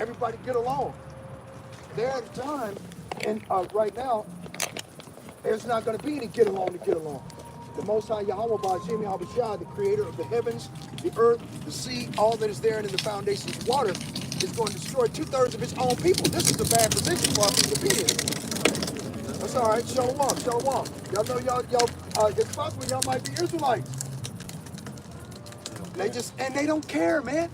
everybody get along. There at a time, and right now, there's not going to be any get along to get along. The Most High Yahweh Ba'Shem Yahweh Shah, the creator of the heavens, the earth, the sea, all that is there and in the foundations of water, is going to destroy 2/3 of his own people. This is a bad position for our people to be in. That's all right. Shalom, shalom. Y'all know it's possible y'all might be Israelites. They don't care, man.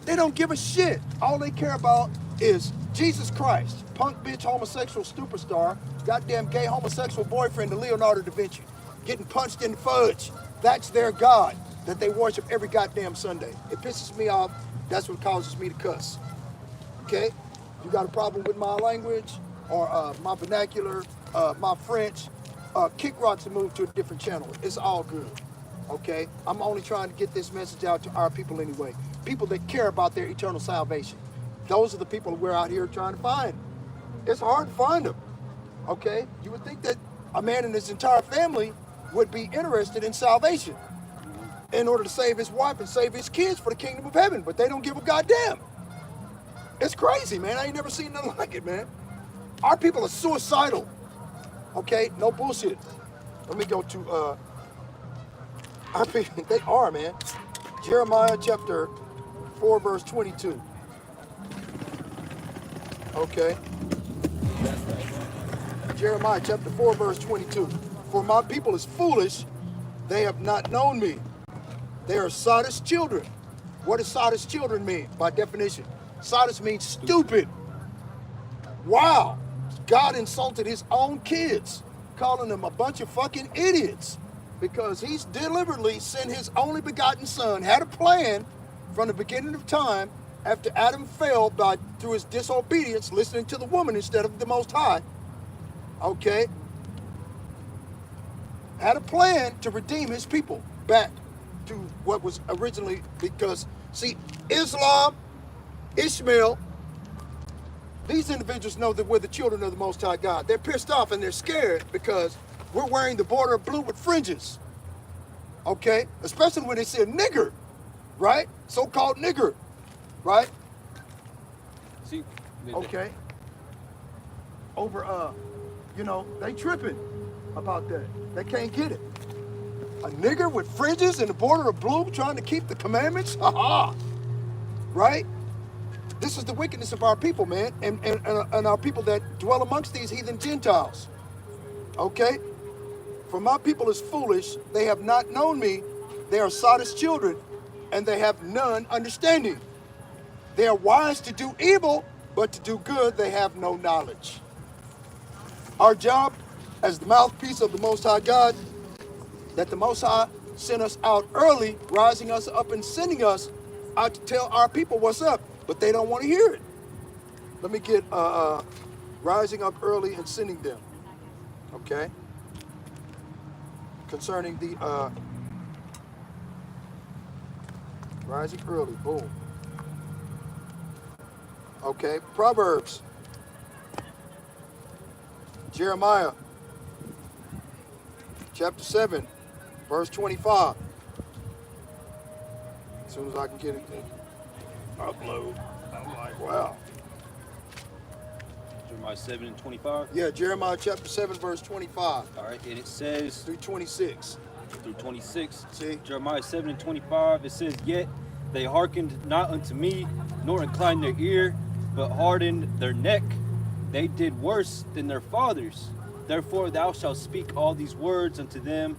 They don't give a shit. All they care about is Jesus Christ, punk bitch homosexual superstar, goddamn gay homosexual boyfriend to Leonardo da Vinci, getting punched in the fudge. That's their God that they worship every goddamn Sunday. It pisses me off. That's what causes me to cuss. Okay? You got a problem with my language or my vernacular, my French, kick rocks and move to a different channel. It's all good. Okay? I'm only trying to get this message out to our people anyway. People that care about their eternal salvation. Those are the people we're out here trying to find. It's hard to find them. Okay? You would think that a man and his entire family would be interested in salvation in order to save his wife and save his kids for the kingdom of heaven, but they don't give a goddamn. It's crazy, man. I ain't never seen nothing like it, man. Our people are suicidal. Okay? No bullshit. Let me go to our people. They are, man. Jeremiah chapter 4 verse 22. Okay. Jeremiah chapter 4 verse 22. For my people is foolish, they have not known me. They are sottish children. What does sottish children mean by definition? Sottish means stupid. Wow. God insulted his own kids, calling them a bunch of fucking idiots because he's deliberately sent his only begotten son, had a plan from the beginning of time after Adam fell through his disobedience, listening to the woman instead of the Most High. Okay? Had a plan to redeem his people back to what was originally, because, see, Islam, Ishmael, these individuals know that we're the children of the Most High God. They're pissed off and they're scared because we're wearing the border of blue with fringes. Okay? Especially when they say nigger, right? So-called nigger, right? See, okay. Over, they tripping about that. They can't get it. A nigger with fringes and the border of blue trying to keep the commandments? Ha-ha! Right? This is the wickedness of our people, man, and our people that dwell amongst these heathen Gentiles. Okay? For my people is foolish, they have not known me, they are sottish children, and they have none understanding. They are wise to do evil, but to do good they have no knowledge. Our job as the mouthpiece of the Most High God, that the Most High sent us out early, rising us up and sending us out to tell our people what's up, but they don't want to hear it. Let me get rising up early and sending them. Okay? Concerning the rising early, boom. Okay, Proverbs. Jeremiah chapter 7, verse 25. As soon as I can get it upload, I'm like, wow. Jeremiah 7 and 25? Yeah, Jeremiah chapter 7, verse 25. All right, and it says... Through 26. Through 26. See? Jeremiah 7 and 25, it says, Yet they hearkened not unto me, nor inclined their ear, but hardened their neck. They did worse than their fathers. Therefore thou shalt speak all these words unto them.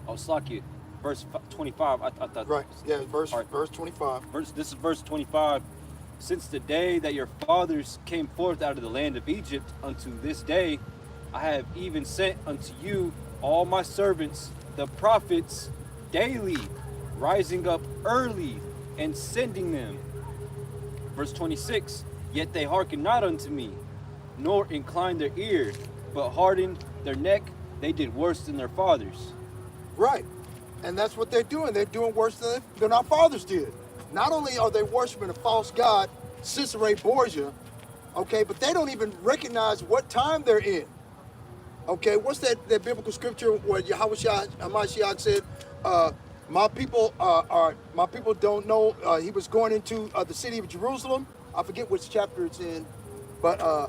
Oh, Slakia, verse 25. I thought. Right, yeah, verse 25. This is verse 25. Since the day that your fathers came forth out of the land of Egypt unto this day, I have even sent unto you all my servants, the prophets, daily, rising up early and sending them. Verse 26, Yet they hearken not unto me, nor inclined their ear, but hardened their neck. They did worse than their fathers. Right. And that's what they're doing. They're doing worse than our fathers did. Not only are they worshiping a false god, Cicero Borgia, okay, but they don't even recognize what time they're in. Okay, what's that biblical scripture where Yahweh Hamashiach said, my people don't know, he was going into the city of Jerusalem, I forget which chapter it's in, but I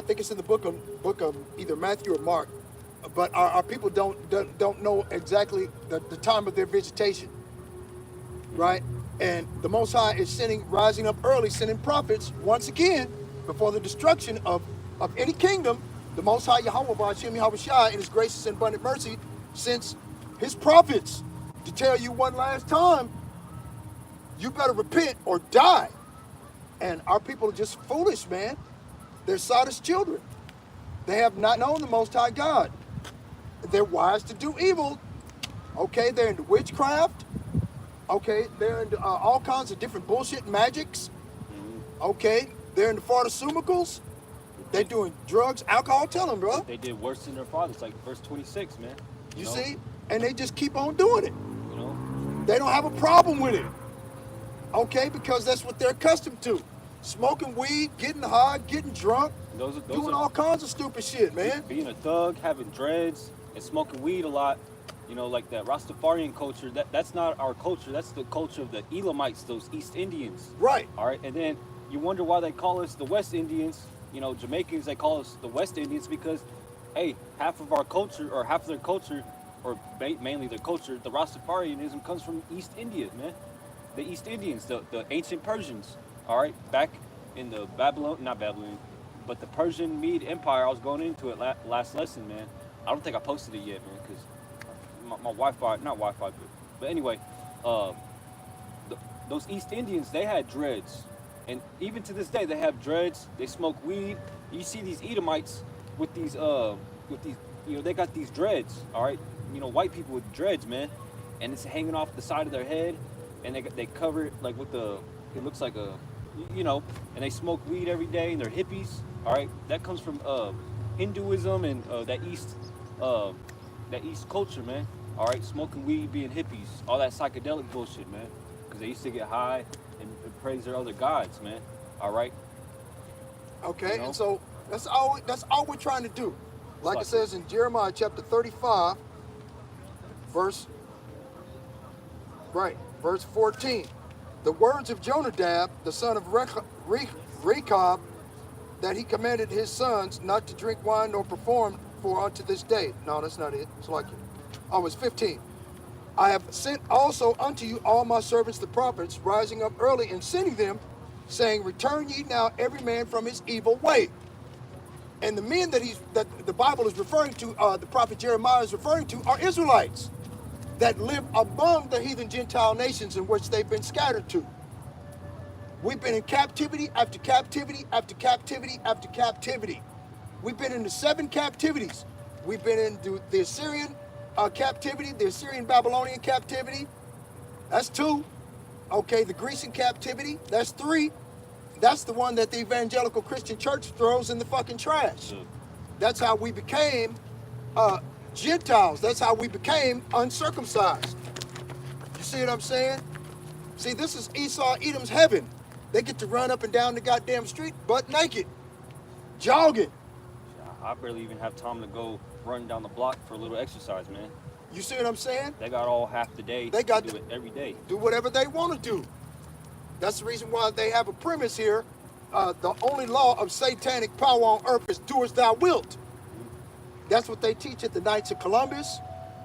think it's in the book of either Matthew or Mark. But our people don't know exactly the time of their visitation, right? And the Most High is rising up early, sending prophets once again before the destruction of any kingdom. The Most High Yahweh Ba'ashem Yahweh Shai in His gracious and abundant mercy sends His prophets to tell you one last time, you better repent or die. And our people are just foolish, man. They're Sodom's children. They have not known the Most High God. They're wise to do evil. Okay, they're into witchcraft. Okay, they're into all kinds of different bullshit magics. Okay, they're into pharmaceuticals. They're doing drugs, alcohol. Tell them, bro. They did worse than their fathers, like verse 26, man. You see? And they just keep on doing it. You know? They don't have a problem with it. Okay, because that's what they're accustomed to. Smoking weed, getting high, getting drunk, doing all kinds of stupid shit, man. Being a thug, having dreads, and smoking weed a lot. You know, like that Rastafarian culture, that's not our culture. That's the culture of the Elamites, those East Indians. Right. All right. And then you wonder why they call us the West Indians. You know, Jamaicans, they call us the West Indians because, hey, half of our culture, or half of their culture, or mainly their culture, the Rastafarianism comes from East India, man. The East Indians, the ancient Persians. All right. Back in the not Babylon, but the Persian Mede Empire, I was going into it last lesson, man. I don't think I posted it yet, man, because my Wi-Fi, not Wi-Fi, but anyway, those East Indians, they had dreads, and even to this day they have dreads. They smoke weed. You see these Edomites with these, you know, they got these dreads. All right, you know, white people with dreads, man, and it's hanging off the side of their head, and they cover it like with it looks like a, you know, and they smoke weed every day, and they're hippies. All right, that comes from Hinduism and that East culture, man. All right, smoking weed, being hippies, all that psychedelic bullshit, man. Because they used to get high and praise their other gods, man. All right. Okay, you know? And so that's all we're trying to do. Like it says in Jeremiah chapter 35, verse 14. The words of Jonadab, the son of Rechab, that he commanded his sons not to drink wine nor perform for unto this day. No, that's not it. It's like it. Oh, it's 15. I have sent also unto you all my servants the prophets, rising up early and sending them, saying, return ye now every man from his evil way. And the men that the Bible is referring to, the prophet Jeremiah is referring to, are Israelites that live among the heathen Gentile nations in which they've been scattered to. We've been in captivity after captivity after captivity after captivity. We've been in the 7 captivities. We've been into the Assyrian captivity, the Assyrian Babylonian captivity. That's 2. Okay, the Grecian captivity. That's 3. That's the one that the evangelical Christian church throws in the fucking trash. That's how we became Gentiles. That's how we became uncircumcised. You see what I'm saying? See, this is Esau, Edom's heaven. They get to run up and down the goddamn street butt naked, jogging. I barely even have time to go run down the block for a little exercise, man. You see what I'm saying? They got all half the day. They got to do it every day. Do whatever they want to do. That's the reason why they have a premise here. The only law of satanic power on earth is do as thou wilt. That's what they teach at the Knights of Columbus.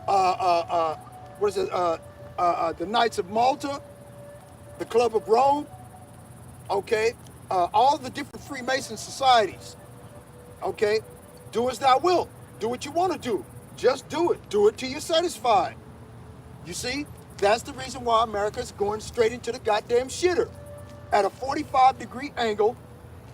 What is it? The Knights of Malta, the Club of Rome. Okay, all the different Freemason societies. Okay, do as thou wilt. Do what you want to do. Just do it. Do it till you're satisfied. You see, that's the reason why America's going straight into the goddamn shitter at a 45-degree angle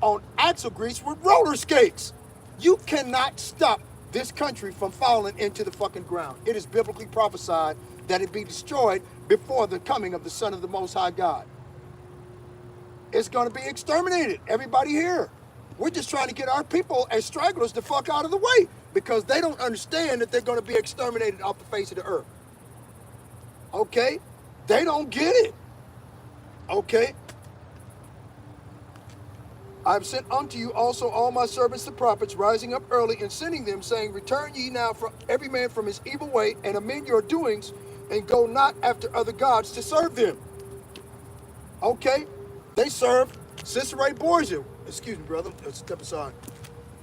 on axle grease with roller skates. You cannot stop this country from falling into the fucking ground. It is biblically prophesied that it be destroyed before the coming of the Son of the Most High God. It's going to be exterminated. Everybody here. We're just trying to get our people as stragglers the fuck out of the way because they don't understand that they're going to be exterminated off the face of the earth. Okay? They don't get it. Okay? I've sent unto you also all my servants the prophets, rising up early and sending them, saying, return ye now from every man from his evil way, and amend your doings, and go not after other gods to serve them. Okay? They serve Cicero Borgia, excuse me, brother, let's step aside.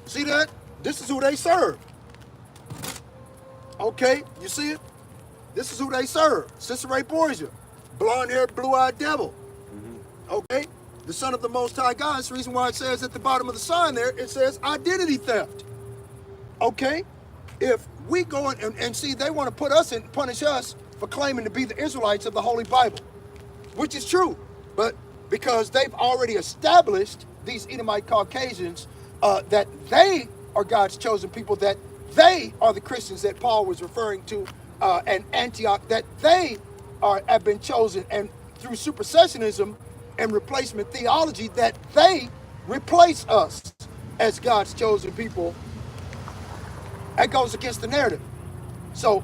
See that? This is who they serve. Okay, you see it? This is who they serve. Cicero Borgia, blonde-haired, blue-eyed devil. Okay, the son of the Most High God. That's the reason why it says at the bottom of the sign there, it says identity theft. Okay, if we go and see, they want to put us in, punish us for claiming to be the Israelites of the Holy Bible, which is true, but because they've already established, these Edomite Caucasians, that they are God's chosen people, that they are the Christians that Paul was referring to, and Antioch, that they have been chosen, and through supersessionism and replacement theology, that they replace us as God's chosen people. That goes against the narrative. So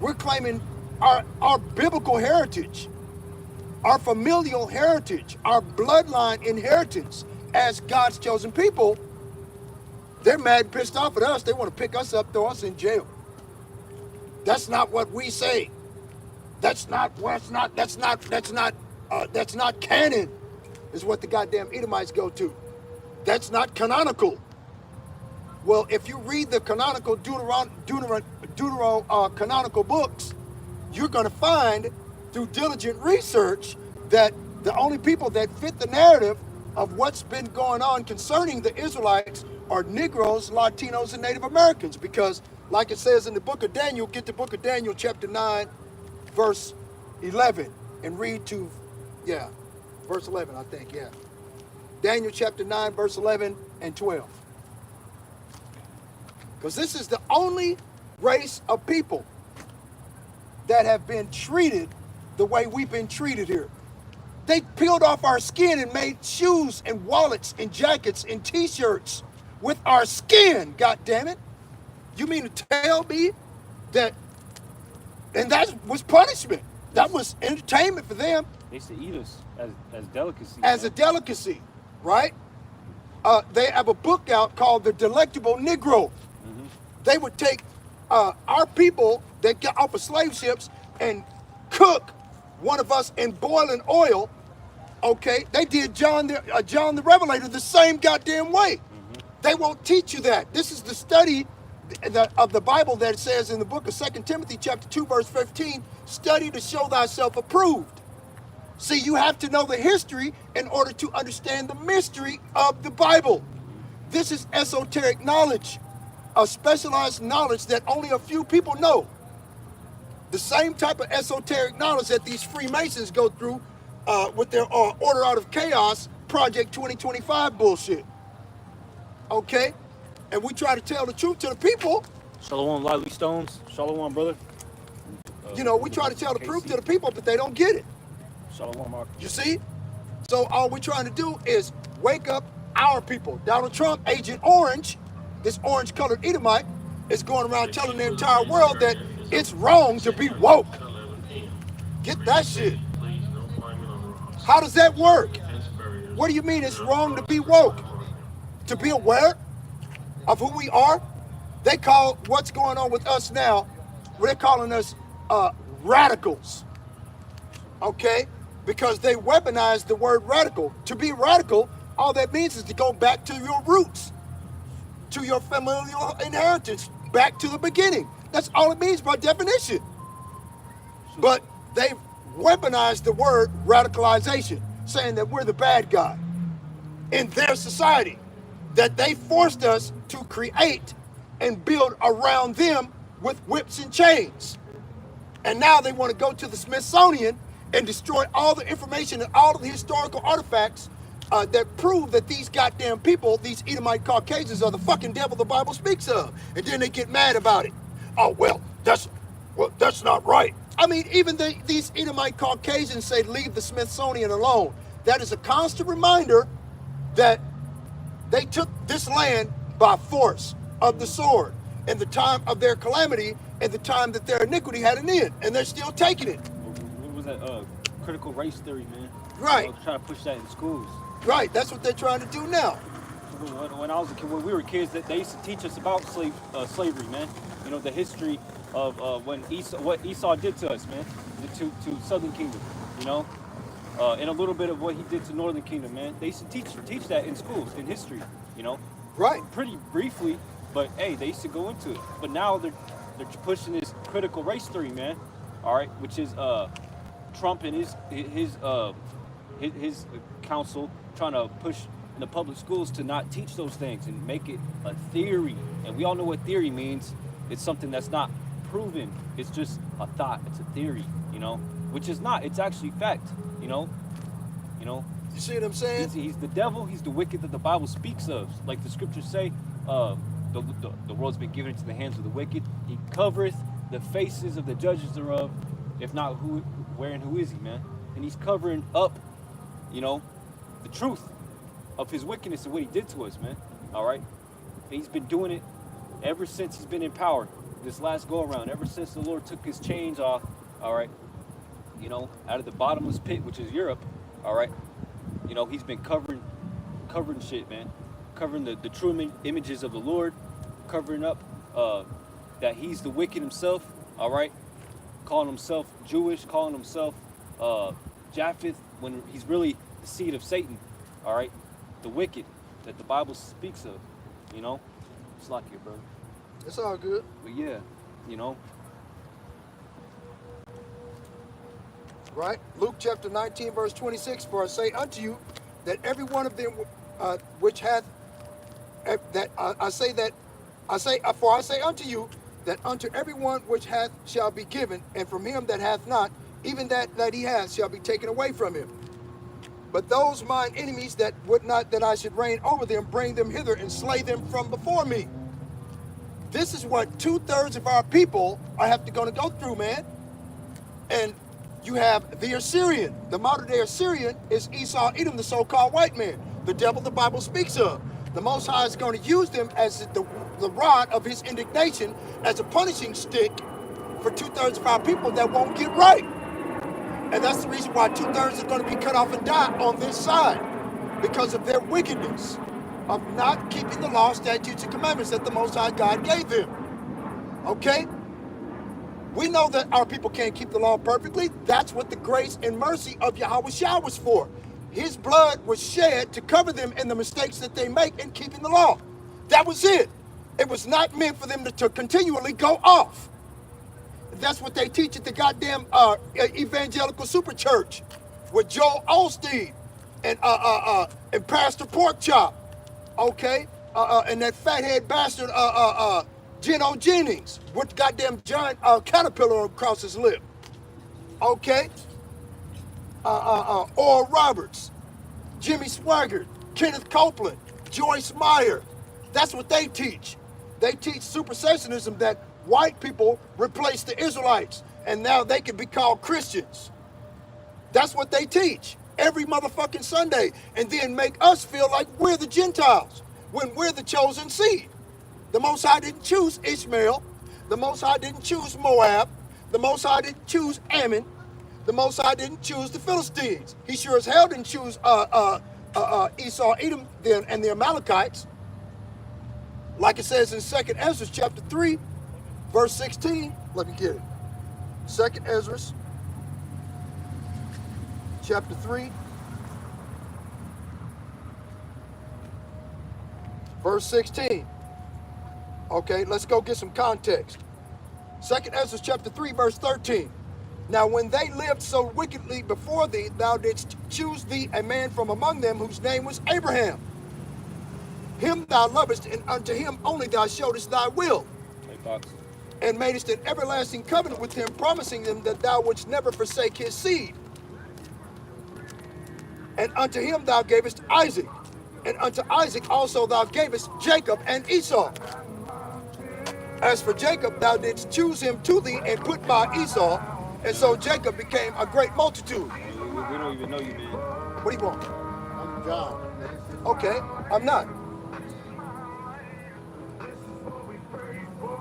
we're claiming our biblical heritage, our familial heritage, our bloodline inheritance as God's chosen people. They're mad and pissed off at us. They want to pick us up, throw us in jail. That's not what we say. That's not canon, is what the goddamn Edomites go to. That's not canonical. Well, if you read the canonical canonical books, you're going to find through diligent research that the only people that fit the narrative of what's been going on concerning the Israelites are Negroes, Latinos, and Native Americans. Because, like it says in the book of Daniel, get the book of Daniel, chapter 9, verse 11, and read to, verse 11, I think, Daniel chapter 9, verse 11 and 12. Because this is the only race of people that have been treated the way we've been treated here. They peeled off our skin and made shoes and wallets and jackets and t-shirts with our skin, God damn it. You mean to tell me that, and that was punishment. That was entertainment for them. They used to eat us as delicacy. As a delicacy, right? They have a book out called The Delectable Negro. They would take our people that got off of slave ships and cook one of us in boiling oil. Okay, they did John the Revelator the same goddamn way. They won't teach you that. This is the study of the Bible that it says in the book of 2 Timothy chapter 2 verse 15, study to show thyself approved. See, you have to know the history in order to understand the mystery of the Bible. This is esoteric knowledge, a specialized knowledge that only a few people know. The same type of esoteric knowledge that these Freemasons go through with their Order Out of Chaos Project 2025 bullshit. Okay? And we try to tell the truth to the people. Shalom, Lively Stones. Shalom, brother. You know, we try to tell the truth to the people, but they don't get it. Shalom, Mark. You see? So all we're trying to do is wake up our people. Donald Trump, Agent Orange, this orange-colored Edomite, is going around telling the entire world that it's wrong to be woke. Get that shit. How does that work? What do you mean it's wrong to be woke? To be aware of who we are? They call what's going on with us now, they're calling us radicals. Okay? Because they weaponize the word radical. To be radical, all that means is to go back to your roots, to your familial inheritance, back to the beginning. That's all it means by definition. But they've weaponized the word radicalization, saying that we're the bad guy in their society, that they forced us to create and build around them with whips and chains. And now they want to go to the Smithsonian and destroy all the information and all of the historical artifacts that prove that these goddamn people, these Edomite Caucasians, are the fucking devil the Bible speaks of. And then they get mad about it. Oh, well, that's not right. I mean, even these Edomite Caucasians say leave the Smithsonian alone. That is a constant reminder that they took this land by force of the sword in the time of their calamity and the time that their iniquity had an end, and they're still taking it. What was that? Critical race theory, man. Right. Trying to push that in schools. Right. That's what they're trying to do now. When I was a kid, when we were kids, they used to teach us about slavery, man. You know, the history of what Esau did to us, man, to Southern Kingdom. You know, and a little bit of what he did to Northern Kingdom, man. They used to teach that in schools, in history, you know? Right. Pretty briefly, but hey, they used to go into it. But now they're pushing this critical race theory, man. All right, which is Trump and his council trying to push in the public schools to not teach those things and make it a theory. And we all know what theory means. It's something that's not proven. It's just a thought. It's a theory, you know, which is not. It's actually fact, you know. You see what I'm saying? He's the devil. He's the wicked that the Bible speaks of. Like the scriptures say, the world's been given into the hands of the wicked. He covereth the faces of the judges thereof. If not, where and who is he, man? And he's covering up, you know, the truth of his wickedness and what he did to us, man. All right? And he's been doing it ever since he's been in power. This last go around, ever since the Lord took his chains off, all right, you know, out of the bottomless pit, which is Europe, all right, you know, he's been covering shit, man. Covering the true images of the Lord, covering up that he's the wicked himself, all right, calling himself Jewish, calling himself Japheth, when he's really the seed of Satan, all right, the wicked that the Bible speaks of, you know. It's like you, bro. It's all good. But yeah, you know. Right? Luke chapter 19, verse 26, for I say unto you that every one of them which hath, for I say unto you that unto every one which hath shall be given, and from him that hath not, even that he hath shall be taken away from him. But those mine enemies that would not that I should reign over them, bring them hither and slay them from before me. This is what 2/3 of our people are going to go through, man. And you have the Assyrian. The modern day Assyrian is Esau, Edom, the so-called white man, the devil the Bible speaks of. The Most High is going to use them as the rod of his indignation, as a punishing stick for 2/3 of our people that won't get right. And that's the reason why 2/3 are going to be cut off and die on this side, because of their wickedness of not keeping the law, statutes, and commandments that the Most High God gave them. Okay? We know that our people can't keep the law perfectly. That's what the grace and mercy of Yahweh Shah was for. His blood was shed to cover them in the mistakes that they make in keeping the law. That was it. It was not meant for them to continually go off. That's what they teach at the goddamn evangelical super church with Joel Osteen and Pastor Porkchop, okay, and that fathead bastard Geno Jennings with the goddamn giant caterpillar across his lip, okay, Oral Roberts, Jimmy Swaggart, Kenneth Copeland, Joyce Meyer. That's what they teach. They teach supersessionism, that white people replaced the Israelites and now they can be called Christians. That's what they teach every motherfucking Sunday, and then make us feel like we're the Gentiles when we're the chosen seed. The Most High didn't choose Ishmael. The Most High didn't choose Moab. The Most High didn't choose Ammon. The Most High didn't choose the Philistines. He sure as hell didn't choose Esau, Edom, and the Amalekites. Like it says in 2nd Ezra chapter 3, verse 16. Let me get it. 2nd Ezra chapter 3, verse 16. Okay, let's go get some context. 2nd Ezra chapter 3, verse 13. Now when they lived so wickedly before thee, thou didst choose thee a man from among them whose name was Abraham. Him thou lovest, and unto him only thou showedest thy will. Hey, Fox. And madest an everlasting covenant with him, promising him that thou wouldst never forsake his seed. And unto him thou gavest Isaac, and unto Isaac also thou gavest Jacob and Esau. As for Jacob, thou didst choose him to thee and put by Esau, and so Jacob became a great multitude. We don't even know you, man. What do you want? I'm John. Okay, I'm not.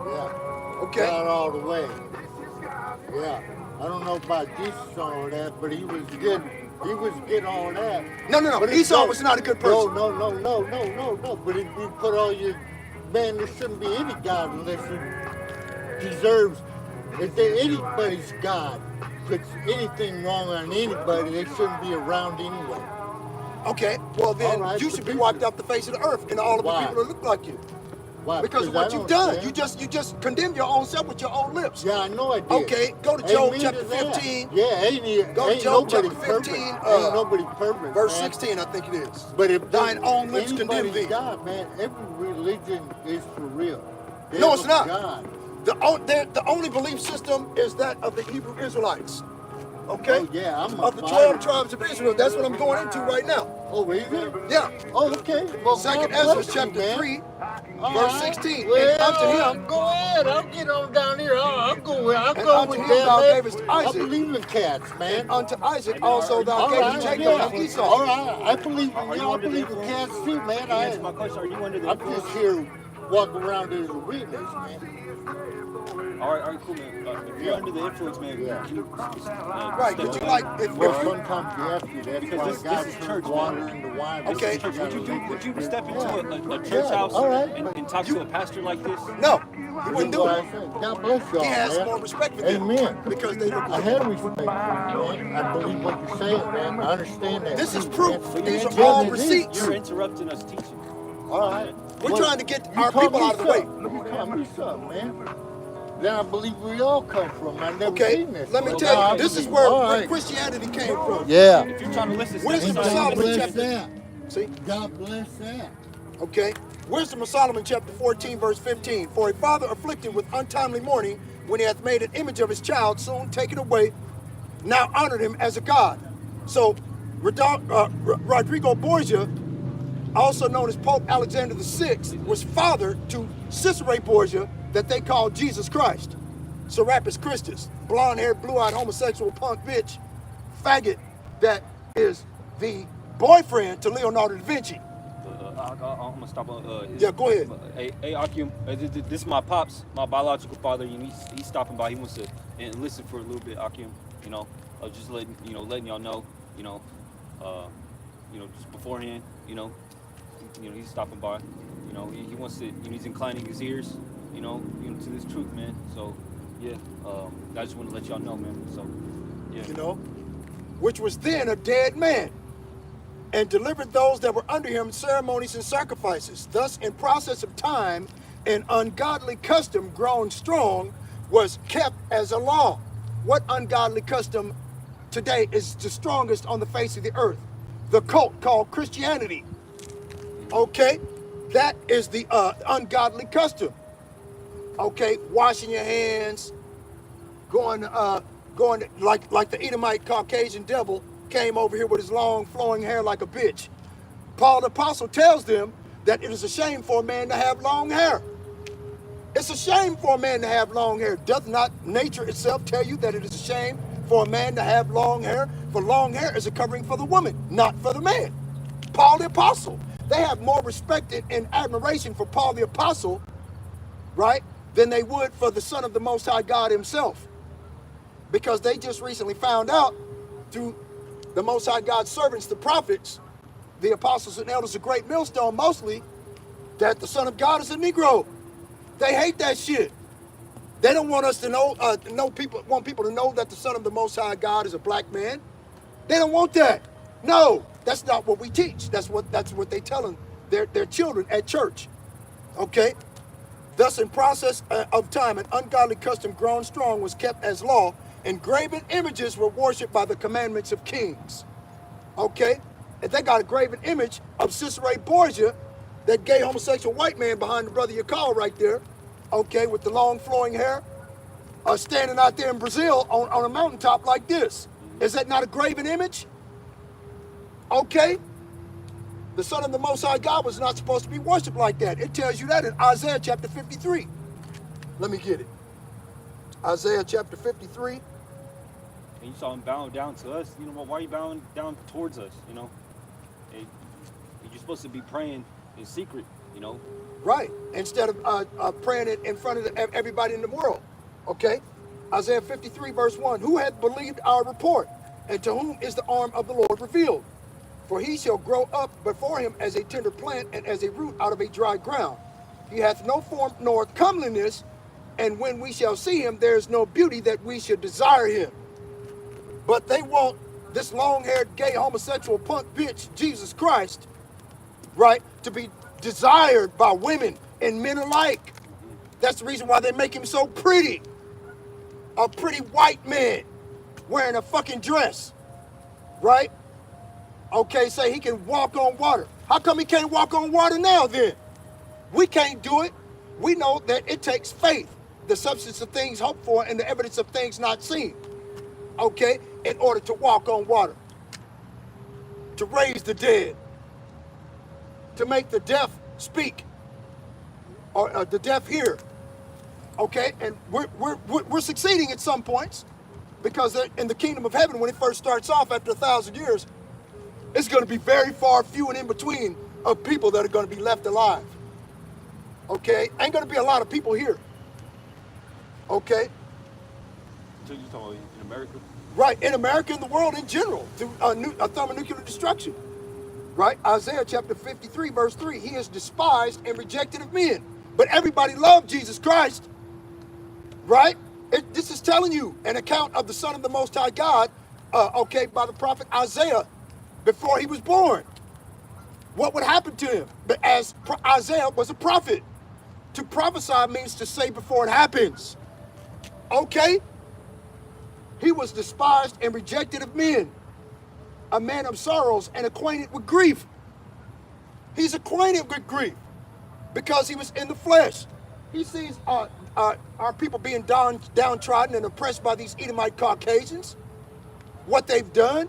Yeah. Okay. Not all the way. Yeah. I don't know about Jesus and all that, but he was good. He was good on that. No. But Esau was not a good person. No. But if you put all your, man, there shouldn't be any God unless he deserves if they're anybody's God puts anything wrong on anybody, they shouldn't be around anyway. Okay, well then All right, you should be producer. wiped off the face of the earth, and all of the Why? people that look like you. Why? Because of I what you've don't done. care. You just condemn your own self with your own lips. Yeah, I know I did. Okay, go to Job Amen chapter to that. 15. Yeah, ain't Go to Job nobody chapter perfect. 15, Ain't nobody perfect, verse man. 16, I think it is. But if thine own lips condemn anybody's thee. God, man, every religion is for real. They No, have it's a not. God. The only belief system is that of the Hebrew Israelites. Okay? Oh, yeah, I'm a of the Bible. 12 tribes of Israel. That's what I'm going into right now. Oh, is it? Yeah. Oh, okay. Well, Second God bless Ezra you, chapter man. 3, All verse right. 16. Well, and unto him, go ahead. I'll get on down here. I'll go and with unto him thou that, gavest man. I Isaac, believe in cats, man. and unto Isaac also thou All gavest right, Jacob yeah. and Esau. All right. I believe Are in you you. I under the believe in influence? cats too, man. Can you answer my question? Are you under the I'm influence? just here walking around as a witness, man. All right, cool, man. If you're under the influence, man, Yeah. can you Right, step could you back? like, if Well, you, sometimes you have to. That's Because why this God is turns church, water man. into wine. Okay. Church, would you step into a church Yeah, house all right. and talk to a pastor like this? no, you wouldn't do What it. I said. God bless y'all, He has man. more respect for them Amen. because they look I like have him. respect for you, man. I believe what you're saying, man. I understand that. This is too, proof. man. These are Yeah, all it is receipts. You're interrupting us teaching. All right. We're Well, trying to get you our taught people me out of the way. something. You taught me something, man. Then I believe we all come from. I never Okay, seen this. let me So tell now you, I this is believe. where, All where right. Christianity came from. Yeah. If you're trying to listen, step Wisdom And of aside. God Solomon bless chapter, that. see, God bless that. okay, Wisdom of Solomon chapter 14 verse 15. For a father afflicted with untimely mourning, when he hath made an image of his child, soon taken away, now honored him as a god. So Rodrigo Borgia, also known as Pope Alexander VI, was father to Cicero Borgia, that they called Jesus Christ. Serapis Christus, blonde-haired, blue-eyed homosexual punk bitch, faggot, that is the boyfriend to Leonardo da Vinci. I'm gonna stop on. Yeah, go ahead. Hey, Akim, this is my pops, my biological father. He's stopping by. He wants to listen for a little bit, Akim. You know, just letting y'all know. Just beforehand. He's stopping by. He wants to. He's inclining his ears. To this truth, man. So, yeah. I just want to let y'all know, man. So, yeah. Which was then a dead man, and delivered those that were under him ceremonies and sacrifices. Thus, in process of time, an ungodly custom grown strong was kept as a law. What ungodly custom today is the strongest on the face of the earth? The cult called Christianity. Okay, that is the ungodly custom. Okay, washing your hands, going like the Edomite Caucasian devil came over here with his long flowing hair like a bitch. Paul the apostle tells them that it is a shame for a man to have long hair. It's a shame for a man to have long hair. Doth not nature itself tell you that it is a shame for a man to have long hair? For long hair is a covering for the woman, not for the man. Paul the apostle. They have more respect and admiration for Paul the apostle, right, than they would for the Son of the Most High God himself. Because they just recently found out through the Most High God's servants, the prophets, the apostles and elders of Great Millstone mostly, that the Son of God is a Negro. They hate that shit. They don't want us to want people to know that the Son of the Most High God is a black man. They don't want that. No, that's not what we teach. That's what they telling their children at church. Okay? Thus, in process of time, an ungodly custom grown strong was kept as law, and graven images were worshipped by the commandments of kings. Okay? And they got a graven image of Cicero Borgia, that gay homosexual white man behind the brother you call right there, okay, with the long flowing hair, standing out there in Brazil on a mountaintop like this. Is that not a graven image? Okay? The Son of the Most High God was not supposed to be worshipped like that. It tells you that in Isaiah chapter 53. Let me get it. Isaiah chapter 53. And you saw him bowing down to us. Why are you bowing down towards us? You're supposed to be praying in secret. Right. Instead of praying it in front of everybody in the world. Okay? Isaiah 53 verse 1. Who hath believed our report? And to whom is the arm of the Lord revealed? For he shall grow up before him as a tender plant and as a root out of a dry ground. He hath no form nor comeliness, And when we shall see him, there is no beauty that we should desire him. But they want this long-haired, gay, homosexual, punk bitch, Jesus Christ, right, to be desired by women and men alike. That's the reason why they make him so pretty. A pretty white man wearing a fucking dress, right? Okay, say he can walk on water. How come he can't walk on water now then? We can't do it. We know that it takes faith, the substance of things hoped for and the evidence of things not seen, okay, in order to walk on water, to raise the dead, to make the deaf speak, or the deaf hear, okay? And we're succeeding at some points, because in the kingdom of heaven, when it first starts off after 1,000 years, it's going to be very far, few and in between of people that are going to be left alive. Okay? Ain't going to be a lot of people here. Okay? So you're talking in America? Right, in America and the world in general, through thermonuclear destruction. Right? Isaiah chapter 53, verse 3. He is despised and rejected of men. But everybody loved Jesus Christ. Right? This is telling you an account of the Son of the Most High God, okay, by the prophet Isaiah before he was born. What would happen to him? But as Isaiah was a prophet. To prophesy means to say before it happens. Okay? He was despised and rejected of men, a man of sorrows and acquainted with grief. He's acquainted with grief because he was in the flesh. He sees our people being downtrodden and oppressed by these Edomite Caucasians, what they've done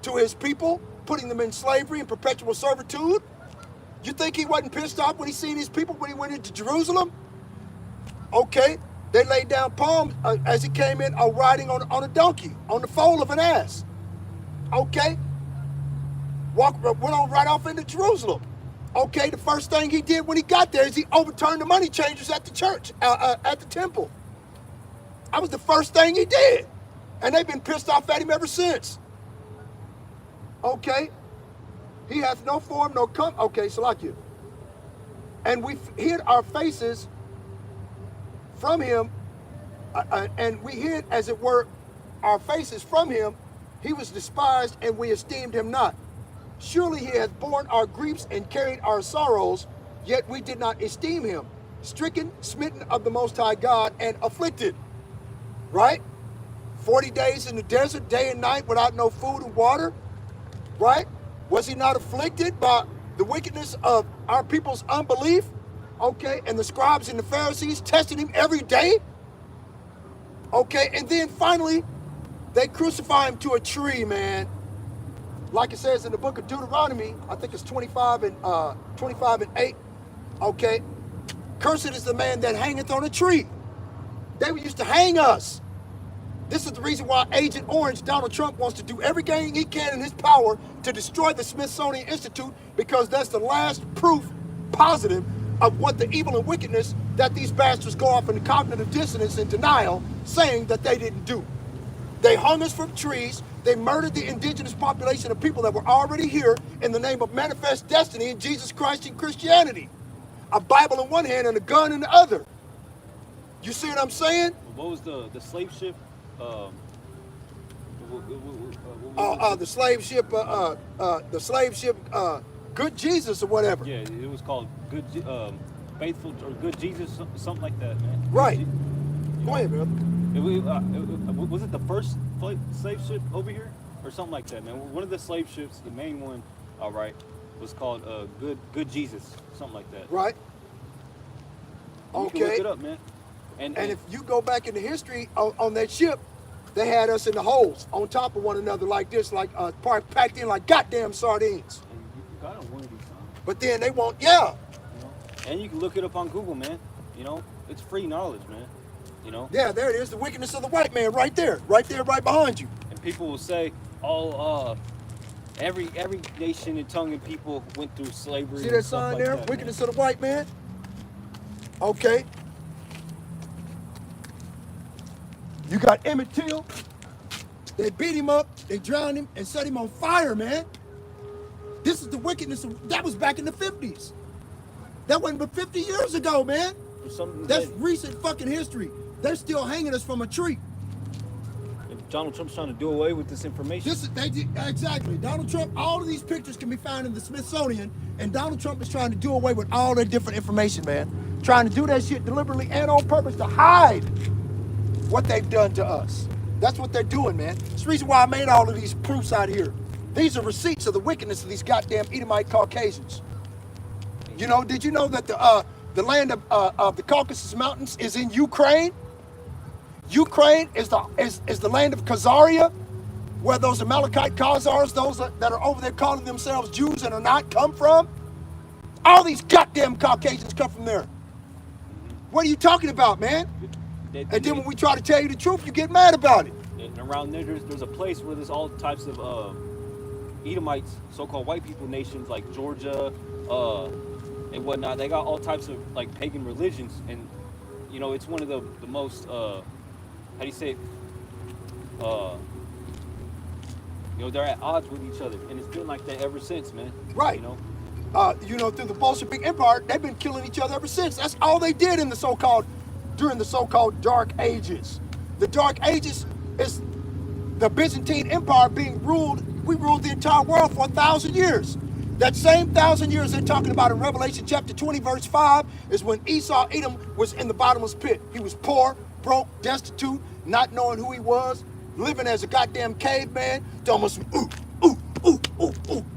to his people, putting them in slavery and perpetual servitude. You think he wasn't pissed off when he seen his people when he went into Jerusalem? Okay, they laid down palms as he came in riding on a donkey, on the foal of an ass. Okay, went on right off into Jerusalem. Okay, the first thing he did when he got there is he overturned the money changers at the church, at the temple. That was the first thing he did. And they've been pissed off at him ever since. Okay, he hath no form, no okay, Salakia. And we hid our faces from him, and we hid, as it were, our faces from him. He was despised, and we esteemed him not. Surely he hath borne our griefs and carried our sorrows, yet we did not esteem him. Stricken, smitten of the Most High God, and afflicted. Right? 40 days in the desert, day and night, without no food and water. Right? Was he not afflicted by the wickedness of our people's unbelief? Okay, and the scribes and the Pharisees tested him every day? Okay, and then finally, they crucify him to a tree, man. Like it says in the book of Deuteronomy, I think it's 25 and 8. Okay, cursed is the man that hangeth on a tree. They used to hang us. This is the reason why Agent Orange, Donald Trump, wants to do everything he can in his power to destroy the Smithsonian Institute, because that's the last proof positive of what the evil and wickedness that these bastards go off into cognitive dissonance and denial, saying that they didn't do. They hung us from trees. They murdered the indigenous population of people that were already here in the name of manifest destiny in Jesus Christ and Christianity. A Bible in one hand and a gun in the other. You see what I'm saying? What was the slave ship? The slave ship, Good Jesus or whatever. Yeah, it was called Good, Faithful or Good Jesus, something like that, man. Right. Go ahead, brother. Was it the first slave ship over here, or something like that, man? One of the slave ships, the main one, all right, was called Good Jesus, something like that. Right. You can look it up, man. And if you go back into history on that ship, they had us in the holes on top of one another like this, like packed in like goddamn sardines. And you got on one of these songs. But then they won't, yeah. You know? And you can look it up on Google, man. You know, it's free knowledge, man. You know? Yeah, there it is, the wickedness of the white man right there, right behind you. And people will say, oh, every nation and tongue and people went through slavery. See that sign like there? That, wickedness of the white man? Okay. You got Emmett Till. They beat him up, they drowned him, and set him on fire, man. This is the wickedness that was back in the 50s. That wasn't but 50 years ago, man. for something. That's recent fucking history. They're still hanging us from a tree. And Donald Trump's trying to do away with this information. Exactly. Donald Trump, all of these pictures can be found in the Smithsonian, and Donald Trump is trying to do away with all that different information, man. Trying to do that shit deliberately and on purpose to hide what they've done to us. That's what they're doing, man. It's the reason why I made all of these proofs out here. These are receipts of the wickedness of these goddamn Edomite Caucasians. You know, did you know that the land of the Caucasus Mountains is in Ukraine? Ukraine is the land of Khazaria, where those Amalekite Khazars, those that are over there calling themselves Jews and are not, come from. All these goddamn Caucasians come from there. What are you talking about, man? And then when we try to tell you the truth, you get mad about it. And around there, there's a place where there's all types of Edomites, so-called white people nations like Georgia and whatnot. They got all types of like pagan religions, and you know it's one of the most how do you say it? You know, they're at odds with each other, and it's been like that ever since, man. Right. You know, through the Bolshevik Empire, they've been killing each other ever since. That's all they did in during the so-called Dark Ages. The Dark Ages is the Byzantine Empire being ruled. We ruled the entire world for 1,000 years. That same 1,000 years they're talking about in Revelation chapter 20, verse 5, is when Esau, Edom, was in the bottomless pit. He was poor, broke, destitute, not knowing who he was, living as a goddamn caveman, almost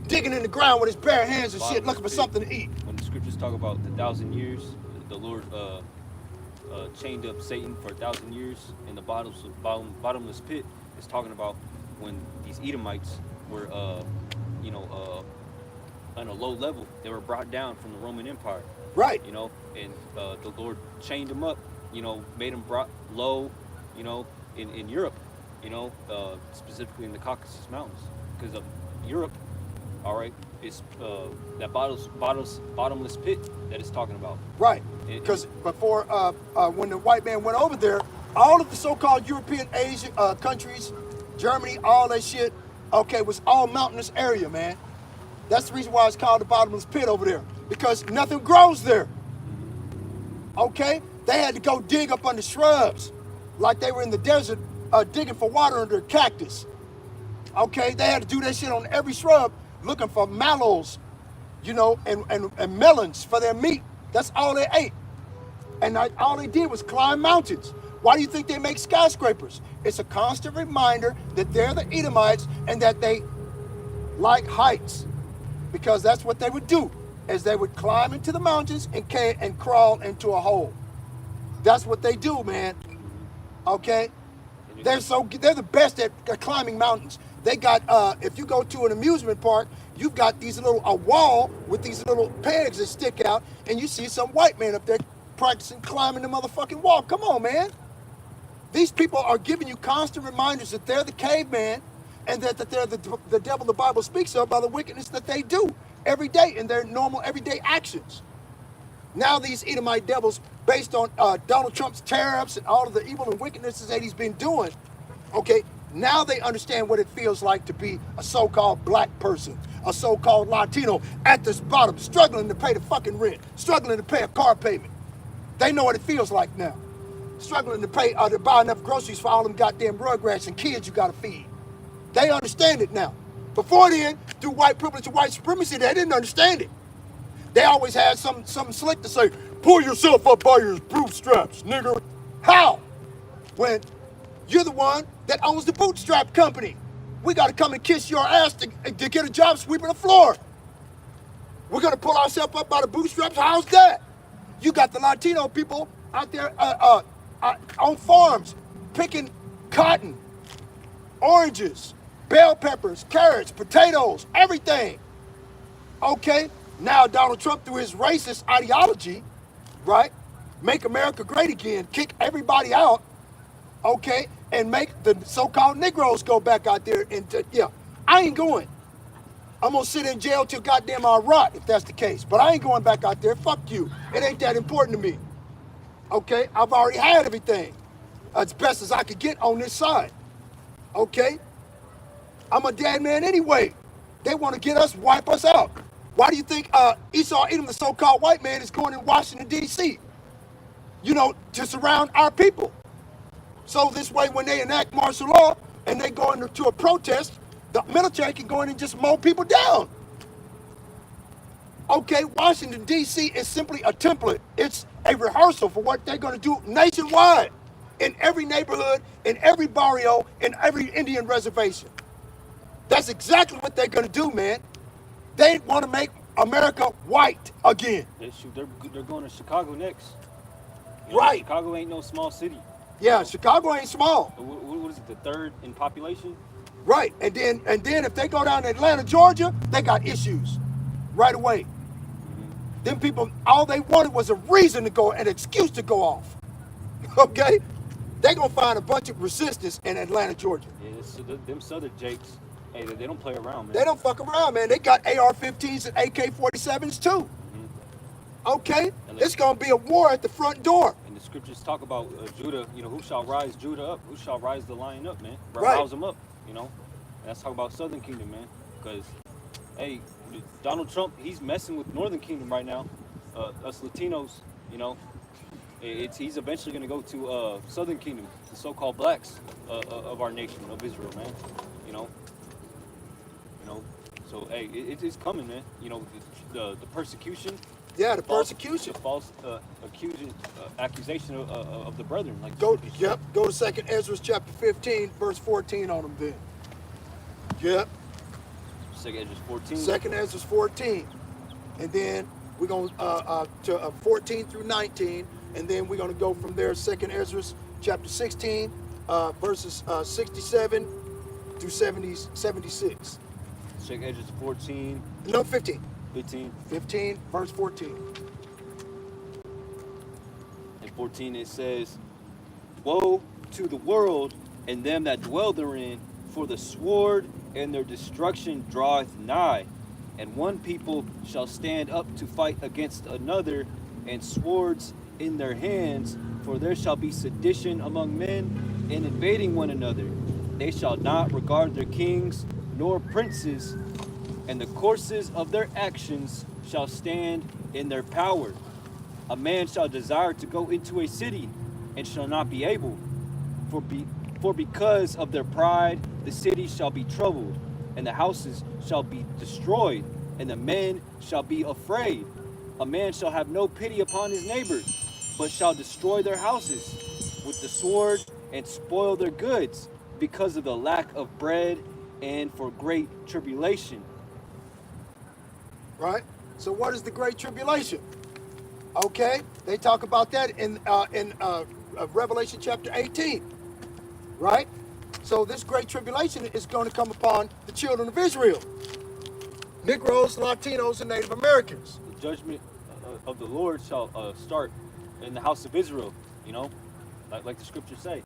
digging in the ground with his bare hands and shit, looking for something to eat. When the scriptures talk about the 1,000 years, the Lord chained up Satan for 1,000 years in the bottomless pit, is talking about when these Edomites were, on a low level. They were brought down from the Roman Empire. Right. You know, and the Lord chained them up, you know, made them brought low, you know, in Europe, you know, specifically in the Caucasus Mountains, because of Europe, all right, is that bottomless pit that it's talking about. Right. Because before, when the white man went over there, all of the so-called European Asian countries, Germany, all that shit, okay, was all mountainous area, man. That's the reason why it's called the bottomless pit over there, because nothing grows there. Okay? They had to go dig up under shrubs, like they were in the desert digging for water under a cactus. Okay? They had to do that shit on every shrub, looking for mallows, you know, and melons for their meat. That's all they ate. And all they did was climb mountains. Why do you think they make skyscrapers? It's a constant reminder that they're the Edomites and that they like heights. Because that's what they would do, is they would climb into the mountains and crawl into a hole. That's what they do, man. Okay? They're the best at climbing mountains. They got, if you go to an amusement park, you've got a wall with these little pegs that stick out, and you see some white man up there practicing climbing the motherfucking wall. Come on, man. These people are giving you constant reminders that they're the caveman, and that they're the devil the Bible speaks of by the wickedness that they do every day in their normal everyday actions. Now these Edomite devils, based on Donald Trump's tariffs and all of the evil and wickednesses that he's been doing, okay, now they understand what it feels like to be a so-called black person, a so-called Latino at this bottom, struggling to pay the fucking rent, struggling to pay a car payment. They know what it feels like now. Struggling to pay to buy enough groceries for all them goddamn rugrats and kids you gotta feed. They understand it now. Before then, through white privilege and white supremacy, they didn't understand it. They always had something slick to say, pull yourself up by your bootstraps, nigger. How? When you're the one that owns the bootstrap company. We got to come and kiss your ass to get a job sweeping the floor. We're going to pull ourselves up by the bootstraps. How's that? You got the Latino people out there on farms picking cotton, oranges, bell peppers, carrots, potatoes, everything. Okay, now Donald Trump, through his racist ideology, right, make America great again, kick everybody out, okay, and make the so-called Negroes go back out there and, I ain't going. I'm gonna sit in jail till goddamn I rot if that's the case, but I ain't going back out there, fuck you. It ain't that important to me, okay? I've already had everything as best as I could get on this side, okay? I'm a dead man anyway. They want to get us, wipe us out. Why do you think Esau Edom, the so-called white man, is going in Washington, D.C.? to surround our people. So this way, when they enact martial law and they go into a protest, the military can go in and just mow people down. Okay, Washington, D.C. is simply a template. It's a rehearsal for what they're going to do nationwide, in every neighborhood, in every barrio, in every Indian reservation. That's exactly what they're going to do, man. They want to make America white again. They're going to Chicago next. Right. Chicago ain't no small city. Yeah, Chicago ain't small. What is it, the third in population? Right, and then if they go down to Atlanta, Georgia, they got issues right away. Them people, all they wanted was a reason to go, an excuse to go off. Okay? They're going to find a bunch of resistance in Atlanta, Georgia. Yeah, them Southern Jakes, hey, they don't play around, man. They don't fuck around, man. They got AR-15s and AK-47s too. Okay? It's going to be a war at the front door. And the scriptures talk about Judah, who shall rise Judah up? Who shall rise the lion up, man? Right. Rouse them up, And that's talking about Southern Kingdom, man. Because, hey, Donald Trump, he's messing with Northern Kingdom right now. Us Latinos, he's eventually going to go to Southern Kingdom, the so-called blacks of our nation, of Israel, man. So hey, it's coming, man. The persecution. Yeah, the persecution. The false accusation of the brethren. Like go to 2nd Ezra chapter 15, verse 14 on them then. Yep. 2nd Ezra 14. 2nd Ezra 14. And then we're going to 14 through 19. And then we're going to go from there, 2nd Ezra chapter 16, verses 67 through 76. 2nd Ezra 14. No, 15. 15, verse 14. In 14 it says, "Woe to the world and them that dwell therein, for the sword and their destruction draweth nigh. And one people shall stand up to fight against another, and swords in their hands, for there shall be sedition among men, and invading one another. They shall not regard their kings nor princes, and the courses of their actions shall stand in their power. A man shall desire to go into a city, and shall not be able. For because of their pride, the city shall be troubled, and the houses shall be destroyed, and the men shall be afraid. A man shall have no pity upon his neighbor, but shall destroy their houses with the sword, and spoil their goods, because of the lack of bread, and for great tribulation." Right? So what is the great tribulation? Okay, they talk about that in Revelation chapter 18. Right? So this great tribulation is going to come upon the children of Israel. Negroes, Latinos, and Native Americans. The judgment of the Lord shall start in the house of Israel, like the scriptures say.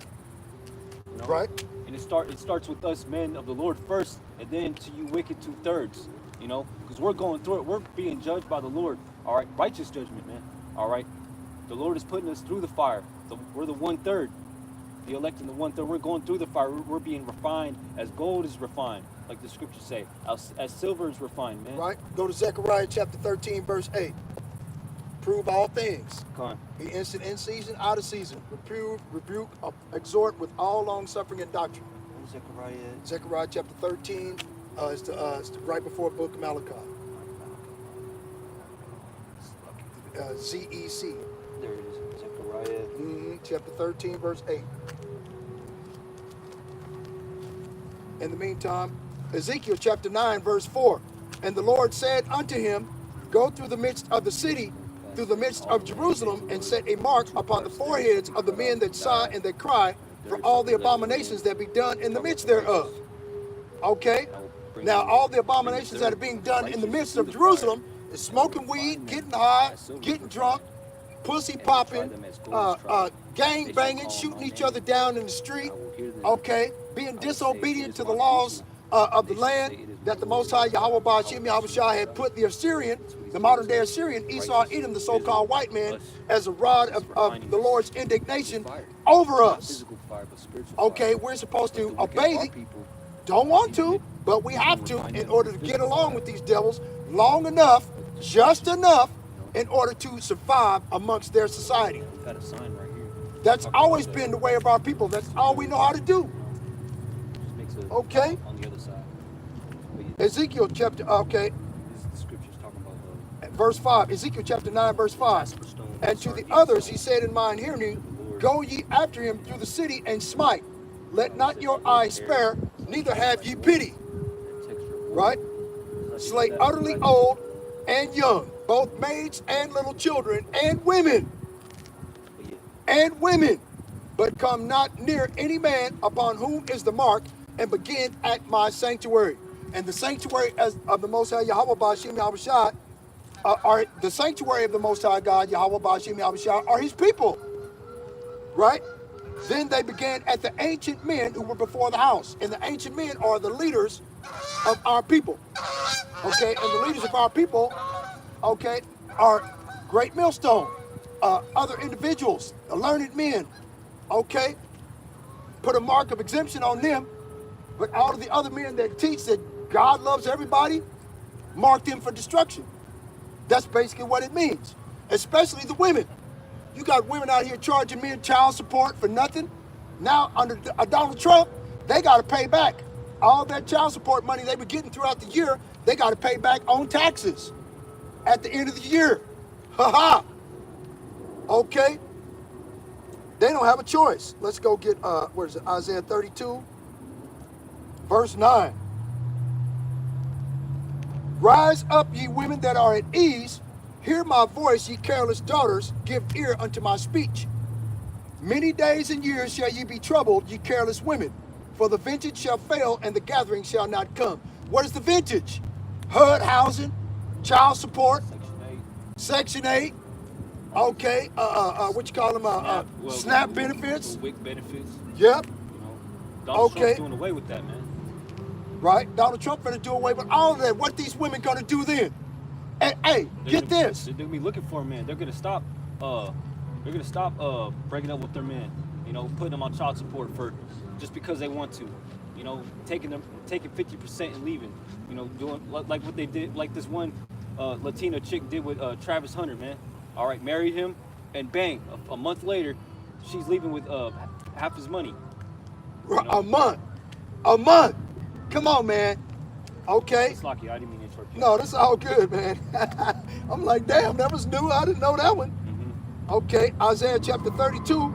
Right. And it starts with us men of the Lord first, and then to you wicked 2/3, because we're going through it. We're being judged by the Lord. All right, righteous judgment, man. All right, the Lord is putting us through the fire. We're the 1/3, the elect in the 1/3. We're going through the fire. We're being refined as gold is refined, like the scriptures say, as silver is refined, man. Right. Go to Zechariah chapter 13, verse 8. Prove all things. Come on. Be instant in season, out of season. Rebuke, exhort with all long suffering and doctrine. Zechariah chapter 13. It's right before the book of Malachi. ZEC. There it is. Zechariah. Chapter 13, verse 8. In the meantime, Ezekiel chapter 9, verse 4. And the Lord said unto him, Go through the midst of the city, through the midst of Jerusalem, and set a mark upon the foreheads of the men that sigh and that cry for all the abominations that be done in the midst thereof. Okay? Now, all the abominations that are being done in the midst of Jerusalem is smoking weed, getting high, getting drunk, pussy popping, gang banging, shooting each other down in the street, okay? Being disobedient to the laws of the land that the Most High Yahweh Ba'ashim Yahushua had put the Assyrian, the modern day Assyrian, Esau, Edom, the so-called white man, as a rod of the Lord's indignation over us. Okay, we're supposed to obey. Don't want to, but we have to in order to get along with these devils long enough, just enough, in order to survive amongst their society. Got a sign right here. That's always been the way of our people. That's all we know how to do. Just makes a Okay. on the other side. Ezekiel chapter, okay, This is the scriptures talking about verse 5. Ezekiel chapter 9, verse 5. And to the others he said in mine hearing, go ye after him through the city and smite. Let not your eye spare, neither have ye pity. Right? Slay utterly old and young, both maids and little children, and women. And women. But come not near any man upon whom is the mark, and begin at my sanctuary. And the sanctuary of the Most High Yahweh Ba'ashim Yahushua, are the sanctuary of the Most High God Yahweh Ba'ashim Yahushua are his people. Right? Then they began at the ancient men who were before the house. And the ancient men are the leaders of our people. Okay, and the leaders of our people, okay, are Great Millstone, other individuals, learned men, okay? Put a mark of exemption on them, but all of the other men that teach that God loves everybody, mark them for destruction. That's basically what it means, especially the women. You got women out here charging men child support for nothing. Now, under Donald Trump, they got to pay back. All that child support money they were getting throughout the year, they got to pay back on taxes at the end of the year. Ha-ha. Okay. They don't have a choice. Let's go get, what is it, Isaiah 32, verse 9. Rise up, ye women that are at ease. Hear my voice, ye careless daughters. Give ear unto my speech. Many days and years shall ye be troubled, ye careless women. For the vintage shall fail, and the gathering shall not come. What is the vintage? HUD housing, child support, Section 8. Okay, what you call them? SNAP benefits. WIC benefits. Yep. Donald Okay. Trump's doing away with that, man. Right? Donald Trump gonna do away with all of that. What these women gonna do then? And hey, get this. They're gonna be looking for a man. They're gonna stop. Breaking up with their men. Putting them on child support for just because they want to. Taking 50% and leaving. Doing like what they did, like this one Latina chick did with Travis Hunter, man. All right, married him, and bang, a month later, she's leaving with half his money. A month. Come on, man. Okay. It's lucky. I didn't mean to interrupt you. No, that's all good, man. I'm like, damn, that was new. I didn't know that one. Okay, Isaiah chapter 32,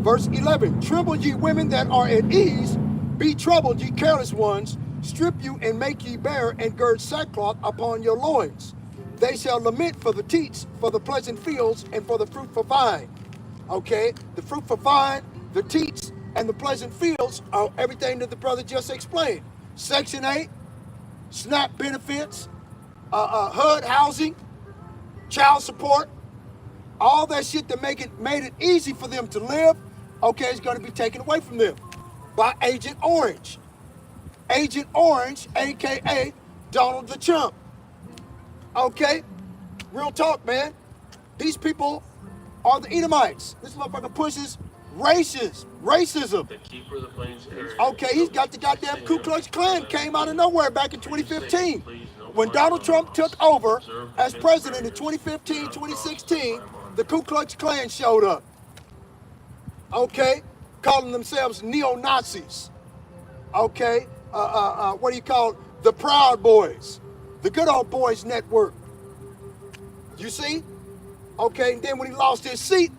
verse 11. Tremble, ye women that are at ease. Be troubled, ye careless ones. Strip you and make ye bare, and gird sackcloth upon your loins. They shall lament for the teats, for the pleasant fields, and for the fruitful vine. Okay, the fruitful vine, the teats, and the pleasant fields are everything that the brother just explained. Section 8, SNAP benefits, HUD housing, child support, all that shit that made it easy for them to live, okay, is going to be taken away from them by Agent Orange. Agent Orange, a.k.a. Donald the Chump. Okay? Real talk, man. These people are the Edomites. This motherfucker pushes racism. Okay, he's got the goddamn Ku Klux Klan came out of nowhere back in 2015. When Donald Trump took over as president in 2015, 2016, the Ku Klux Klan showed up. Okay? Calling themselves neo-Nazis. Okay? What do you call it? The Proud Boys. The Good Old Boys Network. You see? Okay, and then when he lost his seat,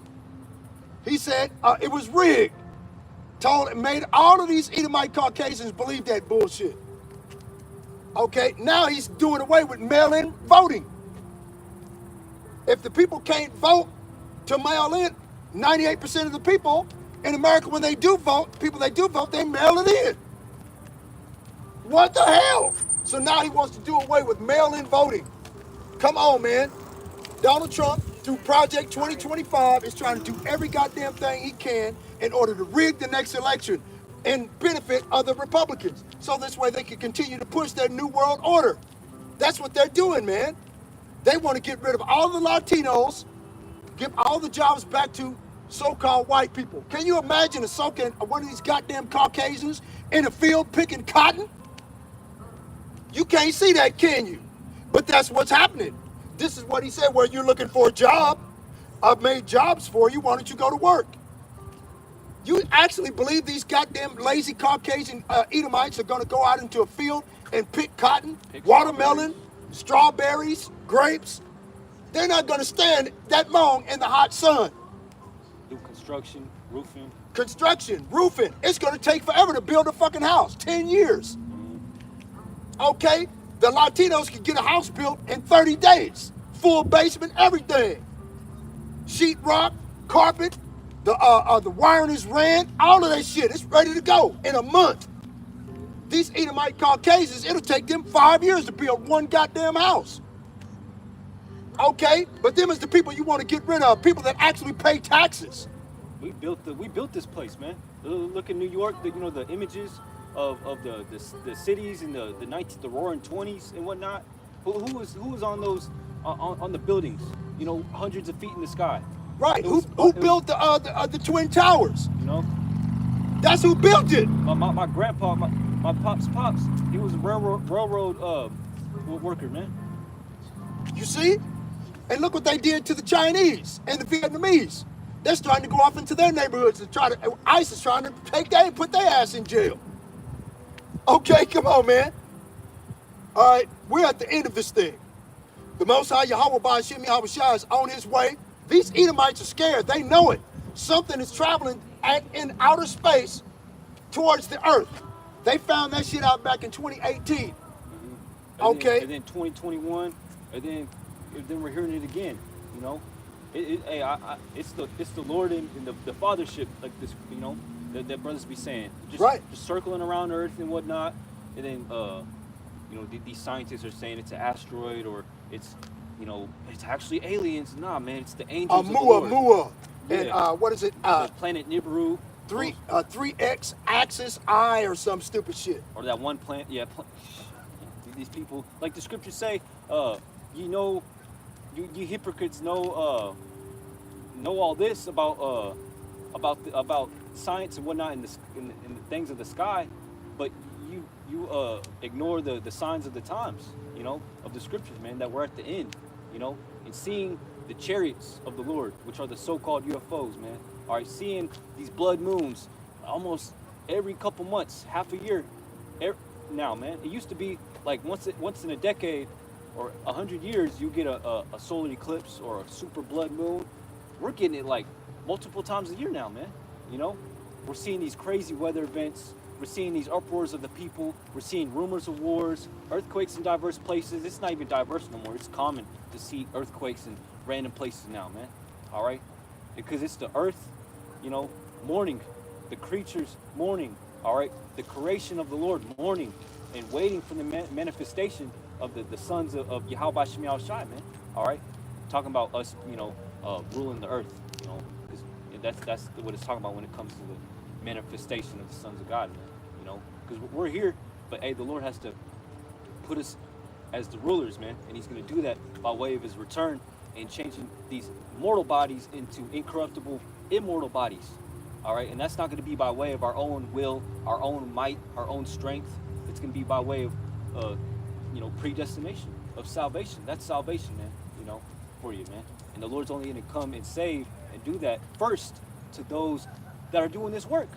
he said it was rigged. Made all of these Edomite Caucasians believe that bullshit. Okay, now he's doing away with mail-in voting. If the people can't vote to mail in, 98% of the people in America, when they do vote, they mail it in. What the hell? So now he wants to do away with mail-in voting. Come on, man. Donald Trump, through Project 2025, is trying to do every goddamn thing he can in order to rig the next election and benefit other Republicans. So this way they can continue to push their New World Order. That's what they're doing, man. They want to get rid of all the Latinos, give all the jobs back to so-called white people. Can you imagine one of these goddamn Caucasians in a field picking cotton? You can't see that, can you? But that's what's happening. This is what he said, well, you're looking for a job. I've made jobs for you. Why don't you go to work? You actually believe these goddamn lazy Caucasian Edomites are going to go out into a field and pick cotton, watermelon, strawberries, grapes? They're not going to stand that long in the hot sun. Do construction, roofing. Construction, roofing. It's going to take forever to build a fucking house. 10 years. Okay? The Latinos can get a house built in 30 days. Full basement, everything. Sheetrock, carpet, the wiring is ran, all of that shit. It's ready to go in a month. These Edomite Caucasians, it'll take them 5 years to build one goddamn house. Okay? But them is the people you want to get rid of, people that actually pay taxes. We built this place, man. Look in New York, the images of the cities in the Roaring 20s and whatnot. Who was on those on the buildings? Hundreds of feet in the sky. Right. Who built the Twin Towers? That's who built it. My grandpa, my pops, he was a railroad worker, man. You see? And look what they did to the Chinese and the Vietnamese. They're starting to go off into their neighborhoods and ICE is trying to put their ass in jail. Okay, come on, man. All right, we're at the end of this thing. The Most High Yahweh Ba'ashim Yahweh Shai is on his way. These Edomites are scared. They know it. Something is traveling in outer space towards the earth. They found that shit out back in 2018. Okay. And then 2021, and then we're hearing it again. It's the Lord and the Fathership, like this, that brothers be saying. Just circling around Earth and whatnot, and then these scientists are saying it's an asteroid or it's actually aliens. Nah, man, it's the angels of the Lord. Mua. Yeah. And what is it? The planet Nibiru. 3x axis I or some stupid shit. Or that one planet. Yeah. These people, like the scriptures say, you hypocrites know all this about science and whatnot in the things of the sky, but you ignore the signs of the times, of the scriptures, man, that we're at the end, and seeing the chariots of the Lord, which are the so-called UFOs, man. All right, seeing these blood moons almost every couple months, half a year. Now, man, it used to be like once in a decade or 100 years, you get a solar eclipse or a super blood moon. We're getting it like multiple times a year now, man. We're seeing these crazy weather events. We're seeing these uproars of the people. We're seeing rumors of wars, earthquakes in diverse places. It's not even diverse no more. It's common to see earthquakes in random places now, man. All right? Because it's the earth, mourning. The creatures mourning. All right? The creation of the Lord mourning and waiting for the manifestation of the sons of Yahweh Shemiah Shai, man. All right? Talking about us, ruling the earth, because that's what it's talking about when it comes to the manifestation of the sons of God, man. Because we're here, but hey, the Lord has to put us as the rulers, man, and he's going to do that by way of his return and changing these mortal bodies into incorruptible, immortal bodies. All right? And that's not going to be by way of our own will, our own might, our own strength. It's going to be by way of predestination of salvation. That's salvation, man, for you, man. And the Lord's only going to come and save and do that first to those that are doing this work.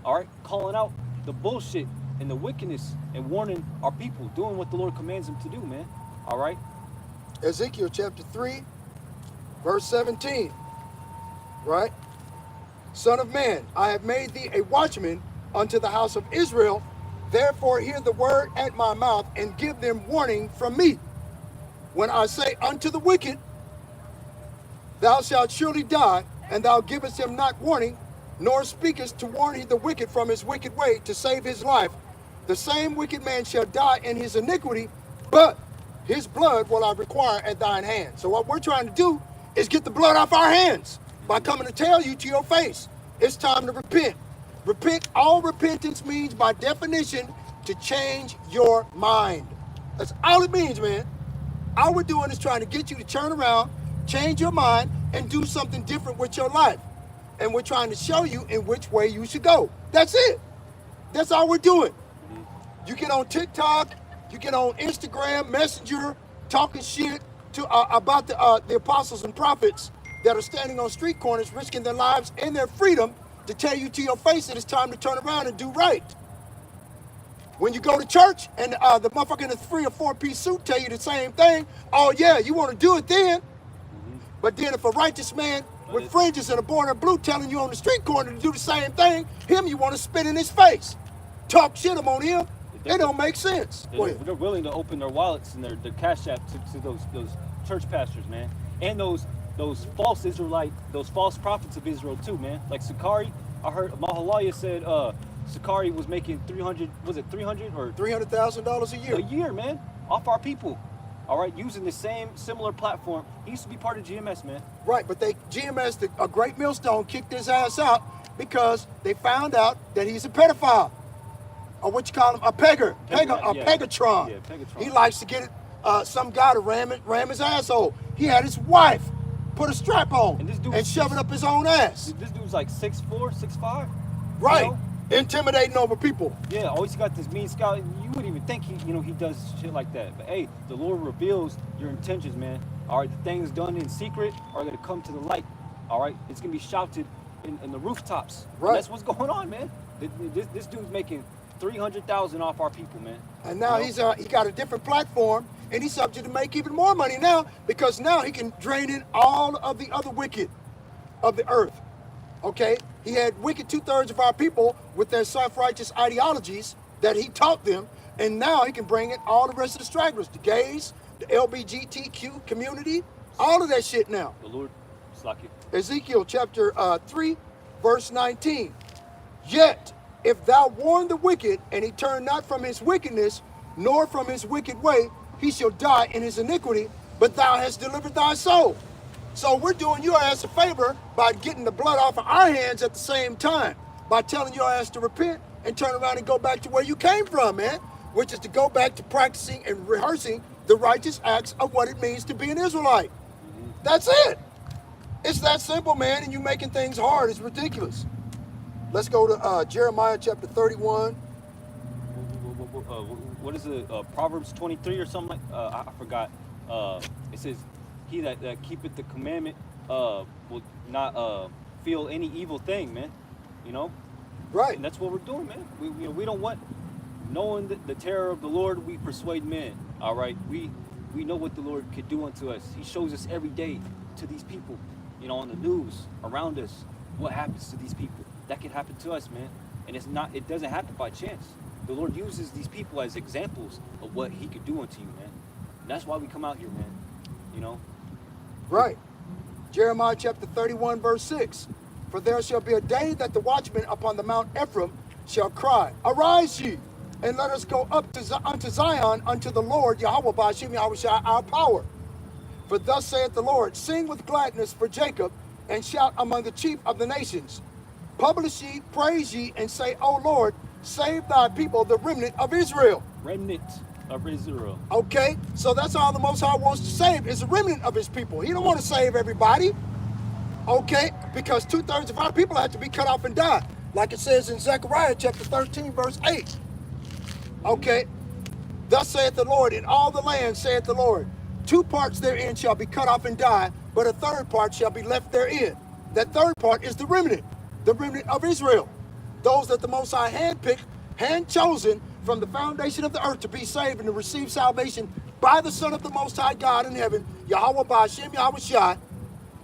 All right? Calling out the bullshit and the wickedness and warning our people, doing what the Lord commands them to do, man. All right? Ezekiel chapter 3, verse 17. Right? Son of man, I have made thee a watchman unto the house of Israel. Therefore hear the word at my mouth and give them warning from me. When I say unto the wicked, thou shalt surely die, and thou givest him not warning, nor speakest to warn the wicked from his wicked way to save his life, the same wicked man shall die in his iniquity, but his blood will I require at thine hand. So what we're trying to do is get the blood off our hands by coming to tell you to your face, it's time to repent. Repent, all repentance means by definition to change your mind. That's all it means, man. All we're doing is trying to get you to turn around, change your mind, and do something different with your life. And we're trying to show you in which way you should go. That's it. That's all we're doing. You get on TikTok, you get on Instagram, Messenger, talking shit, about the apostles and prophets that are standing on street corners risking their lives and their freedom to tell you to your face that it's time to turn around and do right. When you go to church and the motherfucker in a 3 or 4 piece suit tell you the same thing, oh yeah, you want to do it then. But then if a righteous man with fringes and a border of blue telling you on the street corner to do the same thing, him you want to spit in his face. Talk shit on him. It don't make sense. They're willing to open their wallets and their cash app to those church pastors, man. And those false Israelite, those false prophets of Israel too, man. Like Sakari, I heard Mahalaya said Sakari was making 300, was it 300 or $300,000 a year? A year, man, off our people. All right, using the same similar platform. He used to be part of GMS, man. Right, but GMS, a great millstone, kicked his ass out because they found out that he's a pedophile. Or what you call him, a pegger, Pegatron. Yeah, Pegatron. He likes to get some guy to ram his asshole. He had his wife put a strap on and shove it up his own ass. This dude's like 6'4", 6'5". Right. You know? Intimidating over people. Yeah, always got this mean scout. You wouldn't even think he does shit like that. But hey, the Lord reveals your intentions, man. All right, the things done in secret are gonna come to the light. All right, it's gonna be shouted in the rooftops. Right. And that's what's going on, man. This dude's making 300,000 off our people, man. And now he got a different platform, and he's subject to make even more money now because now he can drain in all of the other wicked of the earth. Okay, he had wicked 2/3 of our people with their self-righteous ideologies that he taught them, and now he can bring in all the rest of the stragglers, the gays, the LBGTQ community, all of that shit now. The Lord, slack it. Ezekiel chapter 3, verse 19. Yet, if thou warn the wicked, and he turn not from his wickedness, nor from his wicked way, he shall die in his iniquity, but thou hast delivered thy soul. So we're doing your ass a favor by getting the blood off of our hands at the same time, by telling your ass to repent and turn around and go back to where you came from, man, which is to go back to practicing and rehearsing the righteous acts of what it means to be an Israelite. That's it. It's that simple, man, and you making things hard. It's ridiculous. Let's go to Jeremiah chapter 31. What is it? Proverbs 23 or something like? I forgot. It says, "He that keepeth the commandment will not feel any evil thing," man. You know. Right. And that's what we're doing, man. We don't want, knowing the terror of the Lord, we persuade men. All right. We know what the Lord could do unto us. He shows us every day to these people. You know, on the news around us, what happens to these people. That can happen to us, man. And it doesn't happen by chance. The Lord uses these people as examples of what he could do unto you, man. And that's why we come out here, man. You know? Right. Jeremiah chapter 31, verse 6. For there shall be a day that the watchmen upon the Mount Ephraim shall cry, Arise ye, and let us go up unto Zion, unto the Lord, Yahweh Ba'ashem Yahushua, our power. For thus saith the Lord, Sing with gladness for Jacob, and shout among the chief of the nations. Publish ye, praise ye, and say, O Lord, save thy people, the remnant of Israel. Remnant of Israel. Okay, so that's all the Most High wants to save, is the remnant of his people. He don't want to save everybody. Okay, because 2/3 of our people have to be cut off and die. Like it says in Zechariah chapter 13, verse 8. Okay, thus saith the Lord, in all the land saith the Lord, 2 parts therein shall be cut off and die, but a 3rd part shall be left therein. That 3rd part is the remnant of Israel. Those that the Most High handpicked, hand-chosen from the foundation of the earth to be saved and to receive salvation by the Son of the Most High God in heaven, Yahweh Ba'ashem Yahushua,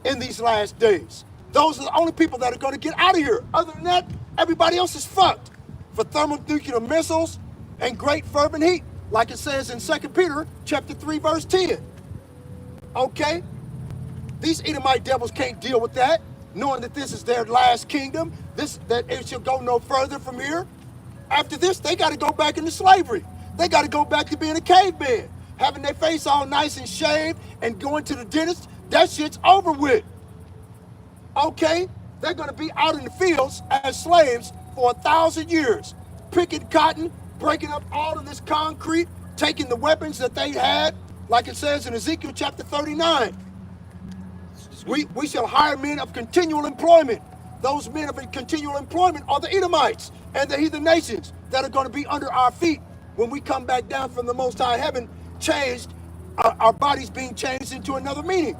in these last days. Those are the only people that are going to get out of here. Other than that, everybody else is fucked for thermonuclear missiles and great fervent heat, like it says in 2 Peter chapter 3, verse 10. Okay? These Edomite devils can't deal with that, knowing that this is their last kingdom, that it shall go no further from here. After this, they got to go back into slavery. They got to go back to being a caveman, having their face all nice and shaved and going to the dentist. That shit's over with. Okay? They're going to be out in the fields as slaves for 1,000 years, picking cotton, breaking up all of this concrete, taking the weapons that they had, like it says in Ezekiel chapter 39. We shall hire men of continual employment. Those men of continual employment are the Edomites and the heathen nations that are going to be under our feet when we come back down from the Most High heaven, changed our bodies being changed into another meaning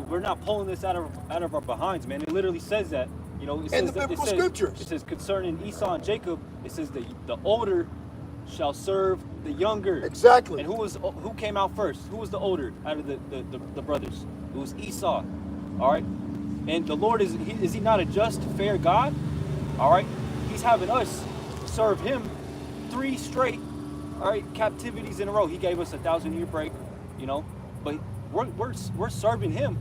We're not pulling this out of our behinds, man. It literally says that. You know, it in says the that, biblical scriptures. it says concerning Esau and Jacob, it says the older shall serve the younger. Exactly. And who came out first? Who was the older out of the brothers? It was Esau. All right. And the Lord is he not a just, fair God? All right. He's having us serve him 3 straight, all right, captivities in a row. He gave us a 1,000-year break, you know, but we're serving him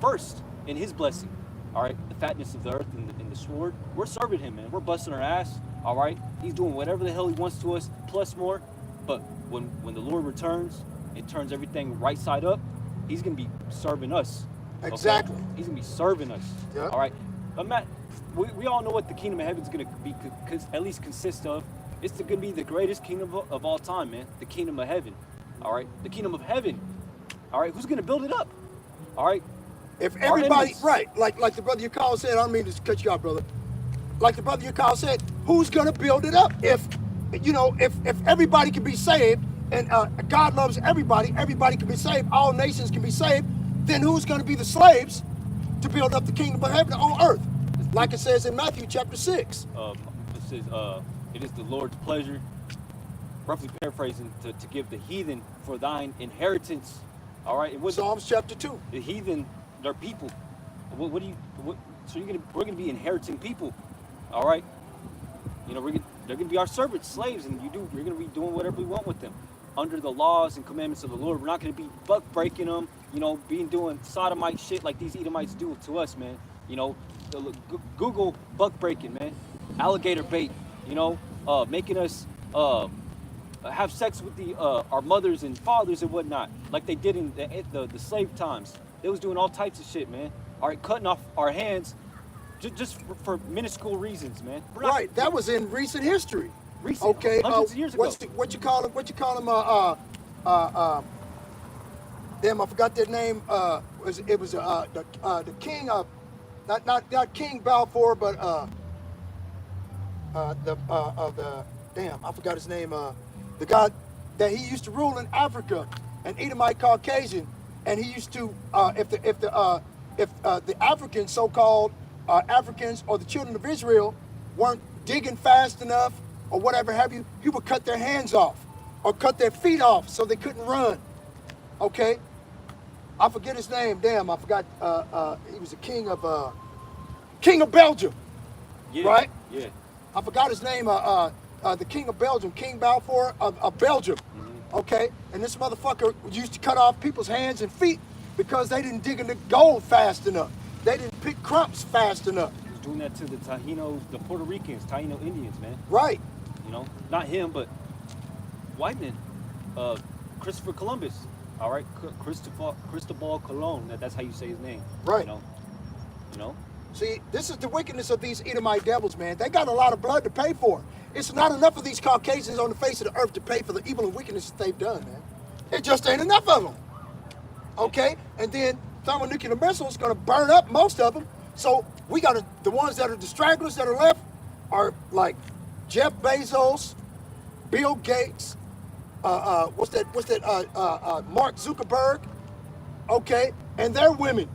first in his blessing. All right, the fatness of the earth and the sword. We're serving him, man. We're busting our ass. All right, he's doing whatever the hell he wants to us, plus more. But when the Lord returns, it turns everything right side up. He's gonna be serving us. Okay? Exactly. He's gonna be serving us. Yep. All right, but Matt, we all know what the kingdom of heaven is gonna be, at least consist of. It's gonna be the greatest kingdom of all time, man. The kingdom of heaven. All right, the kingdom of heaven. All right, who's gonna build it up? All right. If everybody, right, like the brother Yakal said, I don't mean to cut you off, brother. Like the brother Yakal said, who's gonna build it up? If everybody can be saved, and God loves everybody can be saved, all nations can be saved, then who's gonna be the slaves to build up the kingdom of heaven on earth? Like it says in Matthew chapter 6. It says, it is the Lord's pleasure, roughly paraphrasing, to give the heathen for thine inheritance. All right. Psalms chapter 2. The heathen, they're people. So we're gonna be inheriting people. All right. You know, they're gonna be our servants, slaves, and you're gonna be doing whatever we want with them, under the laws and commandments of the Lord. We're not gonna be buck breaking them. You know, doing sodomite shit like these Edomites do to us, man. You know, Google buck breaking, man. Alligator bait. You know, making us have sex with our mothers and fathers and whatnot, like they did in the slave times. They was doing all types of shit, man. All right, cutting off our hands just for minuscule reasons, man. Right, that was in recent history. Okay, hundreds of years ago. What you call him? Damn, I forgot their name. It was the king of, not King Balfour, but damn, I forgot his name. The guy that he used to rule in Africa, an Edomite Caucasian, and he used to if the Africans, so-called Africans or the children of Israel, weren't digging fast enough or whatever have you, he would cut their hands off or cut their feet off so they couldn't run. Okay, I forget his name. Damn, I forgot. He was the king of Belgium, Yeah, right? Yeah. I forgot his name. The king of Belgium, King Balfour of Belgium. Mm-hmm. Okay, and this motherfucker used to cut off people's hands and feet because they didn't dig in the gold fast enough. They didn't pick crops fast enough. He was doing that to the Taínos, the Puerto Ricans, Taíno Indians, man. Right. You know, not him, but white men. Christopher Columbus. All right, Cristobal Colon. That's how you say his name. Right. You know. See, this is the wickedness of these Edomite devils, man. They got a lot of blood to pay for. It's not enough of these Caucasians on the face of the earth to pay for the evil and wickedness that they've done, man. It just ain't enough of them. Okay? And then thermonuclear missiles going to burn up most of them. So we got the ones that are the stragglers that are left are like Jeff Bezos, Bill Gates, Mark Zuckerberg, okay? And their women.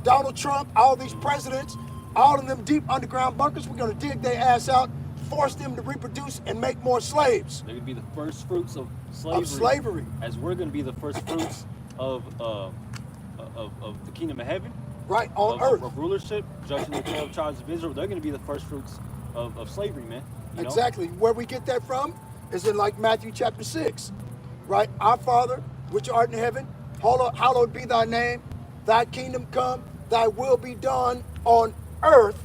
Donald Trump, all these presidents, all of them deep underground bunkers, we're going to dig their ass out, force them to reproduce and make more slaves. They're going to be the first fruits of slavery. As we're going to be the first fruits of the kingdom of heaven. Right, on earth. Of rulership, judging the 12 tribes of Israel. They're going to be the first fruits of slavery, man. You know? Exactly. Where we get that from is in like Matthew chapter 6. Right? Our Father, which art in heaven, hallowed be thy name. Thy kingdom come, thy will be done on earth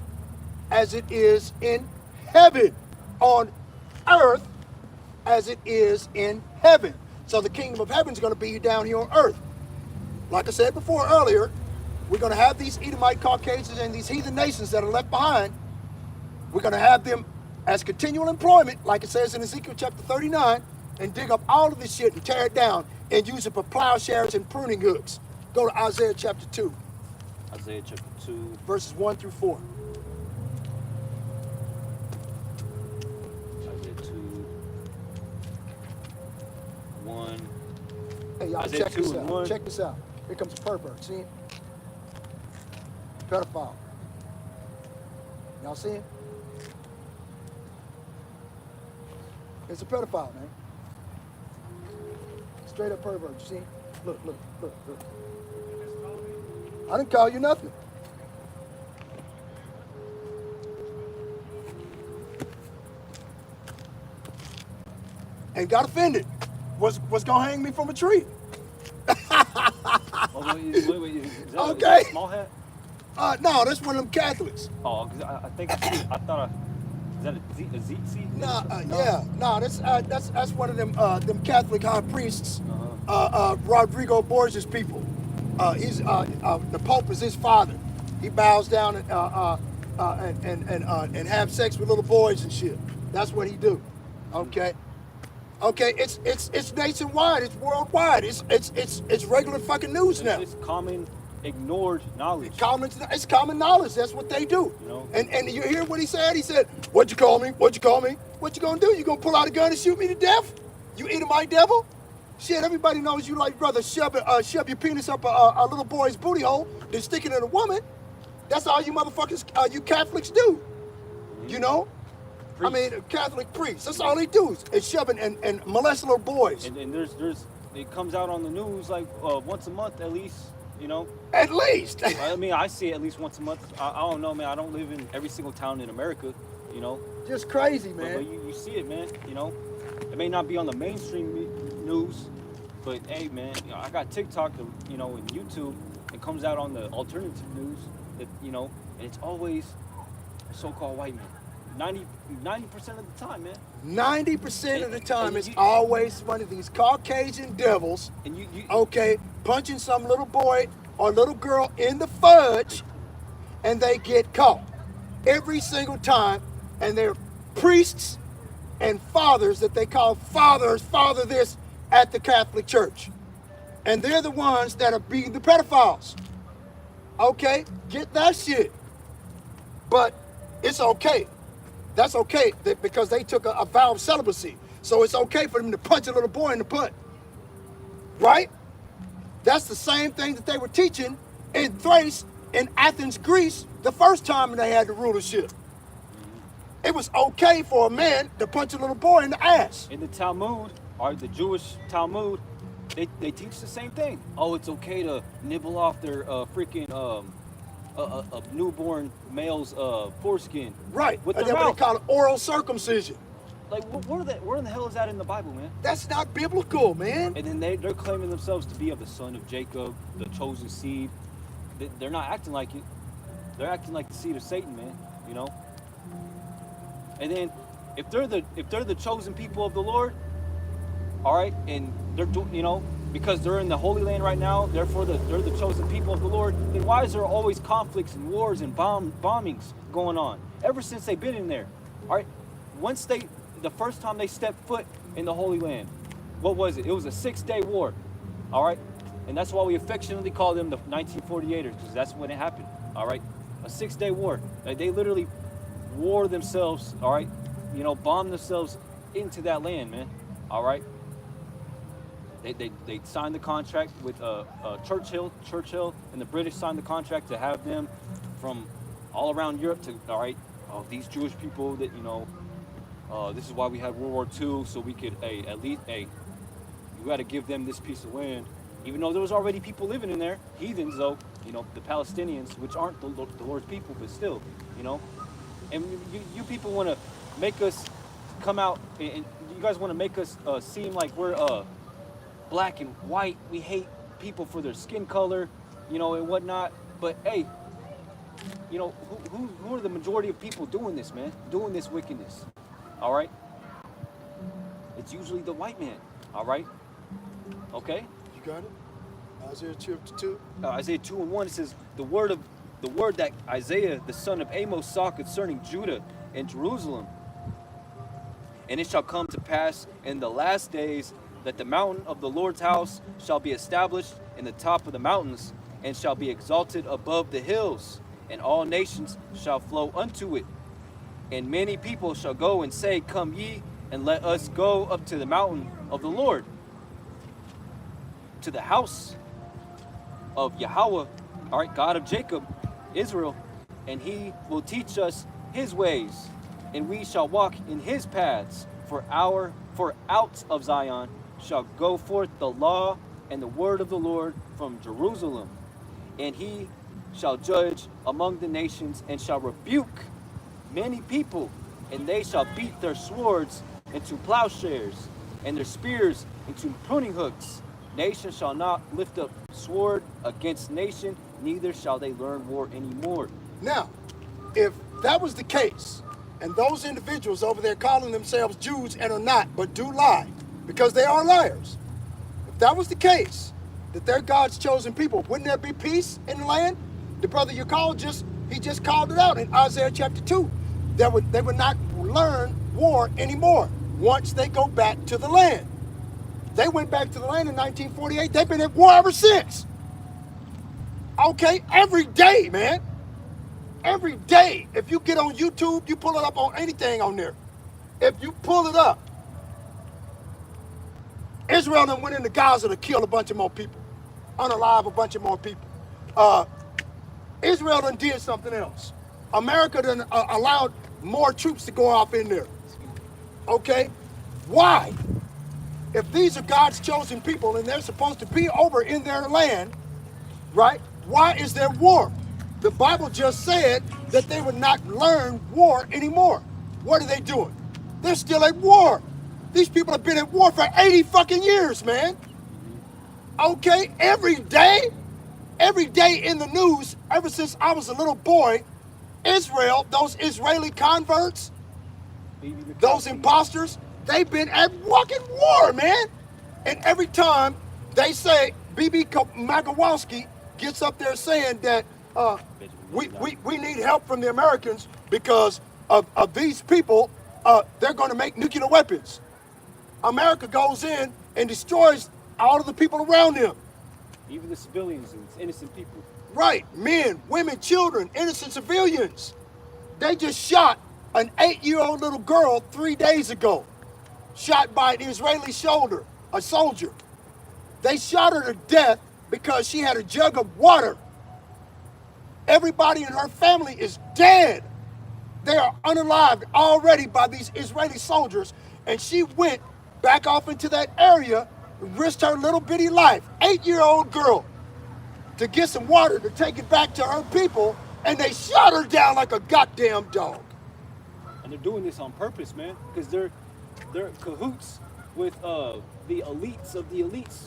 as it is in heaven. On earth as it is in heaven. So the kingdom of heaven is going to be down here on earth. Like I said before earlier, we're going to have these Edomite Caucasians and these heathen nations that are left behind. We're going to have them as continual employment, like it says in Ezekiel chapter 39, and dig up all of this shit and tear it down and use it for plowshares and pruning hooks. Go to Isaiah chapter 2. Isaiah chapter 2. Verses 1 through 4. Isaiah 2. 1 Hey, y'all, Isaiah check 2 this and out. 1. Check this out. Here comes a pervert. See him? Pedophile. Y'all see him? It's a pedophile, man. Straight up pervert. You see him? Look, look, look, look. I didn't call you nothing. And got offended. Was gonna hang me from a tree. Oh, wait, is that Okay. a small hat? No, that's one of them Catholics. Oh, because I think I thought is that a ZC? Nah, yeah, no, that's one of them Catholic high priests, Rodrigo Borges people. He's the Pope is his father. He bows down and have sex with little boys and shit. That's what he do. Okay. Okay, it's nationwide, it's worldwide, it's regular fucking news now. It's common ignored knowledge. It's common knowledge. That's what they do. You know? And you hear what he said? He said, "What'd you call me? What'd you call me? What you gonna do? You gonna pull out a gun and shoot me to death? You Edomite devil? Shit, everybody knows you like brother shove your penis up a little boy's booty hole, then stick it in a woman. That's all you motherfuckers, you Catholics do. You know? Priests. I mean, Catholic priests. That's all they do is shoving and molest little boys. And there's it comes out on the news like once a month at least. You know. At least. I mean, I see it at least once a month. I don't know, man. I don't live in every single town in America. You know. Just crazy, man. But you see it, man. You know. It may not be on the mainstream news, but hey, man, you know, I got TikTok, you know, and YouTube. It comes out on the alternative news, that, you know, and it's always a so-called white man. 90% of the time, man. 90% of the time, and it's you- always one of these Caucasian devils, And you okay, punching some little boy or little girl in the fudge, and they get caught every single time. And they're priests and fathers that they call father this at the Catholic Church. And they're the ones that are beating the pedophiles. Okay, get that shit. But it's okay. That's okay because they took a vow of celibacy. So it's okay for them to punch a little boy in the butt. Right? That's the same thing that they were teaching in Thrace, in Athens, Greece, the first time they had the rulership. It was okay for a man to punch a little boy in the ass. in the Talmud, or the Jewish Talmud, they teach the same thing. Oh, it's okay to nibble off their freaking a newborn male's foreskin. Right. With And their that's what mouth. they call it oral circumcision. Like, where in the hell is that in the Bible, man? That's not biblical, man. And then they're claiming themselves to be of the son of Jacob, the chosen seed. They're not acting like it. They're acting like the seed of Satan, man. You know. And then if they're the chosen people of the Lord, all right, and they're you know, because they're in the Holy Land right now, therefore they're the chosen people of the Lord. Then why is there always conflicts and wars and bombings going on ever since they've been in there? All right, the first time they stepped foot in the Holy Land, what was it? It was a 6-day war, all right, and that's why we affectionately call them the 1948ers, because that's when it happened. All right, a 6-day war. They literally war themselves, all right, you know, bomb themselves into that land, man. All right. They signed the contract with Churchill, and the British signed the contract to have them from all around Europe to, all right, these Jewish people that, you know, this is why we had World War II, so we could, at least, you got to give them this piece of land, even though there was already people living in there, heathens though, you know, the Palestinians, which aren't the Lord's people, but still, you know, and you people want to make us come out, and you guys want to make us seem like we're black and white. We hate people for their skin color, you know, and whatnot. But hey, you know, who are the majority of people doing this, man? Doing this wickedness, all right? It's usually the white man, all right? Okay? You got it? Isaiah chapter 2. Isaiah 2 and 1, it says, the word that Isaiah, the son of Amos, saw concerning Judah and Jerusalem. And it shall come to pass in the last days that the mountain of the Lord's house shall be established in the top of the mountains, and shall be exalted above the hills, and all nations shall flow unto it. And many people shall go and say, Come ye, and let us go up to the mountain of the Lord, to the house of Yahweh, all right, God of Jacob, Israel, and he will teach us his ways, and we shall walk in his paths. For out of Zion shall go forth the law and the word of the Lord from Jerusalem. And he shall judge among the nations, and shall rebuke many people, and they shall beat their swords into plowshares, and their spears into pruning hooks. Nation shall not lift up sword against nation, neither shall they learn war anymore. Now, if that was the case, and those individuals over there calling themselves Jews and are not, but do lie, because they are liars, if that was the case, that they're God's chosen people, wouldn't there be peace in the land? The brother you called just called it out in Isaiah chapter 2. They would not learn war anymore once they go back to the land. They went back to the land in 1948. They've been at war ever since. Okay, every day, man. Every day. If you get on YouTube, you pull it up on anything on there. If you pull it up, Israel done went into Gaza to kill a bunch of more people, unalive a bunch of more people. Israel done did something else. America done allowed more troops to go off in there. Okay? Why? If these are God's chosen people and they're supposed to be over in their land, right? Why is there war? The Bible just said that they would not learn war anymore. What are they doing? They're still at war. These people have been at war for 80 fucking years, man. Okay? Every day in the news, ever since I was a little boy, Israel, those Israeli converts, those imposters, they've been at fucking war, man. And every time they say, B.B. Magawowski gets up there saying that we need help from the Americans because of these people, they're going to make nuclear weapons. America goes in and destroys all of the people around them. Even the civilians and innocent people. Right, men, women, children, innocent civilians. They just shot an 8-year-old little girl 3 days ago. Shot by an Israeli soldier, a soldier. They shot her to death because she had a jug of water. Everybody in her family is dead. They are unalived already by these Israeli soldiers, and she went back off into that area and risked her little bitty life, 8-year-old girl, to get some water to take it back to her people, and they shot her down like a goddamn dog. And they're doing this on purpose, man, because they're cahoots with the elites of the elites.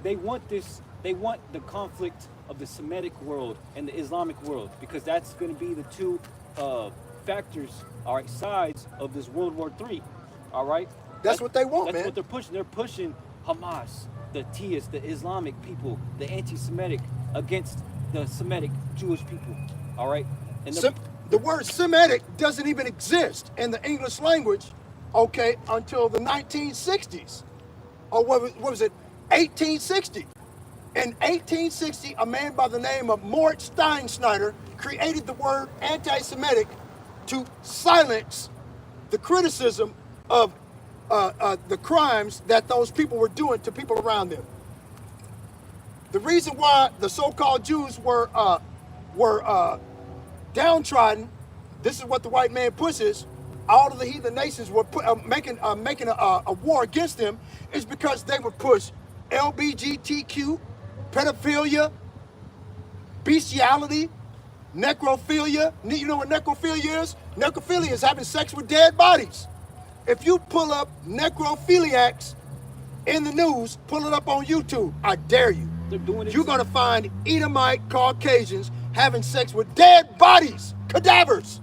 They want this. They want the conflict of the Semitic world and the Islamic world, because that's going to be the two factors, all right, sides of this World War III. All right. That's what they want, man. That's what they're pushing. They're pushing Hamas, the Teists, the Islamic people, the anti-Semitic against the Semitic Jewish people. All right. And the word Semitic doesn't even exist in the English language, okay, until the 1960s. Or what was it, 1860? In 1860, a man by the name of Moritz Steinschneider created the word anti-Semitic to silence the criticism of the crimes that those people were doing to people around them. The reason why the so-called Jews were downtrodden, this is what the white man pushes, all of the heathen nations were making a war against them, is because they would push LBGTQ, pedophilia, bestiality, necrophilia. You know what necrophilia is? Necrophilia is having sex with dead bodies. If you pull up necrophiliacs in the news, pull it up on YouTube, I dare you. They're doing it. You're going to find Edomite Caucasians having sex with dead bodies, cadavers.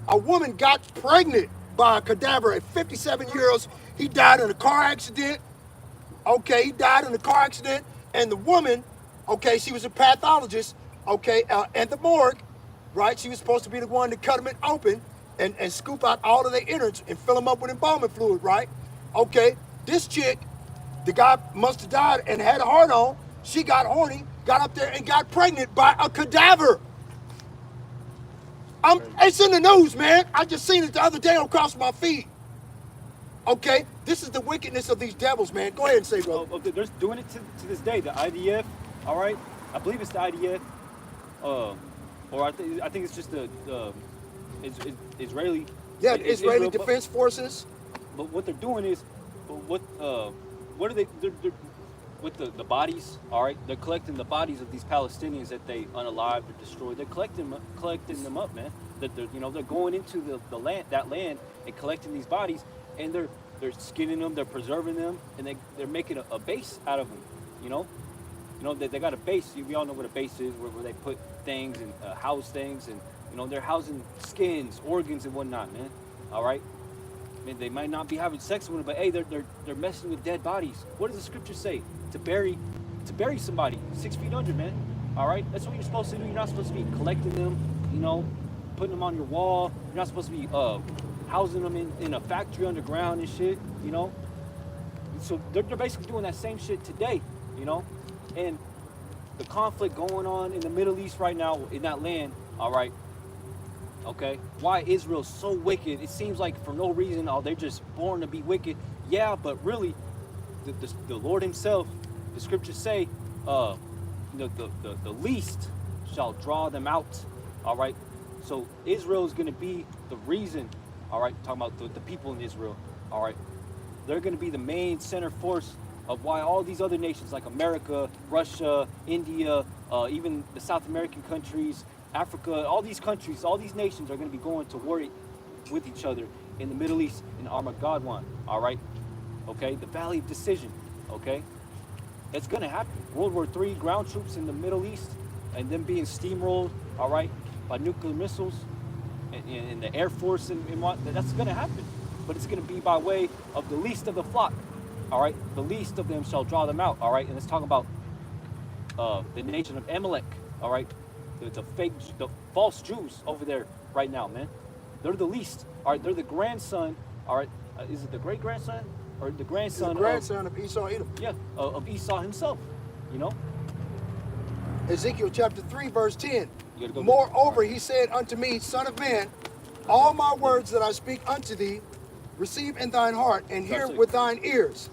A woman got pregnant by a cadaver at 57 years. He died in a car accident. Okay, he died in a car accident. And the woman, okay, she was a pathologist, okay, at the morgue, right? She was supposed to be the one to cut them open and scoop out all of their innards and fill them up with embalming fluid, right? Okay, this chick, the guy must have died and had a heart on. She got horny, got up there and got pregnant by a cadaver. It's in the news, man. I just seen it the other day across my feed. Okay, This is the wickedness of these devils, man. Go ahead and say, brother. They're doing it to this day. The IDF, all right? I believe it's the IDF, or I think it's just the Israeli. Yeah, Israeli Defense Forces. But what they're doing is, what are they? They're with the bodies, all right? They're collecting the bodies of these Palestinians that they unalived or destroyed. They're collecting them up, man. They're going into the land and collecting these bodies, and they're skinning them, they're preserving them, and they're making a base out of them. They got a base. We all know what a base is, where they put things and house things, and they're housing skins, organs, and whatnot, man. All right. I mean, they might not be having sex with them, but hey, they're messing with dead bodies. What does the scripture say? To bury somebody 6 feet under, man. All right, that's what you're supposed to do. You're not supposed to be collecting them, putting them on your wall. You're not supposed to be housing them in a factory underground and shit, So they're basically doing that same shit today, And the conflict going on in the Middle East right now in that land, all right. Okay, why Israel's so wicked? It seems like for no reason, they're just born to be wicked. Yeah, but really, the Lord Himself, the scriptures say, the least shall draw them out. All right, so Israel is going to be the reason. All right, talking about the people in Israel. All right, they're going to be the main center force of why all these other nations like America, Russia, India, even the South American countries, Africa, all these countries, all these nations are going to be going to war with each other in the Middle East in Armageddon. All right, okay, the Valley of Decision. Okay, it's going to happen. World War III, ground troops in the Middle East, and them being steamrolled, all right, by nuclear missiles, and the Air Force and what. That's going to happen, but it's going to be by way of the least of the flock. All right, the least of them shall draw them out. All right, and let's talk about the nation of Amalek. All right. The false Jews over there right now, man. They're the least. All right, they're the grandson. All right, is it the great grandson or the grandson? The grandson of Esau, Edom. Yeah, of Esau himself. Ezekiel chapter 3, verse 10. Go Moreover, he said unto me, Son of man, all my words that I speak unto thee, receive in thine heart, and hear with thine ears,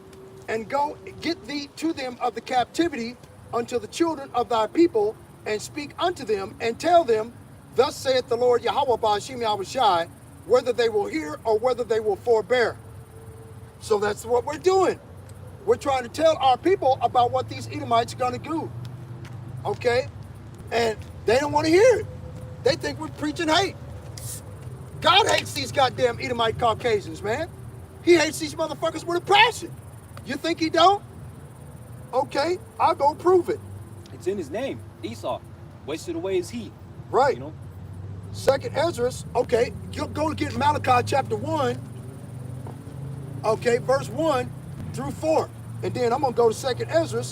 and go get thee to them of the captivity unto the children of thy people, and speak unto them, and tell them, thus saith the Lord Yahweh Ba'ashim Yahushai, whether they will hear or whether they will forbear. So that's what we're doing. We're trying to tell our people about what these Edomites are going to do. Okay? And they don't want to hear it. They think we're preaching hate. God hates these goddamn Edomite Caucasians, man. He hates these motherfuckers with a passion. You think he don't? Okay, I'll go prove it. It's in his name. Esau, wasted away is he. Right. Second Ezra, okay, you go to get Malachi chapter 1, okay, verse 1 through 4. And then I'm going to go to Second Ezra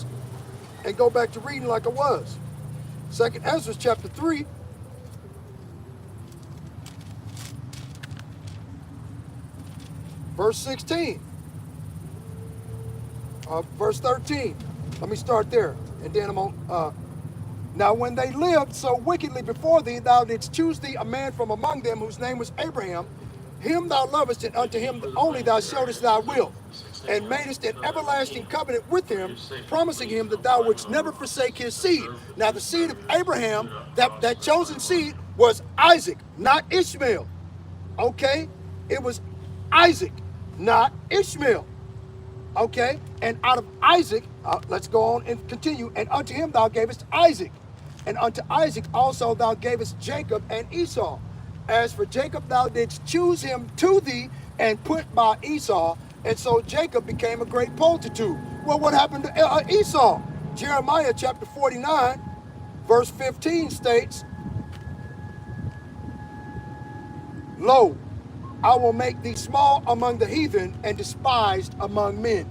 and go back to reading like I was. Second Ezra chapter 3. Verse 16. Verse 13. Let me start there. And then I'm on. Now when they lived so wickedly before thee, thou didst choose thee a man from among them whose name was Abraham. Him thou lovest, and unto him only thou showedest thy will, and madest an everlasting covenant with him, promising him that thou wouldst never forsake his seed. Now the seed of Abraham, that chosen seed, was Isaac, not Ishmael. Okay? It was Isaac, not Ishmael. Okay? And out of Isaac, let's go on and continue. And unto him thou gavest Isaac. And unto Isaac also thou gavest Jacob and Esau. As for Jacob, thou didst choose him to thee and put by Esau. And so Jacob became a great multitude. Well, what happened to Esau? Jeremiah chapter 49, verse 15 states, Lo, I will make thee small among the heathen and despised among men.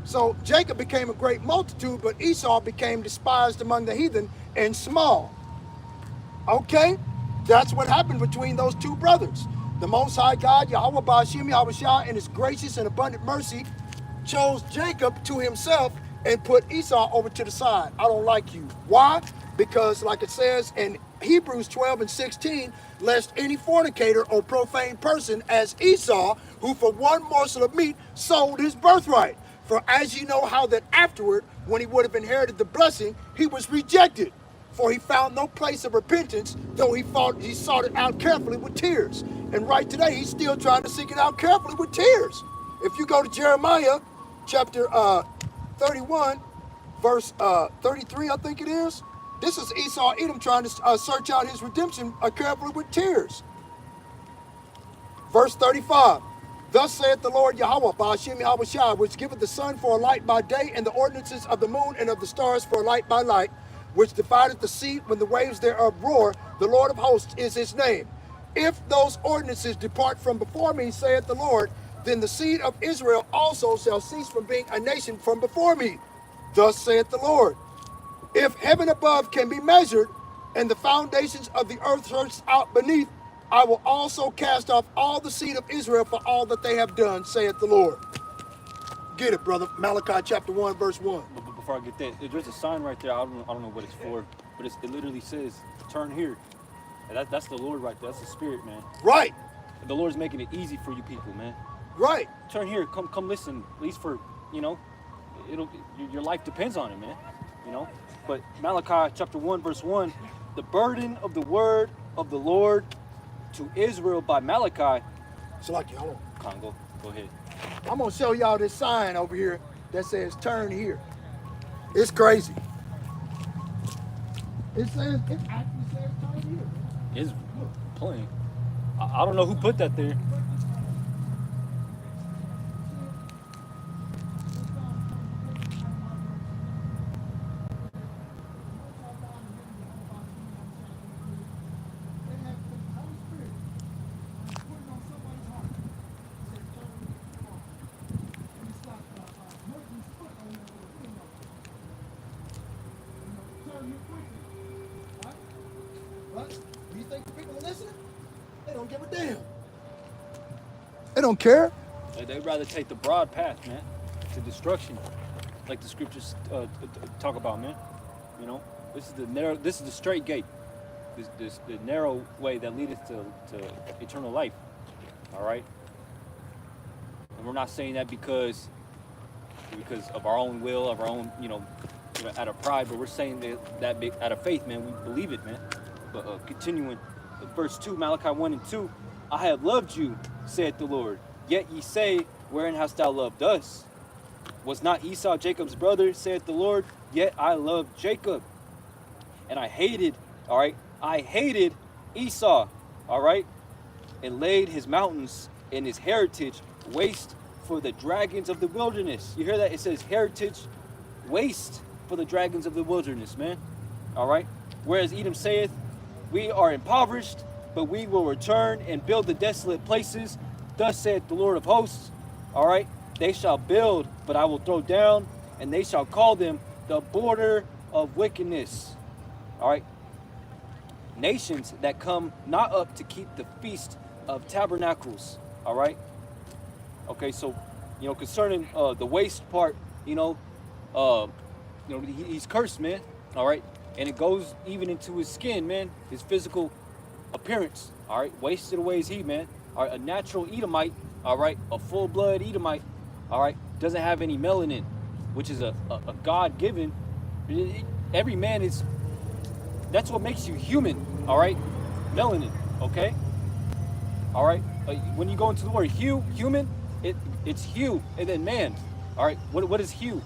So Jacob became a great multitude, but Esau became despised among the heathen and small. Okay? That's what happened between those two brothers. The Most High God, Yahweh Ba'ashim Yahushua, in his gracious and abundant mercy, chose Jacob to himself and put Esau over to the side. I don't like you. Why? Because like it says in Hebrews 12 and 16, lest any fornicator or profane person as Esau, who for one morsel of meat sold his birthright. For as you know how that afterward, when he would have inherited the blessing, he was rejected. For he found no place of repentance, though he sought it out carefully with tears. And right today, he's still trying to seek it out carefully with tears. If you go to Jeremiah chapter 31, verse 33, I think it is. This is Esau Edom trying to search out his redemption carefully with tears. Verse 35. Thus saith the Lord Yahweh, Ba'ashem Yahweh Shai, which giveth the sun for a light by day, and the ordinances of the moon and of the stars for a light by night, which divideth the sea when the waves thereof roar. The Lord of hosts is his name. If those ordinances depart from before me, saith the Lord, then the seed of Israel also shall cease from being a nation from before me. Thus saith the Lord. If heaven above can be measured, and the foundations of the earth searched out beneath, I will also cast off all the seed of Israel for all that they have done, saith the Lord. Get it, brother. Malachi chapter 1, verse 1. But before I get that, there's a sign right there. I don't know what it's for, but it literally says, turn here. And that's the Lord right there. That's the Spirit, man. Right. The Lord's making it easy for you people, man. Right. Turn here. Come listen. At least for, your life depends on it, man. But Malachi chapter 1, verse 1, the burden of the word of the Lord to Israel by Malachi. So like y'all. Congo, go ahead. I'm gonna show y'all this sign over here that says turn here. It's crazy. It actually says turn here. It's plain. I don't know who put that there. Do you think the people are listening? They don't give a damn. They don't care. They'd rather take the broad path, man, to destruction, like the scriptures talk about, man. This is the straight gate, this the narrow way that leadeth to eternal life. All right. And we're not saying that because of our own will, of our own, out of pride, but we're saying that out of faith, man. We believe it, man. But continuing, verse 2, Malachi 1 and 2, I have loved you, saith the Lord. Yet ye say, wherein hast thou loved us? Was not Esau Jacob's brother, saith the Lord? Yet I loved Jacob. And I hated Esau, all right? And laid his mountains and his heritage waste for the dragons of the wilderness. You hear that? It says heritage waste for the dragons of the wilderness, man. All right? Whereas Edom saith, we are impoverished, but we will return and build the desolate places. Thus saith the Lord of hosts. All right? They shall build, but I will throw down, and they shall call them the border of wickedness. All right? Nations that come not up to keep the feast of tabernacles. All right? Okay, so, concerning the waste part, he's cursed, man. All right? And it goes even into his skin, man, his physical appearance. All right, wasted away is he, man. All right, a natural Edomite, all right, a full-blood Edomite, all right, doesn't have any melanin, which is a God-given. Every man is, that's what makes you human, all right? Melanin, okay? All right, when you go into the word human, it's hue, and then man, all right? What is hue?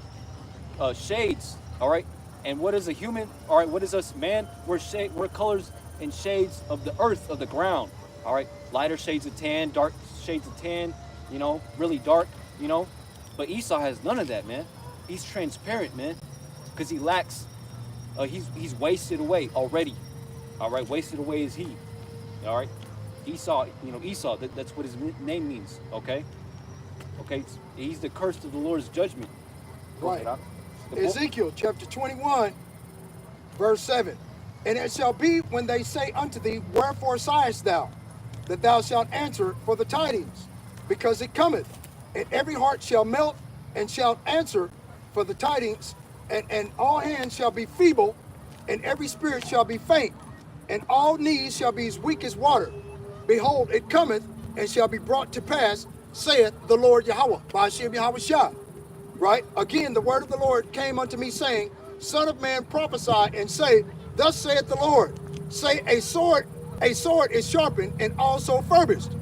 Shades, all right? And what is a human? All right, what is us, man? We're colors and shades of the earth, of the ground. All right, lighter shades of tan, dark shades of tan, really dark, But Esau has none of that, man. He's transparent, man, because he lacks, he's wasted away already. All right, wasted away is he. All right, Esau, Esau, that's what his name means, okay? Okay, he's the curse of the Lord's judgment. Right. Ezekiel chapter 21, verse 7. And it shall be when they say unto thee, wherefore sighest thou? That thou shalt answer for the tidings, because it cometh. And every heart shall melt, and shalt answer for the tidings, and all hands shall be feeble, and every spirit shall be faint. and all knees shall be as weak as water. Behold, it cometh, and shall be brought to pass, saith the Lord Yahweh, Ba'ashem Yahweh Shai. Right? Again, the word of the Lord came unto me, saying, Son of man, prophesy, and say, Thus saith the Lord, say, a sword is sharpened, and also furbished.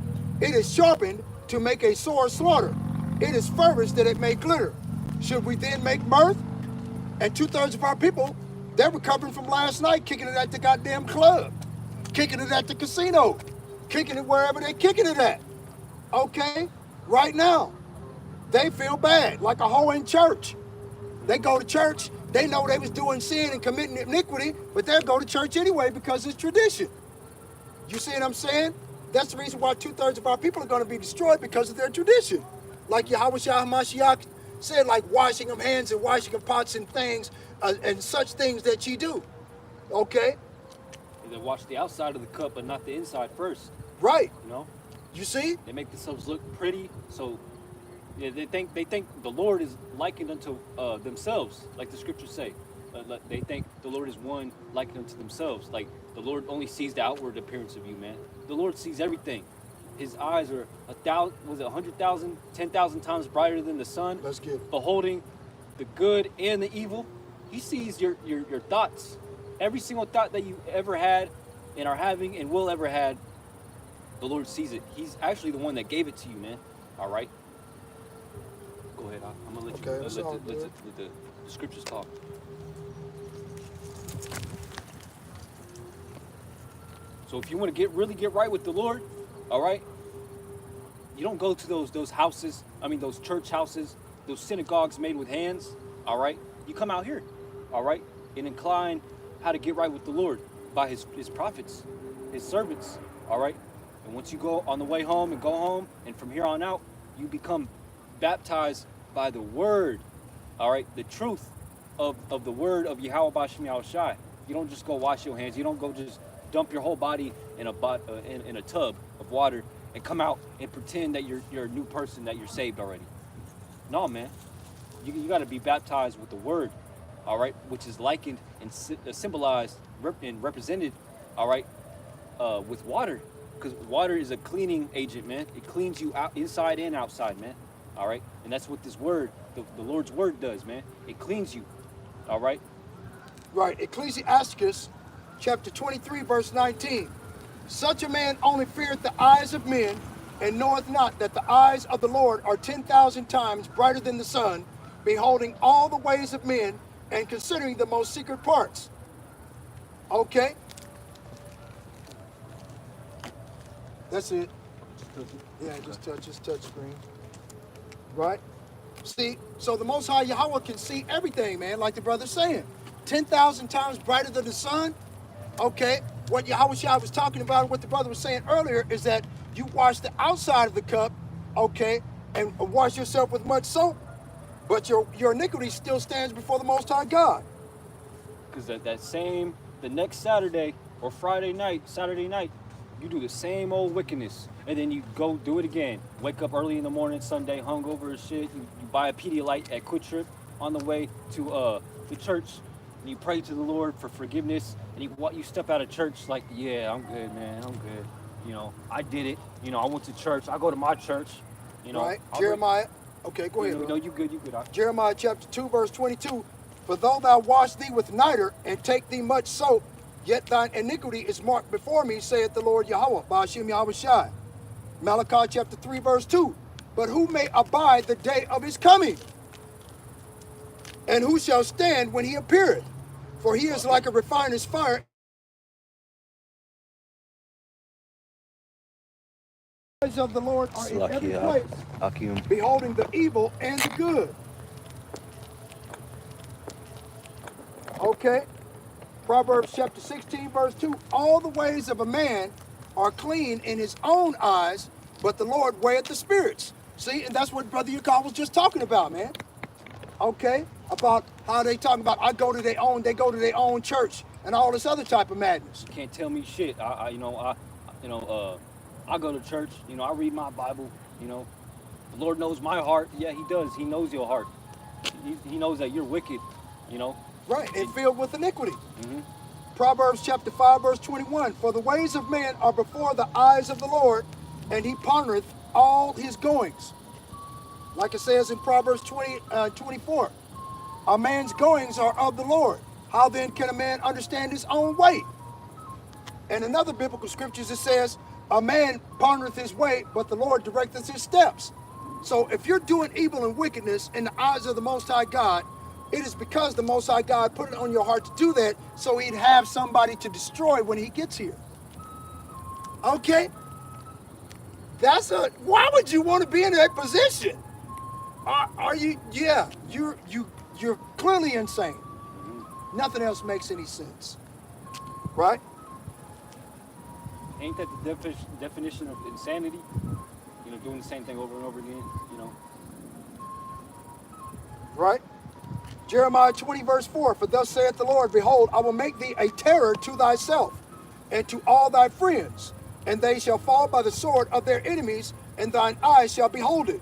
It is sharpened to make a sore slaughter. It is furbished that it may glitter. Should we then make mirth? And 2/3 of our people, they're recovering from last night, kicking it at the goddamn club, kicking it at the casino, kicking it wherever they're kicking it at. Okay? Right now, they feel bad, like a hoe in church. They go to church, they know they was doing sin and committing iniquity, but they'll go to church anyway because it's tradition. You see what I'm saying? That's the reason why 2/3 of our people are going to be destroyed, because of their tradition. Like Yahweh Shah HaMashiach said, like washing of hands and washing of pots and things, and such things that ye do. Okay? They wash the outside of the cup, but not the inside first. Right. You know? You see? They make themselves look pretty, so yeah, they think the Lord is likened unto themselves, like the scriptures say. They think the Lord is one likened unto themselves. Like the Lord only sees the outward appearance of you, man. The Lord sees everything. His eyes are 100,000, 10,000 times brighter than the sun. Let's get it. Beholding the good and the evil. He sees your thoughts. Every single thought that you ever had and are having and will ever had, the Lord sees it. He's actually the one that gave it to you, man. All right? Go ahead. I'm going to let you let the scriptures talk. So if you want to really get right with the Lord, all right, you don't go to those houses, those church houses, those synagogues made with hands, all right? You come out here, all right, and incline how to get right with the Lord by his prophets, his servants, all right? And once you go on the way home and go home, and from here on out, you become baptized by the word, all right, the truth of the word of Yahweh Ba'ashem Yahweh Shai. You don't just go wash your hands. You don't go just dump your whole body in a tub of water and come out and pretend that you're a new person, that you're saved already. No, man. You got to be baptized with the word, all right, which is likened and symbolized and represented, all right, with water, because water is a cleaning agent, man. It cleans you out inside and outside, man. All right, and that's what this word, the Lord's word, does, man. It cleans you. All right. Right. Ecclesiasticus chapter 23, verse 19. Such a man only feareth the eyes of men, and knoweth not that the eyes of the Lord are 10,000 times brighter than the sun, beholding all the ways of men, and considering the most secret parts. Okay? That's it. Yeah, just touch screen. Right? See, so the Most High Yahweh can see everything, man, like the brother's saying. 10,000 times brighter than the sun. Okay, what Yahweh Shai was talking about, what the brother was saying earlier, is that you wash the outside of the cup, okay, and wash yourself with much soap, but your iniquity still stands before the Most High God. Because the next Saturday or Saturday night, you do the same old wickedness, and then you go do it again. Wake up early in the morning, Sunday, hungover as shit. You buy a Pedialyte at Quick Trip on the way to the church, and you pray to the Lord for forgiveness, and you step out of church like, yeah, I'm good, man, I'm good. You know, I did it. You know, I went to church. I go to my church. You know, right. Jeremiah. Okay, go ahead. No, you good. Jeremiah chapter 2, verse 22. For though thou wash thee with niter, and take thee much soap, yet thine iniquity is marked before me, saith the Lord Yahweh, Ba'ashem Yahweh Shai. Malachi chapter 3, verse 2. But who may abide the day of his coming? And who shall stand when he appeareth? For he is like a refiner's fire. The eyes of the Lord are in every place, beholding the evil and the good. Okay. Proverbs chapter 16, verse 2. All the ways of a man are clean in his own eyes, but the Lord weigheth the spirits. See, and that's what Brother Yukon was just talking about, man. Okay, about how they talking about they go to their own church and all this other type of madness. You can't tell me shit. I go to church. You know, I read my Bible. You know, the Lord knows my heart. Yeah, He does. He knows your heart. He knows that you're wicked. You know. Right, and filled with iniquity. Mm-hmm. Proverbs chapter 5, verse 21. For the ways of man are before the eyes of the Lord, and he pondereth all his goings. Like it says in Proverbs 24. A man's goings are of the Lord. How then can a man understand his own way? And in other biblical scriptures it says, a man pondereth his way, but the Lord directeth his steps. So if you're doing evil and wickedness in the eyes of the Most High God, it is because the Most High God put it on your heart to do that, so he'd have somebody to destroy when he gets here. Okay? Why would you want to be in that position? Are you, yeah, you're clearly insane. Nothing else makes any sense. Right? Ain't that the definition of insanity? You know, doing the same thing over and over again, you know? Right? Jeremiah 20, verse 4. For thus saith the Lord, behold, I will make thee a terror to thyself and to all thy friends, and they shall fall by the sword of their enemies, and thine eyes shall behold it.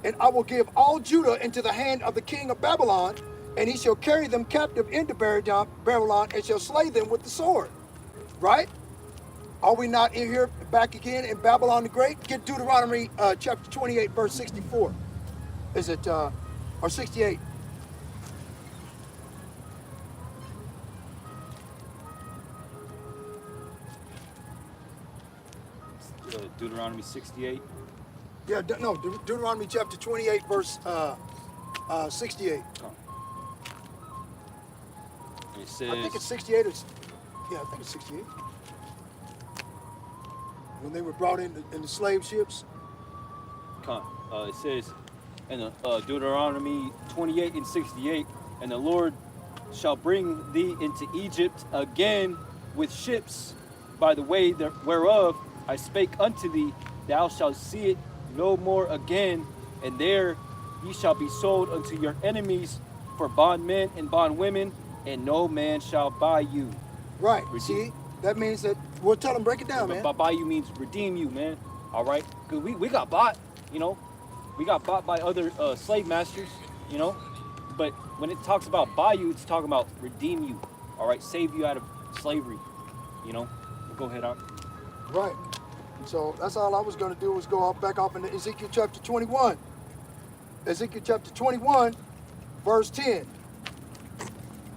And I will give all Judah into the hand of the king of Babylon, and he shall carry them captive into Babylon, and shall slay them with the sword. Right? Are we not in here back again in Babylon the Great? Get Deuteronomy chapter 28, verse 64. Is it, or 68? Deuteronomy 68. Yeah, no, Deuteronomy chapter 28, verse 68. Oh. It says, I think it's 68 or, yeah, I think it's 68. When they were brought in the slave ships. It says in Deuteronomy 28 and 68, and the Lord shall bring thee into Egypt again with ships, by the way whereof I spake unto thee, thou shalt see it no more again, and there ye shall be sold unto your enemies for bondmen and bondwomen, and no man shall buy you. Right. See, that means that, we'll tell them, break it down, man. Buy you means redeem you, man. All right? Because we got bought, you know. We got bought by other slave masters, you know. But when it talks about buy you, it's talking about redeem you. All right? Save you out of slavery, you know. Go ahead, Art. Right. So that's all I was going to do, was go back off into Ezekiel chapter 21. Ezekiel chapter 21, verse 10.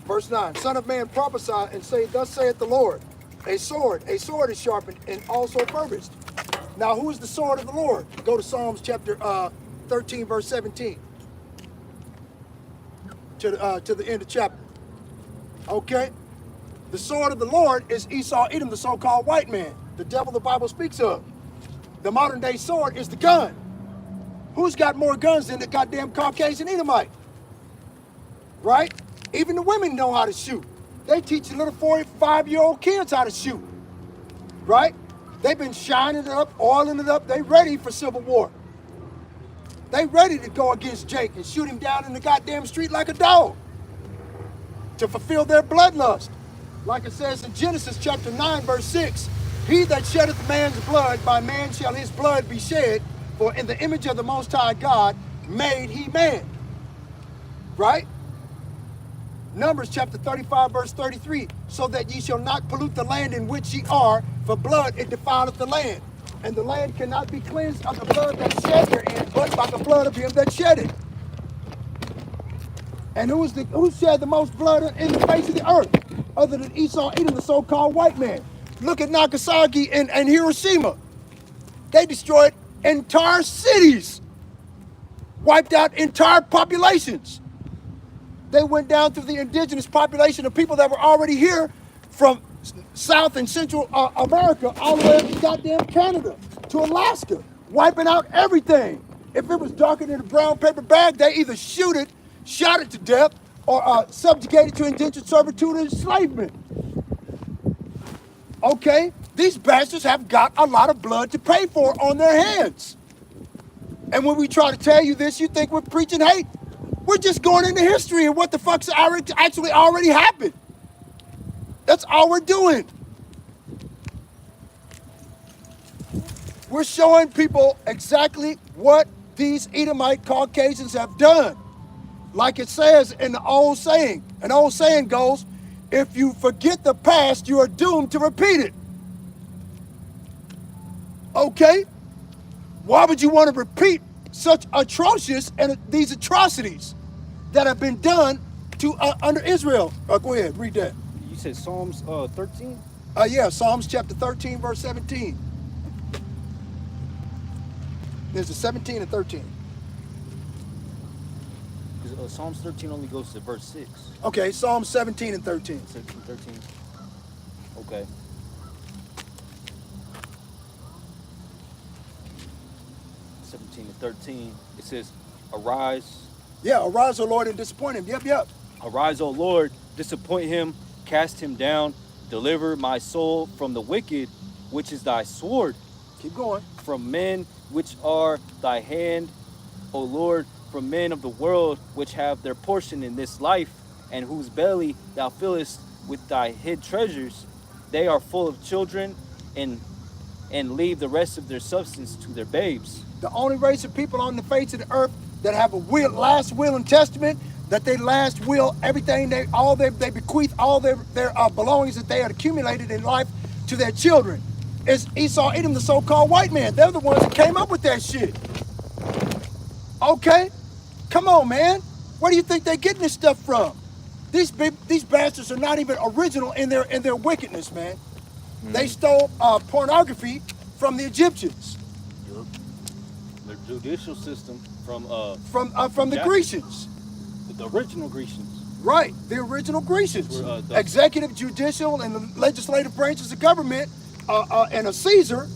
Verse 9. Son of man, prophesy and say, thus saith the Lord, a sword is sharpened and also furbished. Now, who is the sword of the Lord? Go to Psalms chapter 13, verse 17. To the end of chapter. Okay? The sword of the Lord is Esau, Edom, the so-called white man. The devil the Bible speaks of. The modern day sword is the gun. Who's got more guns than the goddamn Caucasian Edomite? Right? Even the women know how to shoot. They teach the little 4 or 5-year-old kids how to shoot. Right? They've been shining it up, oiling it up. They ready for civil war. They ready to go against Jake and shoot him down in the goddamn street like a dog. To fulfill their bloodlust. Like it says in Genesis chapter 9, verse 6. He that sheddeth man's blood, by man shall his blood be shed, for in the image of the Most High God made he man. Right? Numbers chapter 35, verse 33. So that ye shall not pollute the land in which ye are, for blood it defileth the land. And the land cannot be cleansed of the blood that shed therein, but by the blood of him that shed it. And who shed the most blood in the face of the earth, other than Esau, Edom, the so-called white man? Look at Nagasaki and Hiroshima. They destroyed entire cities, wiped out entire populations. They went down through the indigenous population of people that were already here from South and Central America all the way up to goddamn Canada, to Alaska, wiping out everything. If it was darker than a brown paper bag, they either shot it to death, or subjugate it to indentured servitude and enslavement. Okay, these bastards have got a lot of blood to pay for on their hands. And when we try to tell you this, you think we're preaching hate. We're just going into history and what the fuck's actually already happened. That's all we're doing. We're showing people exactly what these Edomite Caucasians have done. Like it says in the old saying. An old saying goes, If you forget the past, you are doomed to repeat it. Okay? Why would you want to repeat such atrocious and these atrocities that have been done to under Israel? Go ahead, read that. You said Psalms 13? Yeah, Psalms chapter 13, verse 17. There's a 17 and 13. Because Psalms 13 only goes to verse 6. Okay, Psalms 17 and 13. 17, 13. Okay. And 13, it says, arise. Yeah, arise, O Lord, and disappoint him. Yep. Arise, O Lord, disappoint him, cast him down, deliver my soul from the wicked, which is thy sword. Keep going. From men which are thy hand, O Lord, from men of the world, which have their portion in this life, and whose belly thou fillest with thy hid treasures. They are full of children, and leave the rest of their substance to their babes. The only race of people on the face of the earth that have a last will and testament, that they last will everything they bequeath all their belongings that they had accumulated in life to their children, is Esau, Edom, the so-called white man. They're the ones that came up with that shit. Okay, come on, man. Where do you think they're getting this stuff from? These bastards are not even original in their wickedness, man. Mm-hmm. They stole pornography from the Egyptians. Their judicial system from the Grecians. The original Grecians. Right, the original Grecians. Executive, judicial, and the legislative branches of government, and a Caesar,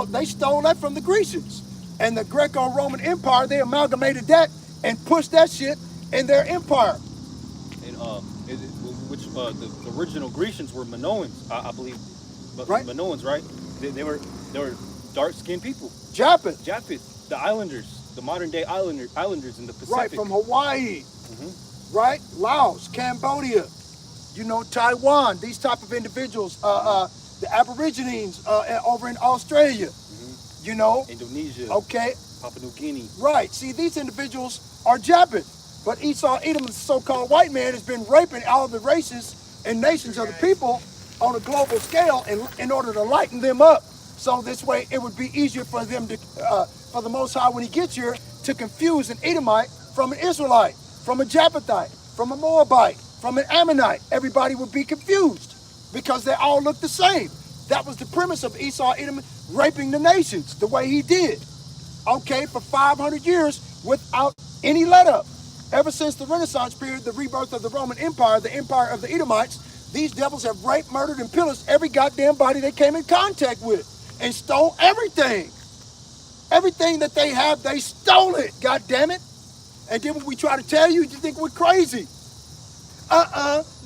they stole that from the Grecians. And the Greco-Roman Empire, they amalgamated that and pushed that shit in their empire. And the original Grecians were Minoans, I believe. Right. Minoans, right? They were dark-skinned people. Japheth, the islanders, the modern-day islanders in the Pacific. Right, from Hawaii, right? Laos, Cambodia, Taiwan, these type of individuals, the Aborigines over in Australia, Indonesia, okay, Papua New Guinea. Right, see, these individuals are Japheth, but Esau, Edom, the so-called white man, has been raping all the races and nations of the people on a global scale in order to lighten them up. So this way it would be easier for them to, for the Most High when he gets here, to confuse an Edomite from an Israelite, from a Japhethite, from a Moabite, from an Ammonite. Everybody would be confused because they all look the same. That was the premise of Esau, Edom, raping the nations the way he did. Okay, for 500 years without any let-up. Ever since the Renaissance period, the rebirth of the Roman Empire, the empire of the Edomites, these devils have raped, murdered, and pillaged every goddamn body they came in contact with and stole everything. Everything that they have, they stole it, goddammit. And then when we try to tell you, you think we're crazy.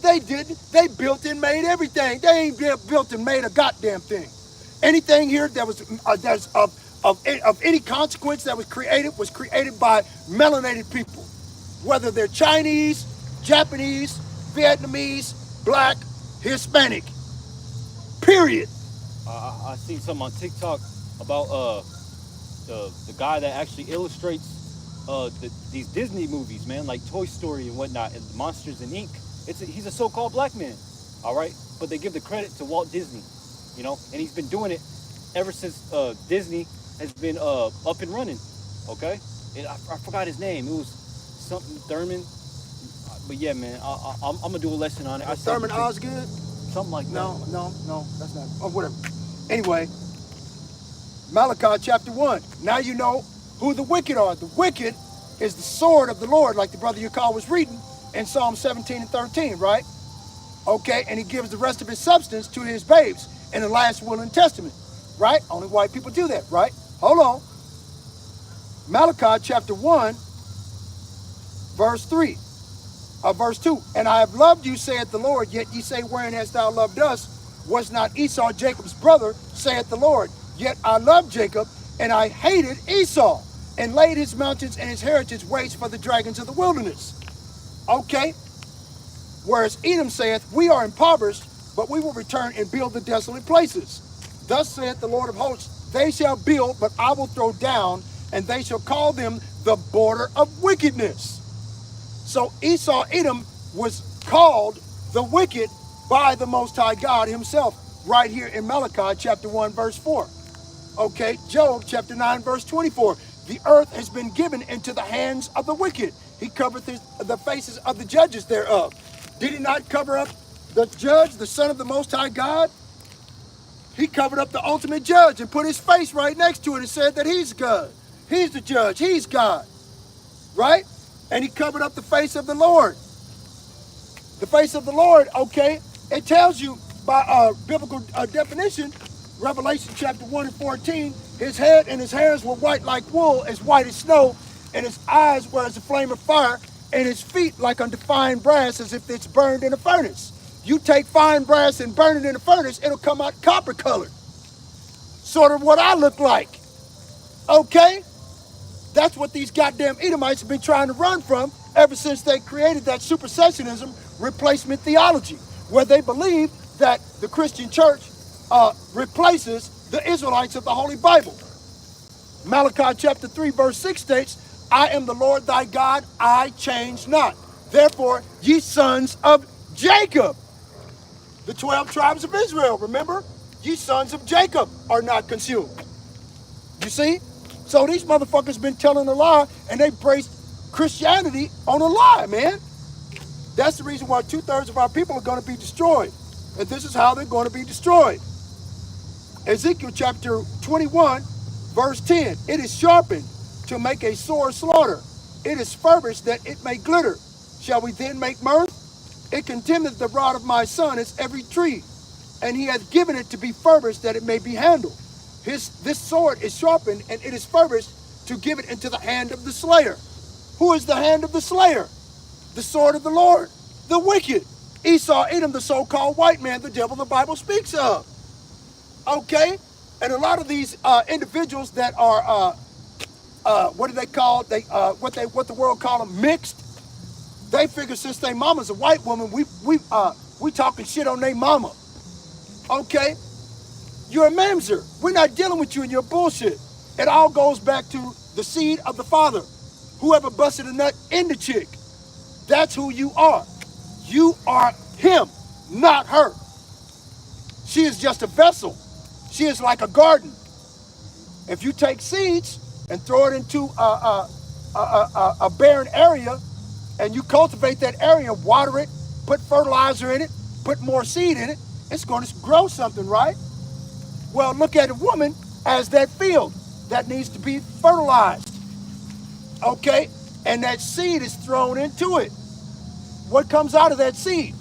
They didn't. They built and made everything. They ain't built and made a goddamn thing. Anything here that was that's of any consequence that was created by melanated people, whether they're Chinese, Japanese, Vietnamese, Black, Hispanic. Period. I seen something on TikTok about the guy that actually illustrates these Disney movies, man, like Toy Story and whatnot, and Monsters and Inc. He's a so-called black man, all right? But they give the credit to Walt Disney, and he's been doing it ever since Disney has been up and running, okay? And I forgot his name. It was something Thurman. But yeah, man, I'm gonna do a lesson on it. Thurman Osgood? Something like that. No, that's not. Oh, whatever. Anyway, Malachi chapter 1. Now you know who the wicked are. The wicked is the sword of the Lord, like the brother Yakal was reading in Psalm 17 and 13, right? Okay, and he gives the rest of his substance to his babes in the last will and testament, right? Only white people do that, right? Hold on. Malachi chapter 1, verse 3. Verse 2, and I have loved you, saith the Lord, yet ye say, wherein hast thou loved us? Was not Esau Jacob's brother, saith the Lord? Yet I loved Jacob, and I hated Esau, and laid his mountains and his heritage waste for the dragons of the wilderness. Okay? Whereas Edom saith, we are impoverished, but we will return and build the desolate places. Thus saith the Lord of hosts, they shall build, but I will throw down, and they shall call them the border of wickedness. So Esau, Edom was called the wicked by the Most High God himself, right here in Malachi chapter 1, verse 4. Okay, Job chapter 9, verse 24. The earth has been given into the hands of the wicked. He covered the faces of the judges thereof. Did he not cover up the judge, the son of the Most High God? He covered up the ultimate judge and put his face right next to it and said that he's God. He's the judge. He's God. Right? And he covered up the face of the Lord. The face of the Lord, okay, it tells you by biblical definition, Revelation chapter 1 and 14, his head and his hairs were white like wool, as white as snow, and his eyes were as a flame of fire, and his feet like unto fine brass, as if it's burned in a furnace. You take fine brass and burn it in a furnace, it'll come out copper colored. Sort of what I look like. Okay? That's what these goddamn Edomites have been trying to run from ever since they created that supersessionism replacement theology, where they believe that the Christian church replaces the Israelites of the Holy Bible. Malachi chapter 3 verse 6 states, I am the Lord thy God, I change not. Therefore, ye sons of Jacob, the 12 tribes of Israel, remember? Ye sons of Jacob are not consumed. You see? So these motherfuckers been telling a lie, and they based Christianity on a lie, man. That's the reason why 2/3 of our people are going to be destroyed. And this is how they're going to be destroyed. Ezekiel chapter 21, verse 10. It is sharpened to make a sore slaughter. It is furbished that it may glitter. Shall we then make mirth? It contemneth the rod of my son as every tree, and he hath given it to be furbished that it may be handled. This sword is sharpened, and it is furbished to give it into the hand of the slayer. Who is the hand of the slayer? The sword of the Lord, the wicked. Esau, Edom, the so-called white man, the devil the Bible speaks of. Okay? And a lot of these individuals that are, what do they call, what the world call them, mixed, they figure since their mama's a white woman, we talking shit on their mama. Okay? You're a mamzer. We're not dealing with you and your bullshit. It all goes back to the seed of the father. Whoever busted a nut in the chick. That's who you are. You are him, not her. She is just a vessel. She is like a garden. If you take seeds and throw it into a barren area, and you cultivate that area, water it, put fertilizer in it, put more seed in it, it's going to grow something, right? Well, look at a woman as that field that needs to be fertilized. Okay? And that seed is thrown into it. What comes out of that seed?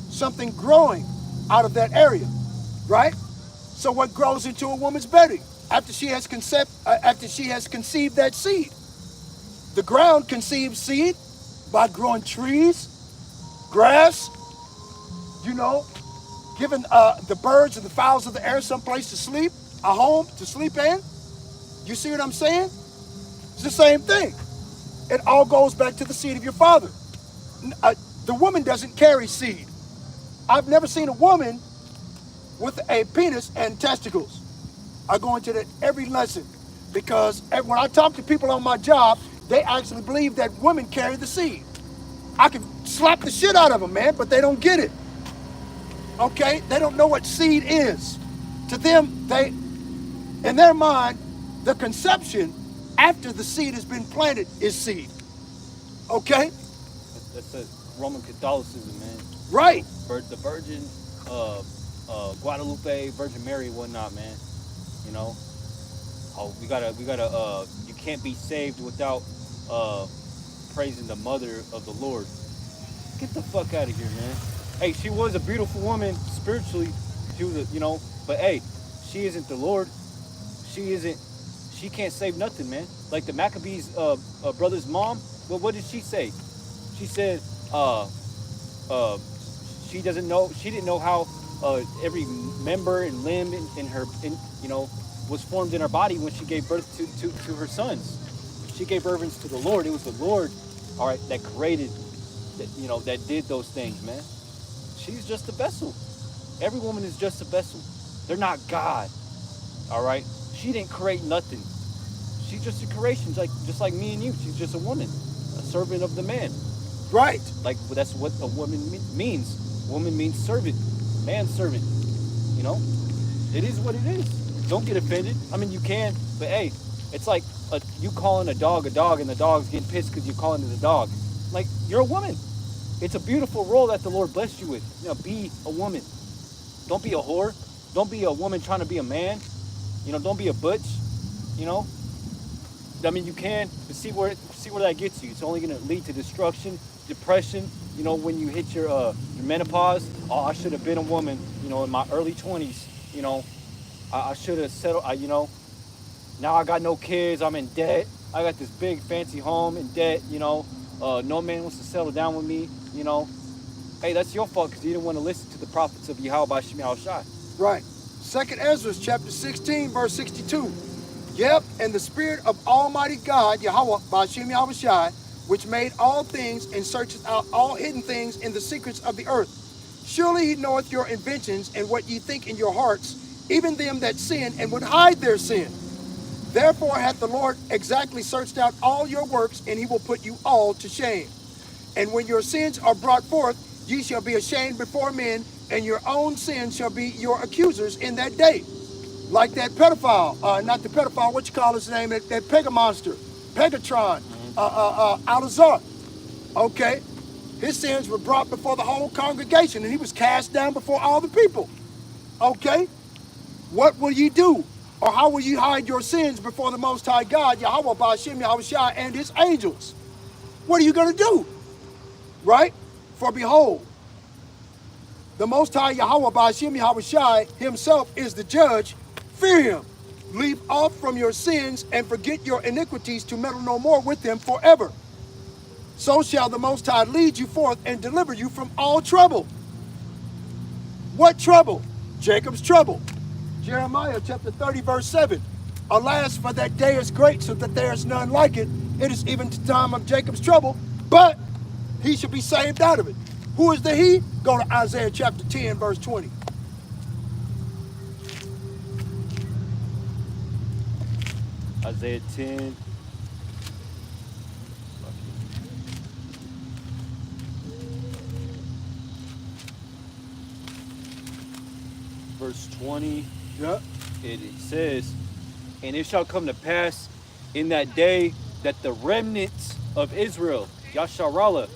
Something growing out of that area, right? So what grows into a woman's belly after she has conceived that seed? The ground conceives seed by growing trees, grass, you know, giving the birds and the fowls of the air some place to sleep, a home to sleep in. You see what I'm saying? It's the same thing. It all goes back to the seed of your father. The woman doesn't carry seed. I've never seen a woman with a penis and testicles. I go into that every lesson because when I talk to people on my job, they actually believe that women carry the seed. I can slap the shit out of them, man, but they don't get it. Okay? They don't know what seed is. To them, in their mind, the conception after the seed has been planted is seed. Okay? That's a Roman Catholicism, man. Right. The Virgin, Guadalupe, Virgin Mary, and whatnot, man. You know? Oh, we gotta, you can't be saved without praising the mother of the Lord. Get the fuck out of here, man. Hey, she was a beautiful woman spiritually. She was, but hey, she isn't the Lord. She can't save nothing, man. Like the Maccabees brother's mom, well, what did she say? She said, she didn't know how every member and limb in her, was formed in her body when she gave birth to her sons. She gave birth to the Lord. It was the Lord, all right, that created, that did those things, man. She's just a vessel. Every woman is just a vessel. They're not God, all right? She didn't create nothing. She's just a creation, just like me and you. She's just a woman, a servant of the man. Right. Like, that's what a woman means. Woman means servant, manservant. You know, it is what it is. Don't get offended. I mean, you can, but hey, it's like you calling a dog, and the dog's getting pissed because you're calling it a dog. Like, you're a woman. It's a beautiful role that the Lord blessed you with. You know, be a woman. Don't be a whore. Don't be a woman trying to be a man. You know, don't be a butch. You know, I mean, you can, but see where that gets you. It's only going to lead to destruction, depression. You know, when you hit your menopause, oh, I should have been a woman. You know, in my early 20s. You know, I should have settled. You know, now I got no kids. I'm in debt. I got this big fancy home in debt. You know, no man wants to settle down with me. You know, hey, that's your fault because you didn't want to listen to the prophets of Yahweh by Shemi Shai. Right. 2nd Ezra chapter 16 verse 62. Yep, and the Spirit of Almighty God, Yahweh, by Shemi Shai, which made all things and searches out all hidden things in the secrets of the earth. Surely he knoweth your inventions and what ye think in your hearts, even them that sin and would hide their sin. Therefore hath the Lord exactly searched out all your works, and he will put you all to shame. And when your sins are brought forth, ye shall be ashamed before men, and your own sins shall be your accusers in that day. Like that pedophile, not the pedophile, what you call his name, that Pegamonster, Pegatron, Alazar. Okay, his sins were brought before the whole congregation, and he was cast down before all the people. Okay, what will ye do? Or how will you hide your sins before the Most High God, Yahweh, Ba'ashem, Yahweh Shai, and his angels? What are you going to do? Right? For behold, the Most High Yahweh, Ba'ashem, Yahweh Shai, himself is the judge. Fear him. Leave off from your sins and forget your iniquities to meddle no more with them forever. So shall the Most High lead you forth and deliver you from all trouble. What trouble? Jacob's trouble. Jeremiah chapter 30 verse 7. Alas, for that day is great, so that there is none like it. It is even the time of Jacob's trouble, but he shall be saved out of it. Who is the he? Go to Isaiah chapter 10 verse 20. Isaiah 10. Verse 20. Yep. It says, and it shall come to pass in that day that the remnants of Israel, Yasharallah,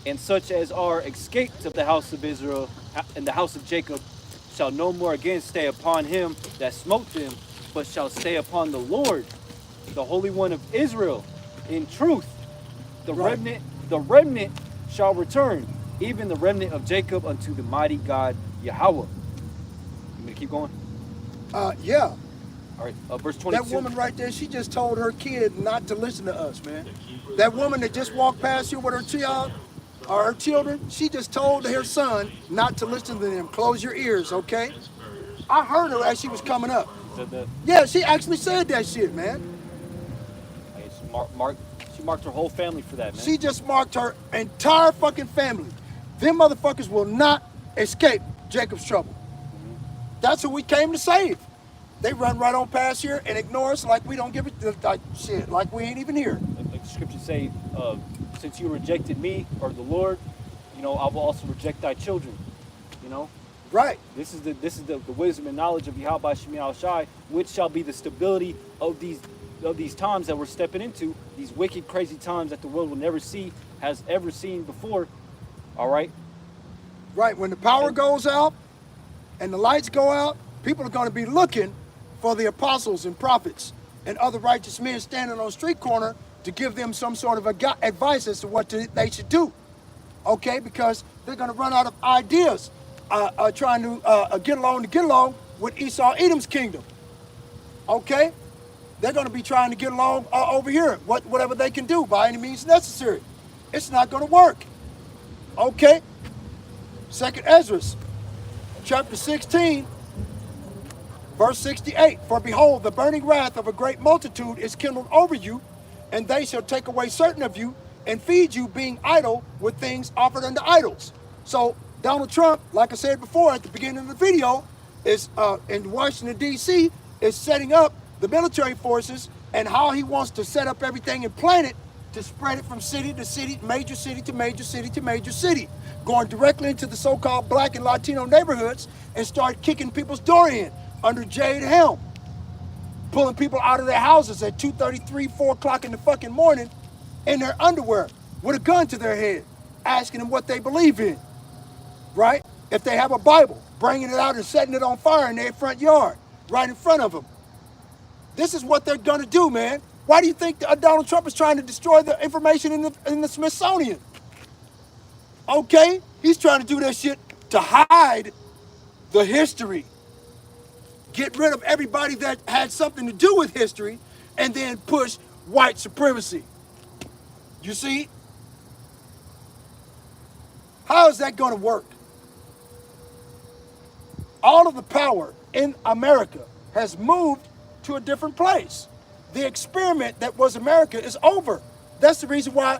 and such as are escaped of the house of Israel and the house of Jacob, shall no more again stay upon him that smote them, but shall stay upon the Lord, the Holy One of Israel, in truth. The remnant shall return, even the remnant of Jacob, unto the mighty God Yahweh. You me to keep going? Yeah. All right, verse 22. That woman right there, she just told her kid not to listen to us, man. That woman that just walked past you with her child, or her children, she just told her son not to listen to them. Close your ears, okay? I heard her as she was coming up. Said that. Yeah, she actually said that shit, man. She marked her whole family for that, man. She just marked her entire fucking family. Them motherfuckers will not escape Jacob's trouble. That's who we came to save. They run right on past here and ignore us like we don't give it, like shit, like we ain't even here. Like the scriptures say, since you rejected me, or the Lord, you know, I will also reject thy children. You know? Right. This is the wisdom and knowledge of Yahweh Shemi Shai, which shall be the stability of these times that we're stepping into, these wicked, crazy times that the world will never see, has ever seen before. All right? Right. When the power goes out and the lights go out, people are going to be looking for the apostles and prophets and other righteous men standing on a street corner to give them some sort of advice as to what they should do. Okay? Because they're going to run out of ideas trying to get along with Esau Edom's kingdom. Okay? They're going to be trying to get along over here, whatever they can do by any means necessary. It's not going to work. Okay? 2nd Ezra, chapter 16, verse 68. For behold, the burning wrath of a great multitude is kindled over you, and they shall take away certain of you and feed you, being idle with things offered unto idols. So Donald Trump, like I said before at the beginning of the video, is in Washington, D.C., is setting up the military forces and how he wants to set up everything and plan it to spread it from city to city, major city to major city to major city, going directly into the so-called black and Latino neighborhoods and start kicking people's door in under Jade Helm, pulling people out of their houses at 2:33, 4 o'clock in the fucking morning in their underwear with a gun to their head, asking them what they believe in, right? If they have a Bible, bringing it out and setting it on fire in their front yard, right in front of them. This is what they're gonna do, man. Why do you think Donald Trump is trying to destroy the information in the Smithsonian? Okay, he's trying to do that shit to hide the history. Get rid of everybody that had something to do with history and then push white supremacy. You see? How is that gonna work? All of the power in America has moved to a different place. The experiment that was America is over. That's the reason why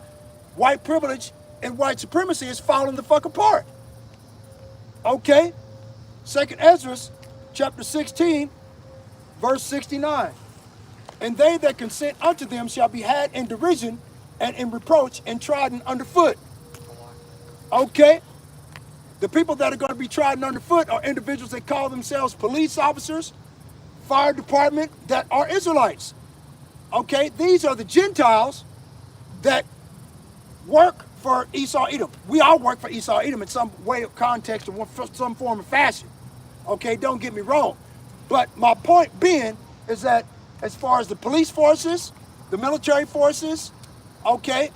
white privilege and white supremacy is falling the fuck apart. Okay? 2nd Ezra, chapter 16, verse 69. And they that consent unto them shall be had in derision and in reproach and trodden underfoot. Okay? The people that are going to be trodden underfoot are individuals that call themselves police officers, fire department, that are Israelites. Okay, these are the Gentiles that work for Esau Edom. We all work for Esau Edom in some way of context or some form of fashion. Okay, don't get me wrong. But my point being is that as far as the police forces, the military forces, okay,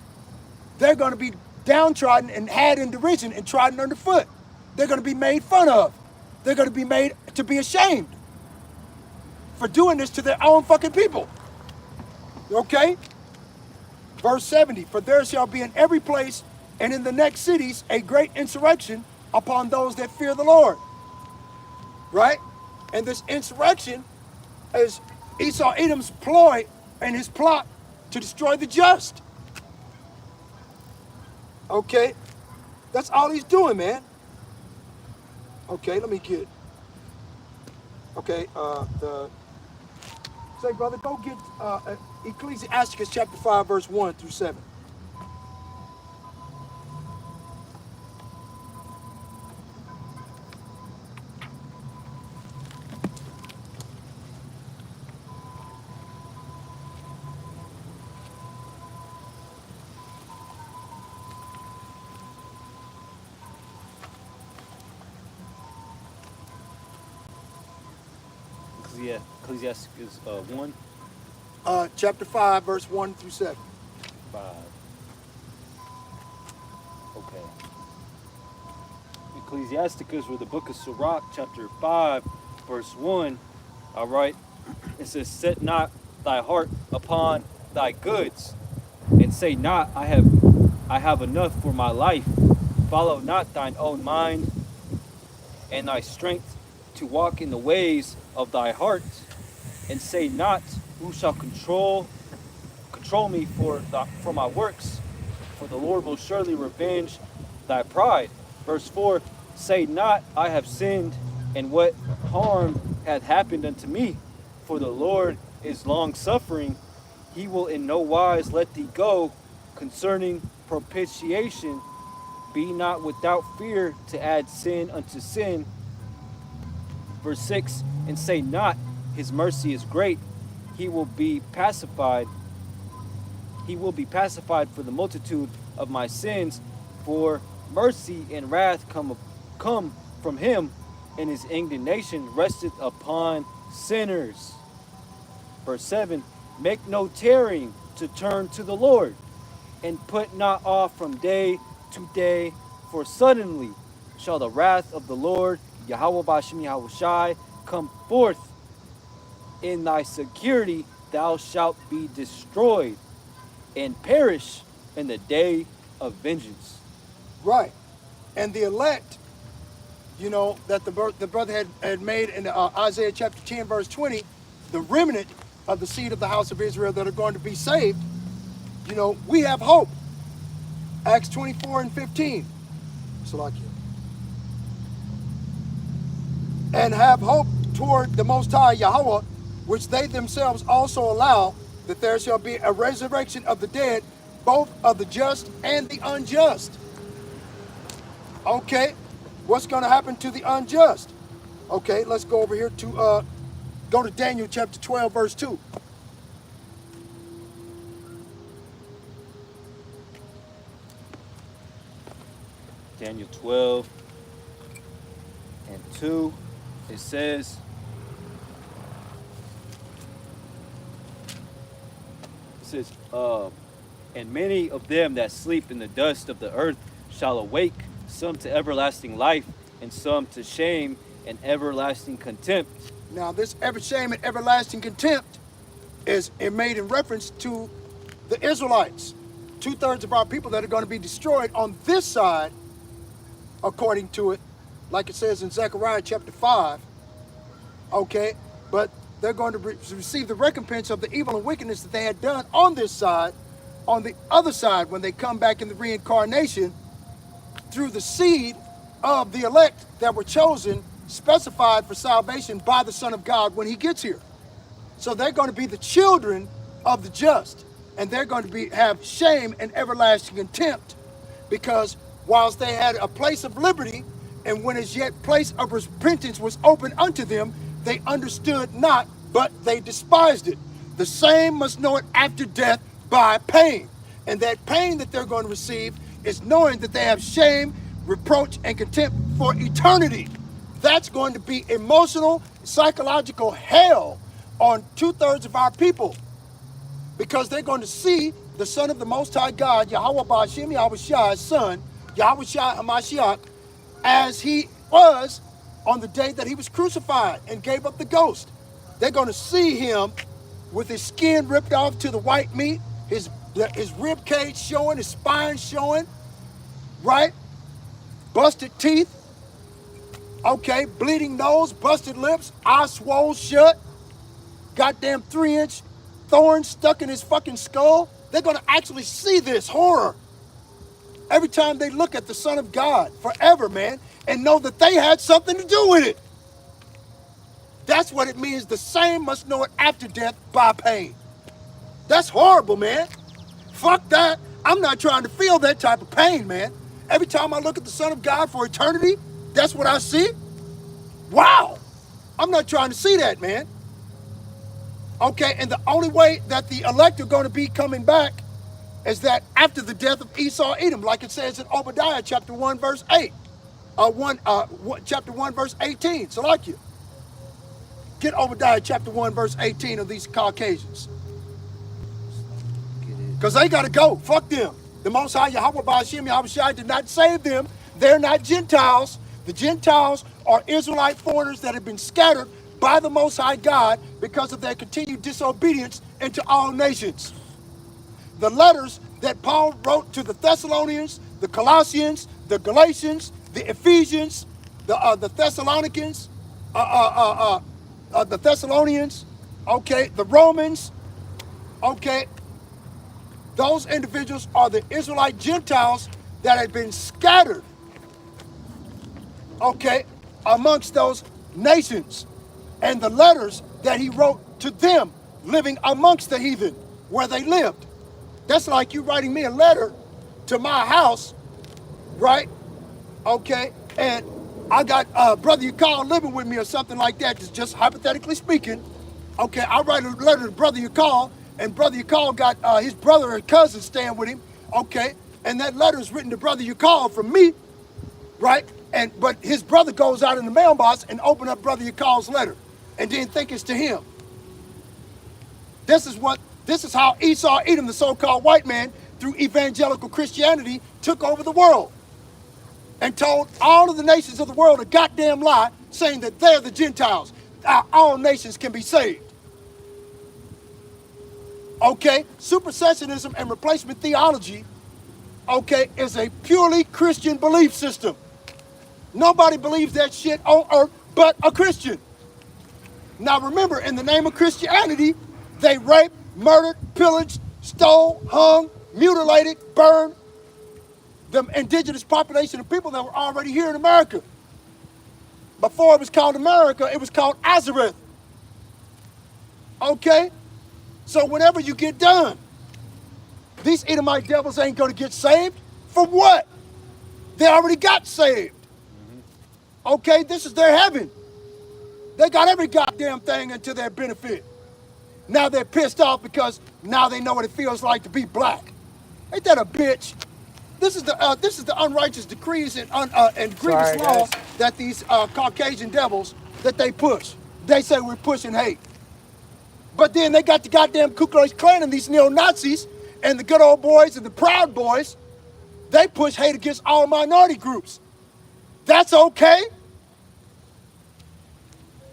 they're going to be downtrodden and had in derision and trodden underfoot. They're going to be made fun of. They're going to be made to be ashamed for doing this to their own fucking people. Okay? Verse 70, for there shall be in every place and in the next cities a great insurrection upon those that fear the Lord. Right? And this insurrection is Esau Edom's ploy and his plot to destroy the just. Okay? That's all he's doing, man. Okay, let me get. Okay, say, brother, go get Ecclesiasticus chapter 5, verse 1 through 7. Ecclesiasticus 1. Chapter 5, verse 1 through 7. 5. Okay. Ecclesiasticus, or the book of Sirach, chapter 5, verse 1. All right. It says, set not thy heart upon thy goods, and say not, I have enough for my life. Follow not thine own mind and thy strength to walk in the ways of thy heart, and say not, who shall control me for my works? For the Lord will surely revenge thy pride. Verse 4, say not, I have sinned, and what harm hath happened unto me? For the Lord is long suffering, he will in no wise let thee go. Concerning propitiation, be not without fear to add sin unto sin. Verse 6, and say not, his mercy is great, he will be pacified. He will be pacified for the multitude of my sins, for mercy and wrath come from him, and his indignation resteth upon sinners. Verse 7, make no tarrying to turn to the Lord, and put not off from day to day, for suddenly shall the wrath of the Lord, Yahweh Bashem Yahweh Shai, come forth. In thy security thou shalt be destroyed, and perish in the day of vengeance. Right. And the elect, you know, that the brother had made in Isaiah chapter 10, verse 20, the remnant of the seed of the house of Israel that are going to be saved, you know, we have hope. Acts 24 and 15. Salakia. And have hope toward the Most High Yahweh, which they themselves also allow, that there shall be a resurrection of the dead both of the just and the unjust. Okay, what's going to happen to the unjust? Okay, let's go over here to go to Daniel chapter 12, verse 2. Daniel 12 and 2, it says, and many of them that sleep in the dust of the earth shall awake, some to everlasting life, and some to shame and everlasting contempt. Now, this ever shame and everlasting contempt is made in reference to the Israelites. 2/3 of our people that are going to be destroyed on this side, according to it, like it says in Zechariah chapter 5. Okay, but they're going to receive the recompense of the evil and wickedness that they had done on this side. On the other side, when they come back in the reincarnation, through the seed of the elect that were chosen, specified for salvation by the Son of God when he gets here. So they're going to be the children of the just, and they're going to have shame and everlasting contempt, because whilst they had a place of liberty, and when as yet place of repentance was open unto them, they understood not, but they despised it. The same must know it after death by pain. And that pain that they're going to receive is knowing that they have shame, reproach, and contempt for eternity. That's going to be emotional, psychological hell on 2/3 of our people, because they're going to see the Son of the Most High God, Yahweh Ba'ashem Yahweh Shai's son, Yahweh Shai HaMashiach, as he was on the day that he was crucified and gave up the ghost. They're going to see him with his skin ripped off to the white meat, his rib cage showing, his spine showing, right? Busted teeth, okay, bleeding nose, busted lips, eyes swole shut, goddamn 3-inch thorn stuck in his fucking skull. They're going to actually see this horror every time they look at the Son of God forever, man, and know that they had something to do with it. That's what it means. The same must know it after death by pain. That's horrible, man. Fuck that. I'm not trying to feel that type of pain, man. Every time I look at the Son of God for eternity, that's what I see. Wow. I'm not trying to see that, man. Okay, and the only way that the elect are going to be coming back is that after the death of Esau, Edom, like it says in Obadiah chapter 1, verse 8. Chapter 1, verse 18. So like you. Get Obadiah chapter 1, verse 18 of these Caucasians. Because they got to go. Fuck them. The Most High Yahweh Ba'ashem Yahweh Shai did not save them. They're not Gentiles. The Gentiles are Israelite foreigners that have been scattered by the Most High God because of their continued disobedience into all nations. The letters that Paul wrote to the Thessalonians, the Colossians, the Galatians, the Ephesians, the Thessalonians, okay, the Romans, okay, those individuals are the Israelite Gentiles that had been scattered, okay, amongst those nations. And the letters that he wrote to them living amongst the heathen where they lived. That's like you writing me a letter to my house, right? Okay, and I got Brother Yakal living with me or something like that, just hypothetically speaking. Okay, I write a letter to Brother Yakal, and Brother Yakal got his brother or cousin staying with him. Okay, and that letter is written to Brother Yakal from me, right? But his brother goes out in the mailbox and open up Brother Yakal's letter and then think it's to him. This is how Esau Edom, the so-called white man, through evangelical Christianity, took over the world and told all of the nations of the world a goddamn lie, saying that they're the Gentiles. All nations can be saved. Okay, supersessionism and replacement theology, okay, is a purely Christian belief system. Nobody believes that shit on earth but a Christian. Now remember, in the name of Christianity, they raped, murdered, pillaged, stole, hung, mutilated, burned the indigenous population of people that were already here in America. Before it was called America, it was called Azareth. Okay? So whenever you get done These Edomite devils ain't going to get saved. For what? They already got saved. Okay, this is their heaven. They got every goddamn thing into their benefit. Now they're pissed off because now they know what it feels like to be black. Ain't that a bitch? This is the unrighteous decrees and grievous Sorry, law guys. that these Caucasian devils that they push. They say we're pushing hate. But then they got the goddamn Ku Klux Klan and these neo-Nazis and the good old boys and the Proud Boys. They push hate against all minority groups. That's okay.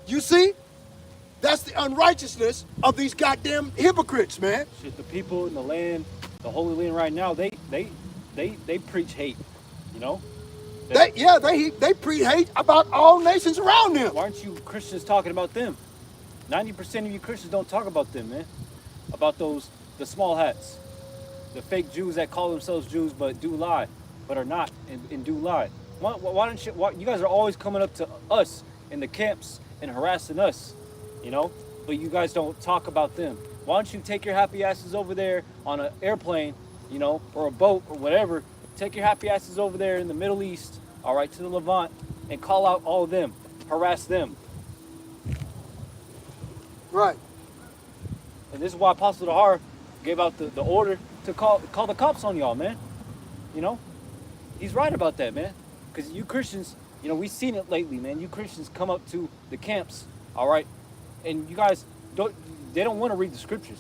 You see? That's the unrighteousness of these goddamn hypocrites, man. Shit, the people in the land, the Holy Land right now, they preach hate, you know? They preach hate about all nations around them. Why aren't you Christians talking about them? 90% of you Christians don't talk about them, man. About the small hats. The fake Jews that call themselves Jews but do lie, but are not and do lie. Why don't you guys are always coming up to us in the camps and harassing us, you know? But you guys don't talk about them. Why don't you take your happy asses over there on an airplane, you know, or a boat or whatever. Take your happy asses over there in the Middle East, all right, to the Levant, and call out all of them, harass them. Right. And this is why Apostle Dahar gave out the order to call the cops on y'all, man. You know? He's right about that, man. Because you Christians, you know, we've seen it lately, man. You Christians come up to the camps, all right? And you guys, they don't want to read the scriptures,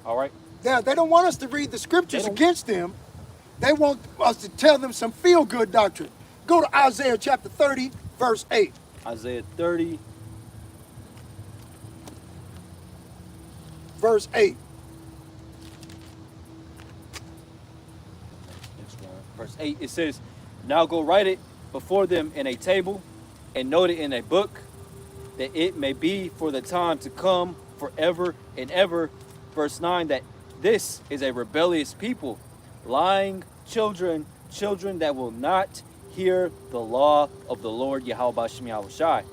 all right? Yeah, they don't want us to read the scriptures against them. They want us to tell them some feel-good doctrine. Go to Isaiah chapter 30, verse 8. Isaiah 30. Verse 8. Verse 8, it says, "Now go write it before them in a table, and note it in a book, that it may be for the time to come forever and ever." Verse 9, that this is a rebellious people, lying children that will not hear the law of the Lord Yahweh Bashem Yahushai,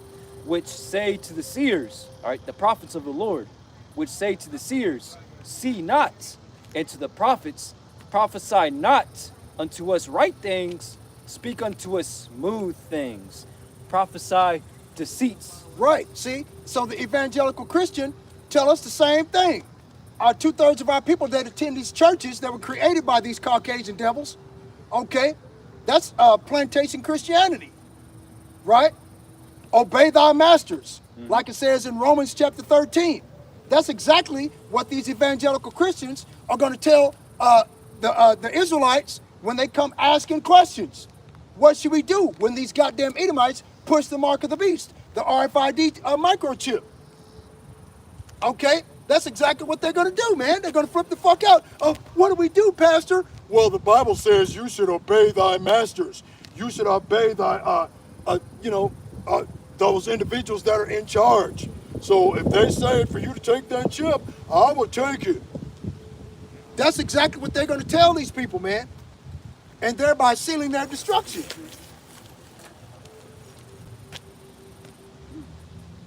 which say to the seers, all right, the prophets of the Lord, which say to the seers, see not, and to the prophets, prophesy not unto us right things, speak unto us smooth things, prophesy deceits. Right, see? So the evangelical Christian tell us the same thing. 2/3 of our people that attend these churches that were created by these Caucasian devils, okay, that's plantation Christianity, right? Obey thy masters, like it says in Romans chapter 13. That's exactly what these evangelical Christians are going to tell the Israelites when they come asking questions. What should we do when these goddamn Edomites push the mark of the beast, the RFID microchip? Okay, that's exactly what they're going to do, man. They're going to flip the fuck out. What do we do, Pastor? Well, the Bible says you should obey thy masters. You should obey thy, those individuals that are in charge. So if they say for you to take that chip, I will take it. That's exactly what they're going to tell these people, man. And thereby sealing their destruction.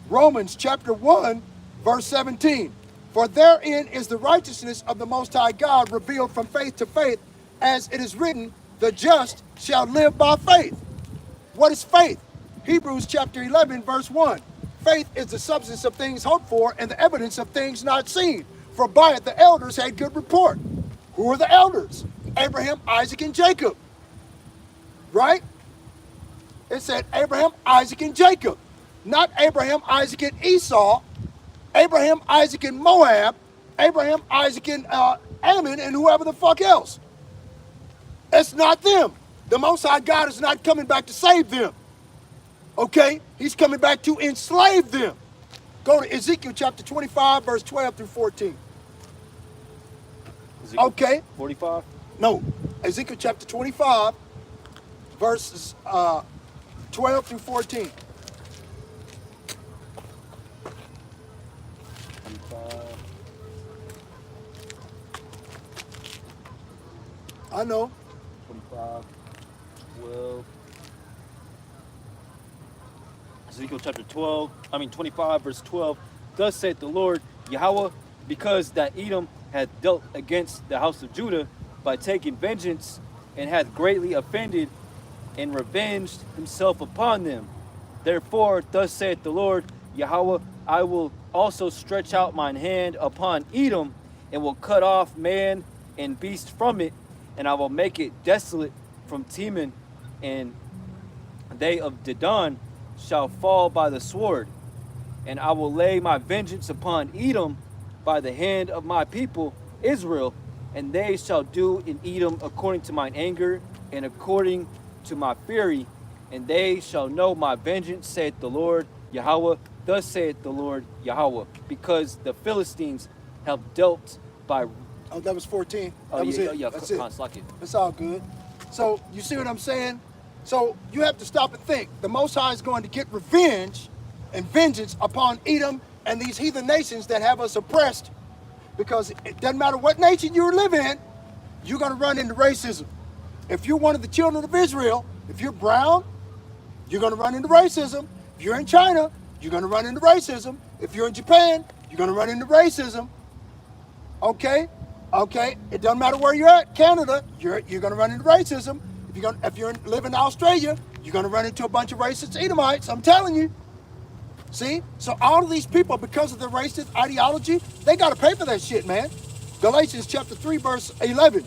Romans chapter 1, verse 17. For therein is the righteousness of the Most High God revealed from faith to faith, as it is written, the just shall live by faith. What is faith? Hebrews chapter 11, verse 1. Faith is the substance of things hoped for and the evidence of things not seen. For by it the elders had good report. Who are the elders? Abraham, Isaac, and Jacob. Right? It said Abraham, Isaac, and Jacob. Not Abraham, Isaac, and Esau. Abraham, Isaac, and Moab. Abraham, Isaac, and Ammon, and whoever the fuck else. It's not them. The Most High God is not coming back to save them. Okay? He's coming back to enslave them. Go to Ezekiel chapter 25, verse 12 through 14. Ezekiel okay. 45? No. Ezekiel chapter 25, verses 12 through 14. 25. I know. 25, 12. Ezekiel chapter 25, verse 12. Thus saith the Lord Yahweh, because that Edom hath dealt against the house of Judah, by taking vengeance, and hath greatly offended and revenged himself upon them. Therefore, thus saith the Lord Yahweh, I will also stretch out mine hand upon Edom, and will cut off man and beast from it, and I will make it desolate from Teman, and they of Dedan shall fall by the sword. And I will lay my vengeance upon Edom by the hand of my people Israel, and they shall do in Edom according to mine anger and according to my fury, and they shall know my vengeance, saith the Lord Yahweh. Thus saith the Lord Yahweh, because the Philistines have dealt by... Oh, that was 14. Oh, That was yeah, it. yeah, That's it. Slack it. It's all good. So you see what I'm saying? So you have to stop and think. The Most High is going to get revenge and vengeance upon Edom and these heathen nations that have us oppressed, because it doesn't matter what nation you live in, you're going to run into racism. If you're one of the children of Israel, if you're brown, you're going to run into racism. If you're in China, you're going to run into racism. If you're in Japan, you're going to run into racism. Okay? Okay? It doesn't matter where you're at. Canada, you're going to run into racism. If you live in Australia, you're going to run into a bunch of racist Edomites. I'm telling you. See? So all of these people, because of their racist ideology, they got to pay for that shit, man. Galatians chapter 3, verse 11.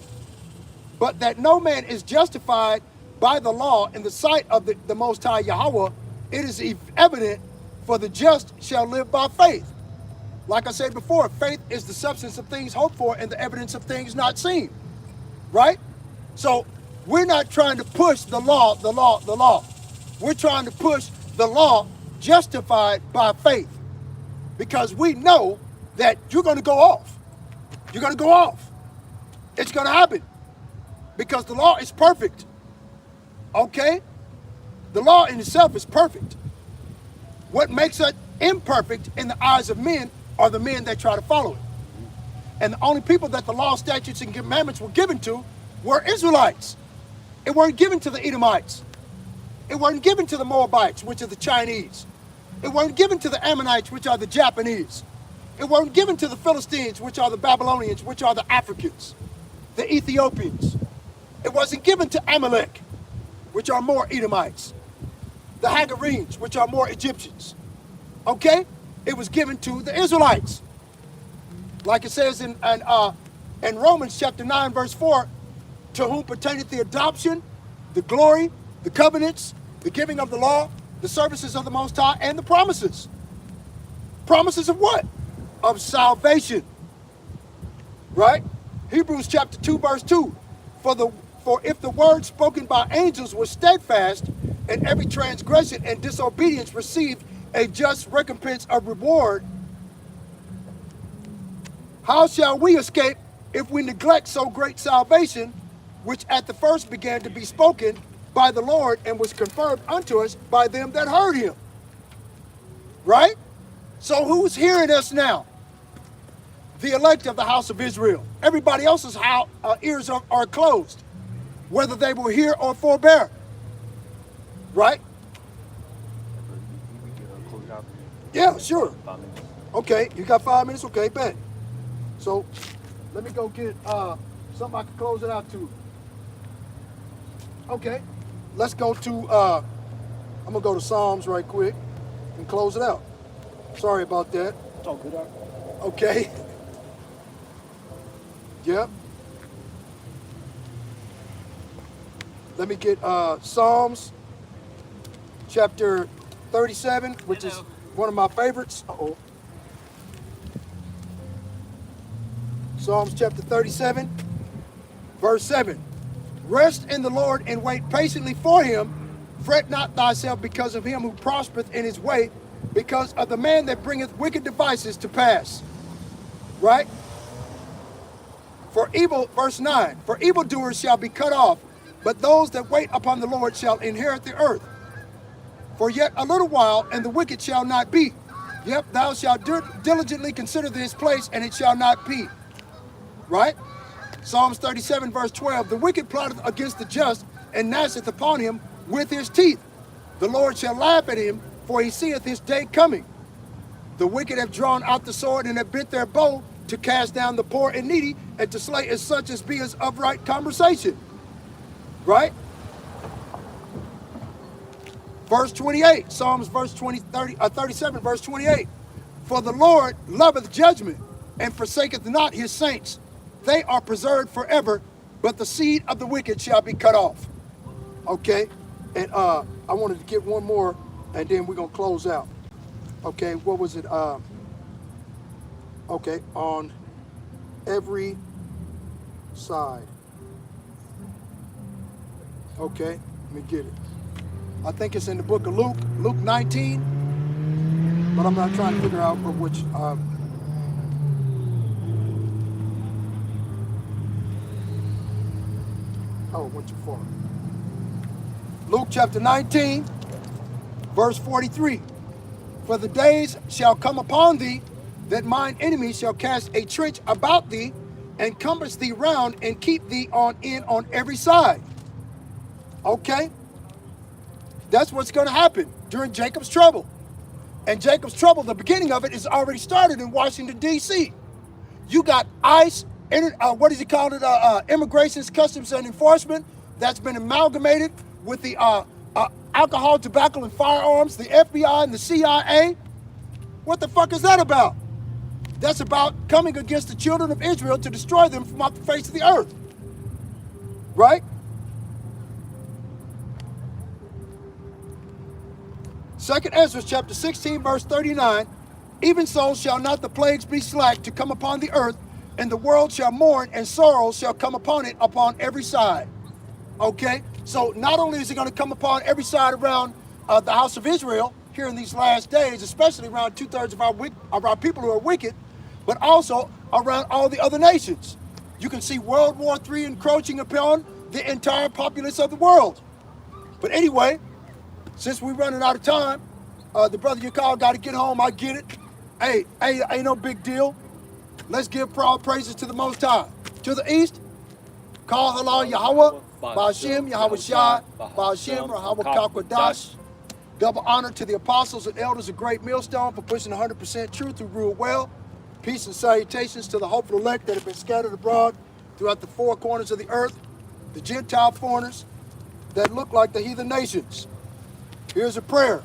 But that no man is justified by the law in the sight of the Most High Yahweh, it is evident, for the just shall live by faith. Like I said before, faith is the substance of things hoped for and the evidence of things not seen. Right? So we're not trying to push the law. We're trying to push the law justified by faith, because we know that you're going to go off. You're going to go off. It's going to happen, because the law is perfect. Okay? The law in itself is perfect. What makes it imperfect in the eyes of men are the men that try to follow it. And the only people that the law, statutes, and commandments were given to were Israelites. It weren't given to the Edomites. It wasn't given to the Moabites, which are the Chinese. It wasn't given to the Ammonites, which are the Japanese. It wasn't given to the Philistines, which are the Babylonians, which are the Africans, the Ethiopians. It wasn't given to Amalek, which are more Edomites, the Hagarenes, which are more Egyptians. Okay? It was given to the Israelites. Like it says in Romans chapter 9, verse 4, to whom pertaineth the adoption, the glory, the covenants, the giving of the law, the services of the Most High, and the promises. Promises of what? Of salvation. Right? Hebrews chapter 2, verse 2. For if the word spoken by angels was steadfast, and every transgression and disobedience received a just recompense of reward, how shall we escape if we neglect so great salvation, which at the first began to be spoken by the Lord and was confirmed unto us by them that heard him? Right? So who's hearing us now? The elect of the house of Israel. Everybody else's ears are closed, whether they will hear or forbear. Right? Yeah, sure. Okay, you got 5 minutes? Okay, bet. So let me go get something I can close it out to. Okay, let's go to, I'm gonna go to Psalms right quick and close it out. Sorry about that. It's all good. Okay. Yep. Let me get Psalms chapter 37, which is one of my favorites. Uh-oh. Psalms chapter 37, verse 7. Rest in the Lord and wait patiently for him. Fret not thyself because of him who prospereth in his way, because of the man that bringeth wicked devices to pass. Right? Verse 9, for evildoers shall be cut off, but those that wait upon the Lord shall inherit the earth. For yet a little while, and the wicked shall not be. Yep, thou shalt diligently consider this place, and it shall not be. Right? Psalms 37, verse 12, the wicked plotteth against the just, and gnasheth upon him with his teeth. The Lord shall laugh at him, for he seeth his day coming. The wicked have drawn out the sword and have bent their bow, to cast down the poor and needy, and to slay as such as be as upright conversation. Right? Verse 28, Psalms verse 37, verse 28. For the Lord loveth judgment, and forsaketh not his saints. They are preserved forever, but the seed of the wicked shall be cut off. Okay? And I wanted to get one more, and then we're going to close out. Okay, what was it? Okay, on every side. Okay, let me get it. I think it's in the book of Luke, Luke 19, but I'm not trying to figure out which. Went too far. Luke chapter 19, verse 43. For the days shall come upon thee that mine enemies shall cast a trench about thee, and compass thee round, and keep thee on every side. Okay? That's what's going to happen during Jacob's trouble. And Jacob's trouble, the beginning of it, is already started in Washington, D.C. You got ICE, what is it called? Immigration, Customs, and Enforcement, that's been amalgamated with the alcohol, tobacco, and firearms, the FBI, and the CIA. What the fuck is that about? That's about coming against the children of Israel to destroy them from off the face of the earth. Right? Second Ezra chapter 16, verse 39. Even so shall not the plagues be slack to come upon the earth, and the world shall mourn, and sorrow shall come upon it upon every side. Okay? So not only is it going to come upon every side around the house of Israel here in these last days, especially around 2/3 of our people who are wicked, but also around all the other nations. You can see World War III encroaching upon the entire populace of the world. But anyway, since we're running out of time, the brother you called got to get home. I get it. Hey, ain't no big deal. Let's give proud praises to the Most High. To the east, call halal Yahweh, Ba'ashem Yahweh Shai, Ba'ashem Yahweh Kakwadash. Double honor to the apostles and elders of Great Millstone for pushing 100% truth to rule well. Peace and salutations to the hopeful elect that have been scattered abroad throughout the four corners of the earth, the Gentile foreigners that look like the heathen nations. Here's a prayer.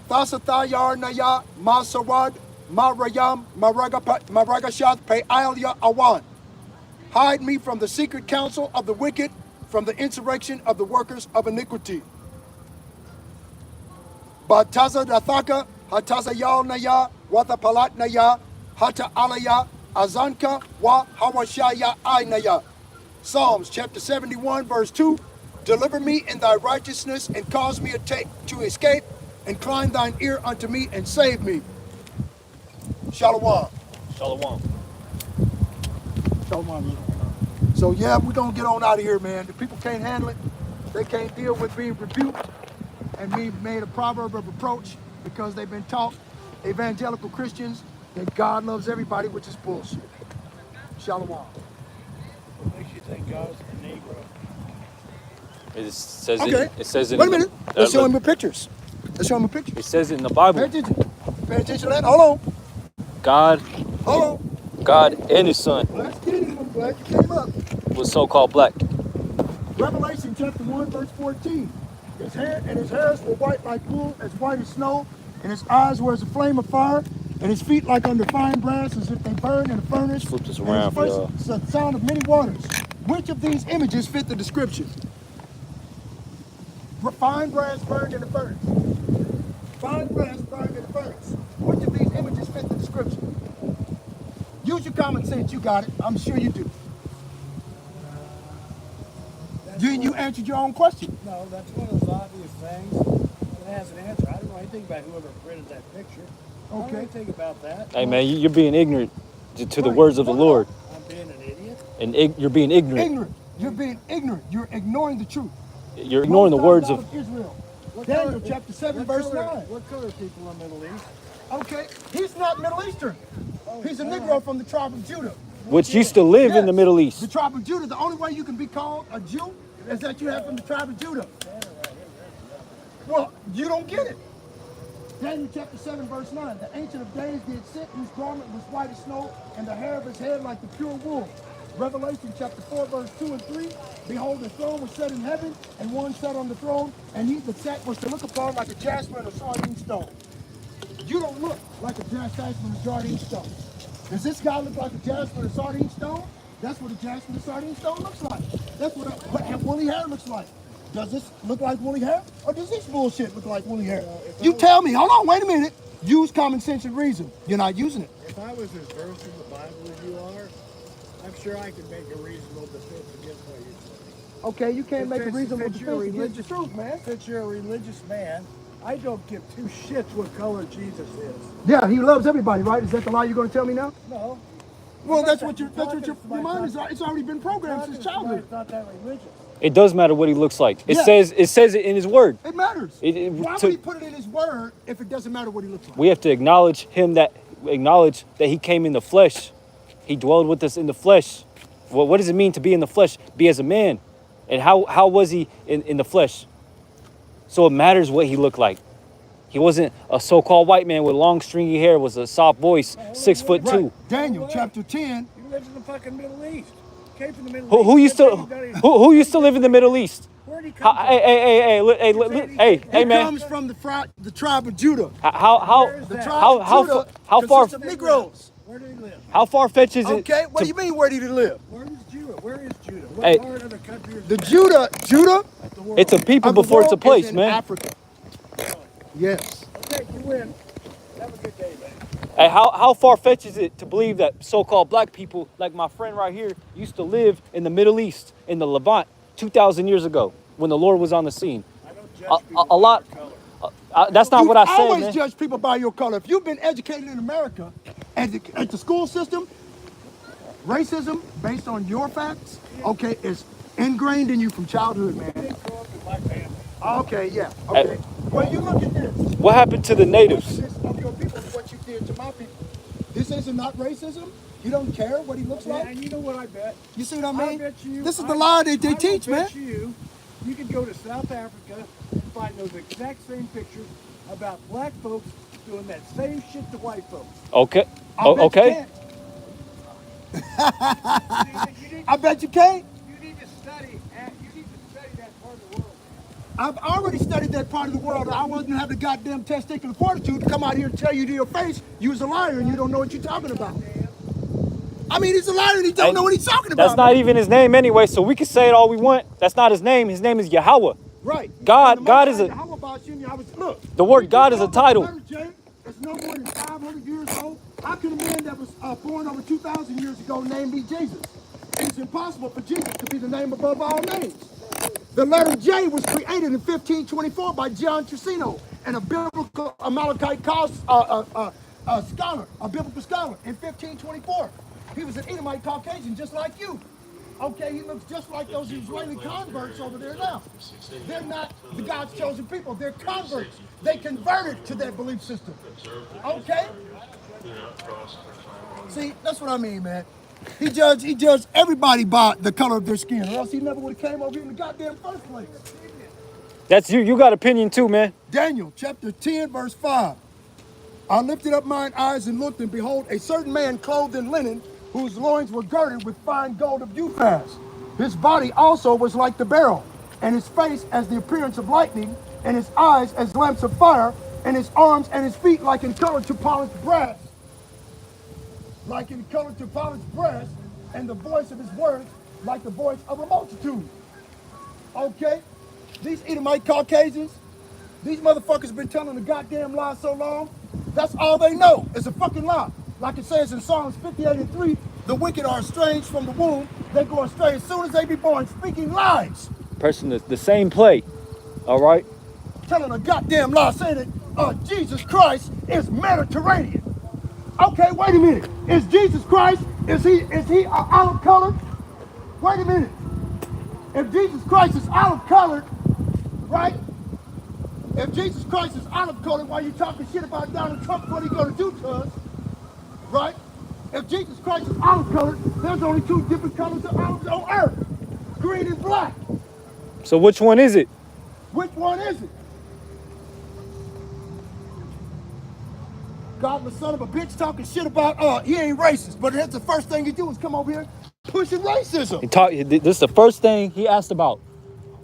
Thasatayar Naya Masawad Marayam Maragashat Pe Alia Awan. Hide me from the secret counsel of the wicked, from the insurrection of the workers of iniquity. Bataza Dathaka Hataza Yal Naya Wata Palat Naya Hata Alaya Azanka Wa Hawashaya Ainaya. Psalms chapter 71 verse 2. Deliver me in thy righteousness, and cause me to escape. Incline thine ear unto me and save me. Shalom. Shalom. Shalom. So yeah, we're gonna get on out of here, man. The people can't handle it. They can't deal with being rebuked and being made a proverb of reproach because they've been taught, evangelical Christians, that God loves everybody, which is bullshit. Shalom. What makes you think God's a Negro? It says Okay. It says in Wait a minute. Let's show him the pictures. Let's show him the pictures. It says it in the Bible. Pay attention. Pay attention to that. Hold on. God and his son I'm glad you came up. was so-called black. Revelation chapter 1, verse 14. His hairs were white like wool, as white as snow, and his eyes were as a flame of fire, and his feet like unto fine brass, as if they burned in a furnace. Flip this and around his for y'all. voice is the sound of many waters. Which of these images fit the description? Fine brass burned in a furnace. Fine brass burned in a furnace. Which of these images fit the description? Use your common sense. You got it. I'm sure you do. You answered your own question. No, that's one of those obvious things that has an answer. I don't know anything about whoever printed that picture. I don't know anything about that. Hey man, you're being ignorant to the words of the Lord. I'm being an idiot. And you're being ignorant. Ignorant. You're being ignorant. You're ignoring the truth. You're ignoring the words of Israel. Daniel chapter 7, verse 9. What color people in the Middle East? Okay, he's not Middle Eastern. He's a Negro from the tribe of Judah. which used to live in the Yes. Middle The East. tribe of Judah. The only way you can be called a Jew is that you have from the tribe of Judah. Well, you don't get it. Daniel chapter 7, verse 9. The Ancient of Days did sit, whose garment was white as snow, and the hair of his head like the pure wool. Revelation chapter 4, verse 2 and 3. Behold, the throne was set in heaven, and one sat on the throne, and he that sat was to look upon like a jasper and a sardine stone. You don't look like a jasper and a sardine stone. Does this guy look like a jasper and a sardine stone? That's what a jasper and a sardine stone looks like. That's what woolly hair looks like. Does this look like woolly hair? Or does this bullshit look like woolly hair? You tell me. Hold on, wait a minute. Use common sense and reason. You're not using it. If I was as versed in the Bible as you are, I'm sure I could make a reasonable defense against what you're saying. Okay, you can't make a reasonable Since you're defense against the truth, man. Since you're a religious man, I don't give two shits what color Jesus is. Yeah, he loves everybody, right? Is that the lie you're going to tell me now? No. Well, that's what your mind is. It's already been programmed since childhood. It's not that religious. It does matter what he looks like. It says it in his word. It matters. Why would he put it in his word if it doesn't matter what he looks like? We have to acknowledge that he came in the flesh. He dwelled with us in the flesh. Well, what does it mean to be in the flesh? Be as a man. And how was he in the flesh? So it matters what he looked like. He wasn't a so-called white man with long stringy hair, was a soft voice, 6'2". Right. Daniel chapter 10. He lives in the fucking Middle East. Came from the Middle Who East. who used to live in the Middle East? Where did he come from? Hey, man. He comes from the tribe of Judah. How far of Negroes. Where did he live? How far-fetched is it? Okay, what do you mean where did he live? Where is Judah? Where is Judah? What Hey, part of the country is The that? Judah it's a people of the before it's a world place, is in man. Africa. Yes. Okay, you win. Have a good day, man. Hey, how far-fetched is it to believe that so-called black people, like my friend right here, used to live in the Middle East, in the Levant, 2,000 years ago, when the Lord was on the scene? I don't judge people A lot. by their color. That's not You what I said, always man. judge people by your color. If you've been educated in America at the school system, racism based on your facts, okay, is ingrained in you from childhood, man. I didn't grow up in my family. Okay, yeah, okay. Well, you look at this. What happened to the natives? This of your people is what you did to my people. This isn't not racism. You don't care what he looks Yeah, like. and you know what I bet? You see what I mean? bet you. This is the lie that they I will teach, man. bet you can go to South Africa and find those exact same pictures about black folks doing that same shit to white folks. Okay. I bet you Okay. can't. I bet you can't. You need to study. You need to study that part of the world. I've already studied that part of the world. I wasn't have the goddamn testicular fortitude to come out here and tell you to your face you was a liar and you don't know what you're talking about. I mean, he's a liar and he don't know what he's talking about. That's not even his name anyway, so we can say it all we want. That's not his name. His name is Yahweh. Right. God is a. Look, The word God is a title. It's no more than 500 years old. How can a man that was born over 2,000 years ago name be Jesus? It's impossible for Jesus to be the name above all names. The letter J was created in 1524 by John Trissino and a biblical Amalekite scholar, a biblical scholar in 1524. He was an Edomite Caucasian just like you. Okay, he looks just like those Israeli converts over there now. They're not the God's chosen people. They're converts. They converted to that belief system. Okay? See, that's what I mean, man. He judged everybody by the color of their skin, or else he never would have came over here in the goddamn first place. That's you. You got opinion too, man. Daniel chapter 10, verse 5. I lifted up mine eyes and looked, and behold, a certain man clothed in linen, whose loins were girded with fine gold of Uphaz. His body also was like the beryl, and his face as the appearance of lightning, and his eyes as lamps of fire, and his arms and his feet like in color to polished brass. Like in color to polished brass, and the voice of his words like the voice of a multitude. Okay? These Edomite Caucasians, these motherfuckers been telling the goddamn lie so long, that's all they know is a fucking lie. Like it says in Psalms 58:3, the wicked are estranged from the womb. They go astray as soon as they be born, speaking lies. Person, the same play. All right. Telling a goddamn lie, saying that Jesus Christ is Mediterranean. Okay, wait a minute. Is Jesus Christ, is he olive colored? Wait a minute. If Jesus Christ is olive colored, right? If Jesus Christ is olive colored, why you talking shit about Donald Trump, what he gonna do to us? Right? If Jesus Christ is olive colored, there's only two different colors of olives on earth. Green and black. So which one is it? Which one is it? godless son of a bitch talking shit about he ain't racist, but that's the first thing he do is come over here pushing racism. This is the first thing he asked about.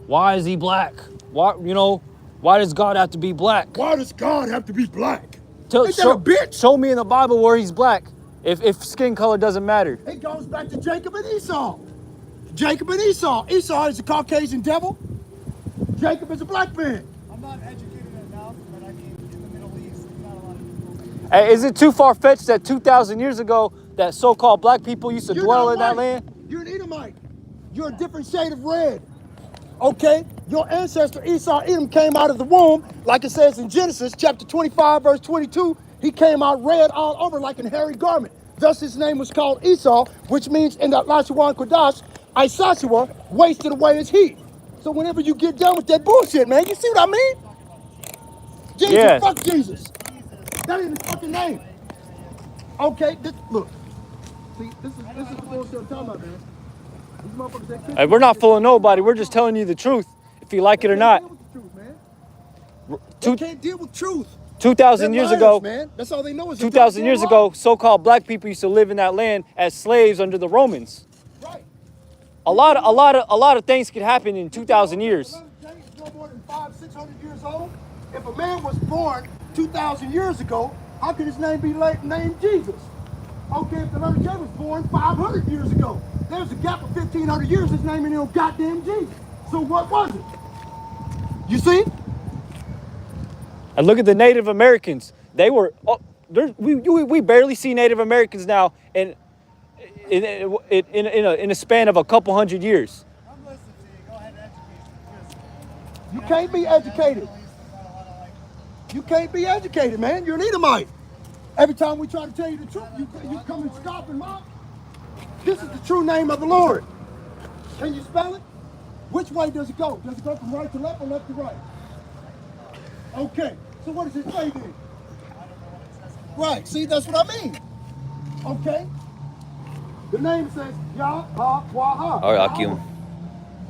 Why is he black? Why, why does God have to be black? Why does God have to be black? Ain't that a bitch? Show me in the Bible where he's black. If skin color doesn't matter. It goes back to Jacob and Esau. Jacob and Esau. Esau is a Caucasian devil. Jacob is a black man. I'm not educated enough, but I mean, in the Middle East, there's not a lot of people. Hey, is it too far-fetched that 2,000 years ago that so-called black people used to dwell in that land? You're an Edomite. You're a different shade of red. Okay? Your ancestor Esau, Edom, came out of the womb, like it says in Genesis chapter 25, verse 22. He came out red all over like a hairy garment. Thus his name was called Esau, which means in the Lashawan Kodash, Isashua, wasted away his heat. So whenever you get done with that bullshit, man, you see what I mean? Jesus, Yeah. fuck Jesus. That ain't his fucking name. Okay, look. See, this is the bullshit I'm talking about, man. These motherfuckers, they can't. Hey, we're not fooling nobody. We're just telling you the truth, if you like it or not. They can't deal with truth. 2,000 years ago, man. That's all they know is 2,000 years ago, so-called black people used to live in that land as slaves under the Romans. Right. A lot of things could happen in 2,000 years. No more than 500-600 years old. If a man was born 2,000 years ago, how could his name be named Jesus? Okay, if the Lord J was born 500 years ago, there's a gap of 1,500 years. His name ain't no goddamn Jesus. So what was it? You see? And look at the Native Americans. They were, we barely see Native Americans now in a span of a couple hundred years. I'm listening to you. Go ahead and educate me. You can't be educated. You can't be educated, man. You're an Edomite. Every time we try to tell you the truth, you come and scoff and mock. This is the true name of the Lord. Can you spell it? Which way does it go? Does it go from right to left or left to right? Okay, so what does it say then? Right, see, that's what I mean. Okay? The name says Yah-ha-wah-ha. All right, Akim.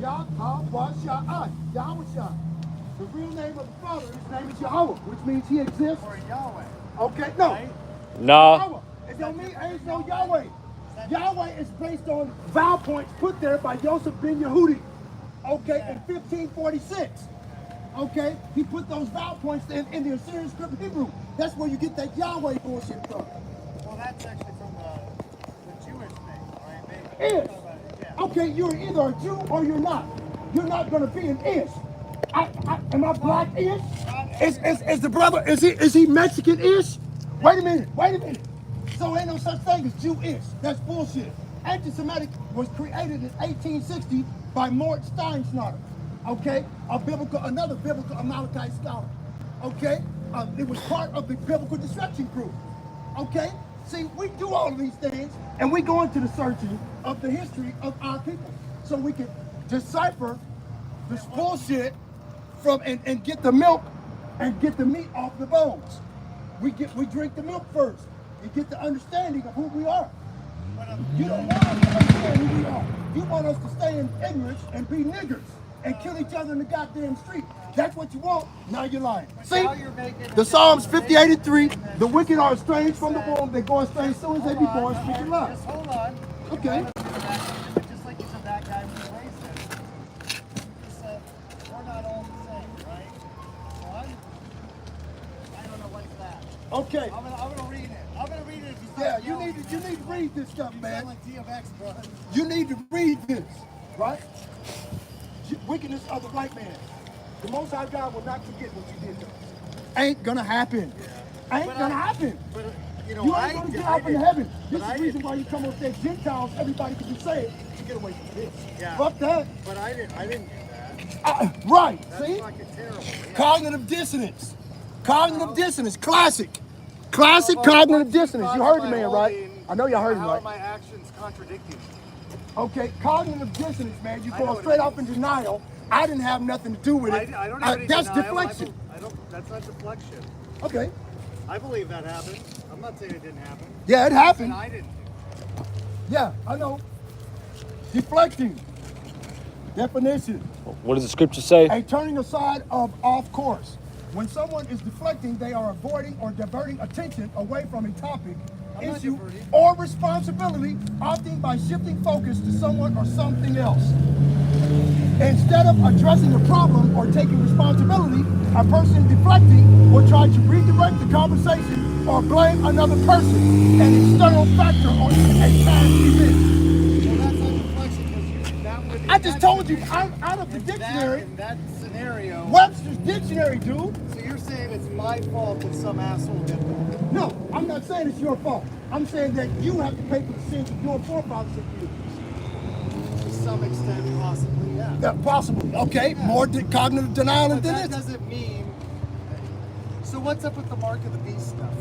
Yah-ha-wah-shah-ai. Yahweh-shah. The real name of the Father, his name is Yahweh, which means he exists. Or Yahweh. Okay, no. Right? Nah. Yahweh. It don't mean there is no Yahweh. Yahweh is based on vowel points put there by Yosef ben Yehudi. Okay, in 1546. Okay, he put those vowel points in the Assyrian script Hebrew. That's where you get that Yahweh bullshit from. Well, that's actually from the Jewish thing, right? Is. Okay, you're either a Jew or you're not. You're not gonna be an ish. Am I black ish? Is the brother, is he Mexican ish? Wait a minute. So ain't no such thing as Jew-ish. That's bullshit. Anti-Semitic was created in 1860 by Mort Steinschneider. Okay, another biblical Amalekite scholar. Okay, it was part of the biblical destruction group. Okay, see, we do all of these things, and we go into the searching of the history of our people, so we can decipher this bullshit from and get the milk and get the meat off the bones. We drink the milk first and get the understanding of who we are. You don't want us to understand who we are. You want us to stay in ignorance and be niggers and kill each other in the goddamn street. That's what you want. Now you're lying. See, the Psalms 50:83, the wicked are estranged from the womb. They go astray as soon as they be born, speaking lies. Just hold on. Okay. Just like you said, that guy was racist. He said, we're not all the same, right? One? I don't know what's that. Okay. I'm gonna read it. I'm gonna read it if you Yeah, start you need to read this stuff, You man. sound like DMX, bro. You need to read this, right? Wickedness of the white man. The Most High God will not forget what you did to us. Ain't gonna happen. Ain't gonna happen. But, You ain't gonna get up in heaven. This is the reason why you come up with that Gentiles, everybody can be saved. You get away from this. Yeah. Fuck that. But I didn't do that. Right, That's see? fucking terrible. Yeah. Cognitive dissonance. Cognitive dissonance, classic. Classic cognitive dissonance. You heard the man, right? I know y'all heard him, How right? are my actions contradicting? Okay, cognitive dissonance, man. You go straight up in denial. I didn't have nothing to do with it. I don't have any That's denial. deflection. That's not deflection. Okay. I believe that happened. I'm not saying it didn't happen. Yeah, it And happened. I didn't. Yeah, I know. Deflecting. Definition. What does the scripture say? A turning aside of off course. When someone is deflecting, they are avoiding or diverting attention away from a topic, issue, or responsibility, often by shifting focus to someone or something else. Instead of addressing a problem or taking responsibility, a person deflecting will try to redirect the conversation or blame another person, an external factor, or a past event. Well, that's not deflection because that would. I just told you, out of the dictionary, In that scenario. Webster's dictionary, dude. So you're saying it's my fault if some asshole did that? No, I'm not saying it's your fault. I'm saying that you have to pay for the sins of your forefathers if you do. To some extent, possibly, yeah. Yeah, possibly. Okay, more cognitive denial But than that this. doesn't mean. So what's up with the mark of the beast stuff?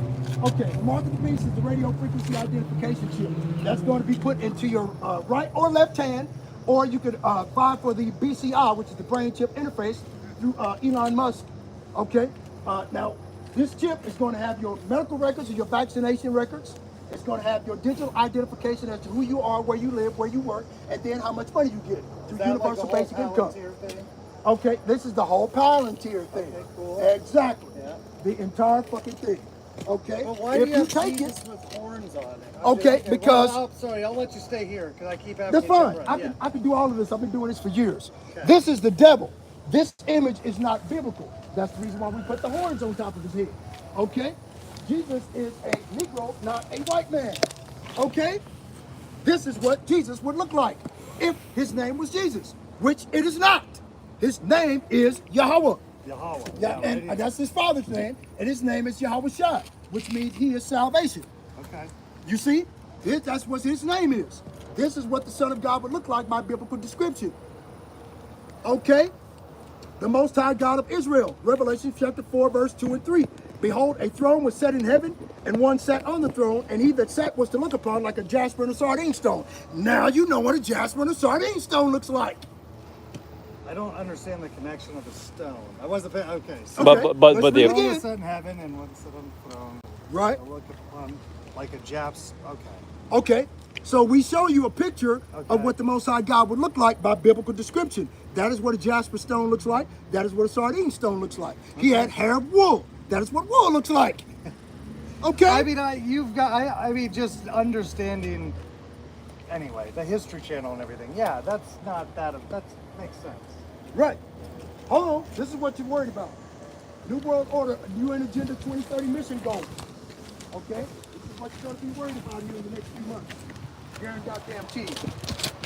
Okay, the mark of the beast is the radio frequency identification chip. That's going to be put into your right or left hand, or you could buy for the BCI, which is the brain chip interface, through Elon Musk. Okay, now this chip is going to have your medical records and your vaccination records. It's going to have your digital identification as to who you are, where you live, where you work, and then how much money you get through universal basic income. Thing? Okay, this is the whole Palantir thing. Okay, cool. Exactly. Yeah. The entire fucking thing. Okay. But why if do you have take Jesus it, with horns on it? Okay, because- Well, sorry, I'll let you stay here because I keep having. that's to jump fine. around. I can do all of this. I've been doing this for years. Okay. This is the devil. This image is not biblical. That's the reason why we put the horns on top of his head. Okay? Jesus is a Negro, not a white man. Okay? This is what Jesus would look like if his name was Jesus, which it is not. His name is Yahweh. Yahweh. Yeah, and that's his father's name, and his name is Yahweh Shai, which means he is salvation. Okay. You see? That's what his name is. This is what the Son of God would look like by biblical description. Okay? The Most High God of Israel. Revelation chapter 4, verse 2 and 3. Behold, a throne was set in heaven, and one sat on the throne, and he that sat was to look upon like a jasper and a sardine stone. Now you know what a jasper and a sardine stone looks like. I don't understand the connection of the stone. I wasn't paying. Okay. So Okay, but let's the- read it one again. was set in heaven and one set on the throne. Right? I look upon like a Japs. Okay. Okay, so we show you a picture Okay. of what the Most High God would look like by biblical description. That is what a jasper stone looks like. That is what a sardine stone looks like. He had hair of wool. That is what wool looks like. Okay? I mean, just understanding. Anyway, the History Channel and everything. Yeah, that's not that. That makes sense. Right. Hold on. This is what you're worried about. New World Order, UN Agenda 2030 mission goals. Okay? This is what you're going to be worried about here in the next few months. Here in goddamn cheese.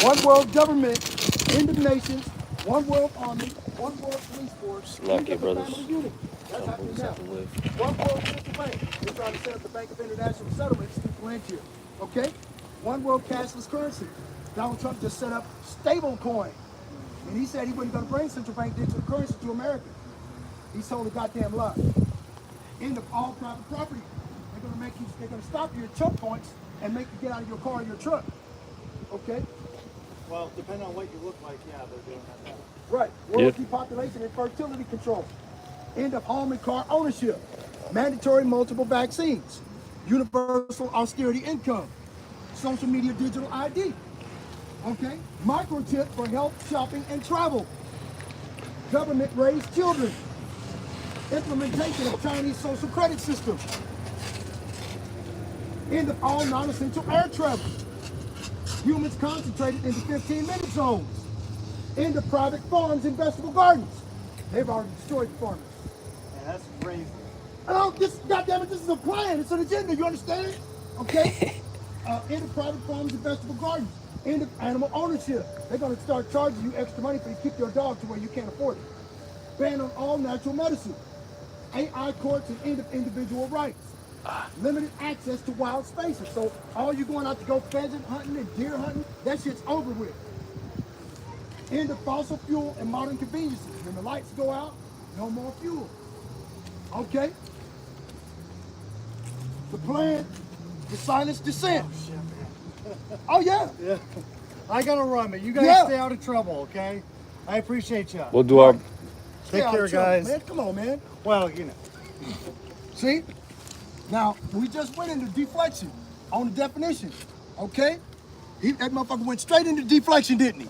One world government, end of nations, one world army, one world police force. Lucky one brothers. family unit. That's happening now. Something with. One world central bank. They're trying to set up the Bank of International Settlements through Palantir. Okay? One world cashless currency. Donald Trump just set up stable coin. And he said he wasn't going to bring central bank digital currency to America. He told a goddamn lie. End of all private property. They're going to stop you at choke points and make you get out of your car or your truck. Okay? Well, depending on what you look like, yeah, they're doing that now. Right. World depopulation and fertility control. End of home and car ownership. Mandatory multiple vaccines. Universal austerity income. Social media digital ID. Okay? Microchip for health, shopping, and travel. Government raised children. Implementation of Chinese social credit system. End of all non-essential air travel. Humans concentrated into 15-minute zones. End of private farms and vegetable gardens. They've already destroyed the farmers. Yeah, that's crazy. Oh, goddammit, this is a plan. It's an agenda. You understand? Okay? End of private farms and vegetable gardens. End of animal ownership. They're going to start charging you extra money for you to keep your dog to where you can't afford it. Ban on all natural medicine. AI courts and end of individual rights. Limited access to wild spaces. So all you going out to go pheasant hunting and deer hunting, that shit's over with. End of fossil fuel and modern conveniences. When the lights go out, no more fuel. Okay? The plan, the silence dissent. Oh shit, man. Oh yeah. Yeah. I gotta run, but you guys Yeah. stay out of trouble, okay? I appreciate you. We'll do our. Stay Take out care, of trouble, guys. Man. Come on, man. Well, you know. See? Now, we just went into deflection on the definition, okay? That motherfucker went straight into deflection, didn't he?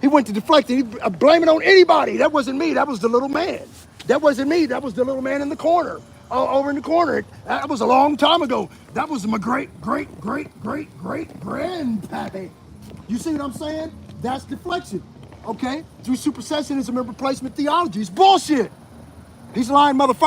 He went to deflecting. He blame it on anybody. That wasn't me. That was the little man. That wasn't me. That was the little man in the corner, over in the corner. That was a long time ago. That was my great-great-great-great-great-grandpappy. You see what I'm saying? That's deflection, okay? Through supersessionism and replacement theology. It's bullshit. He's lying motherfucker.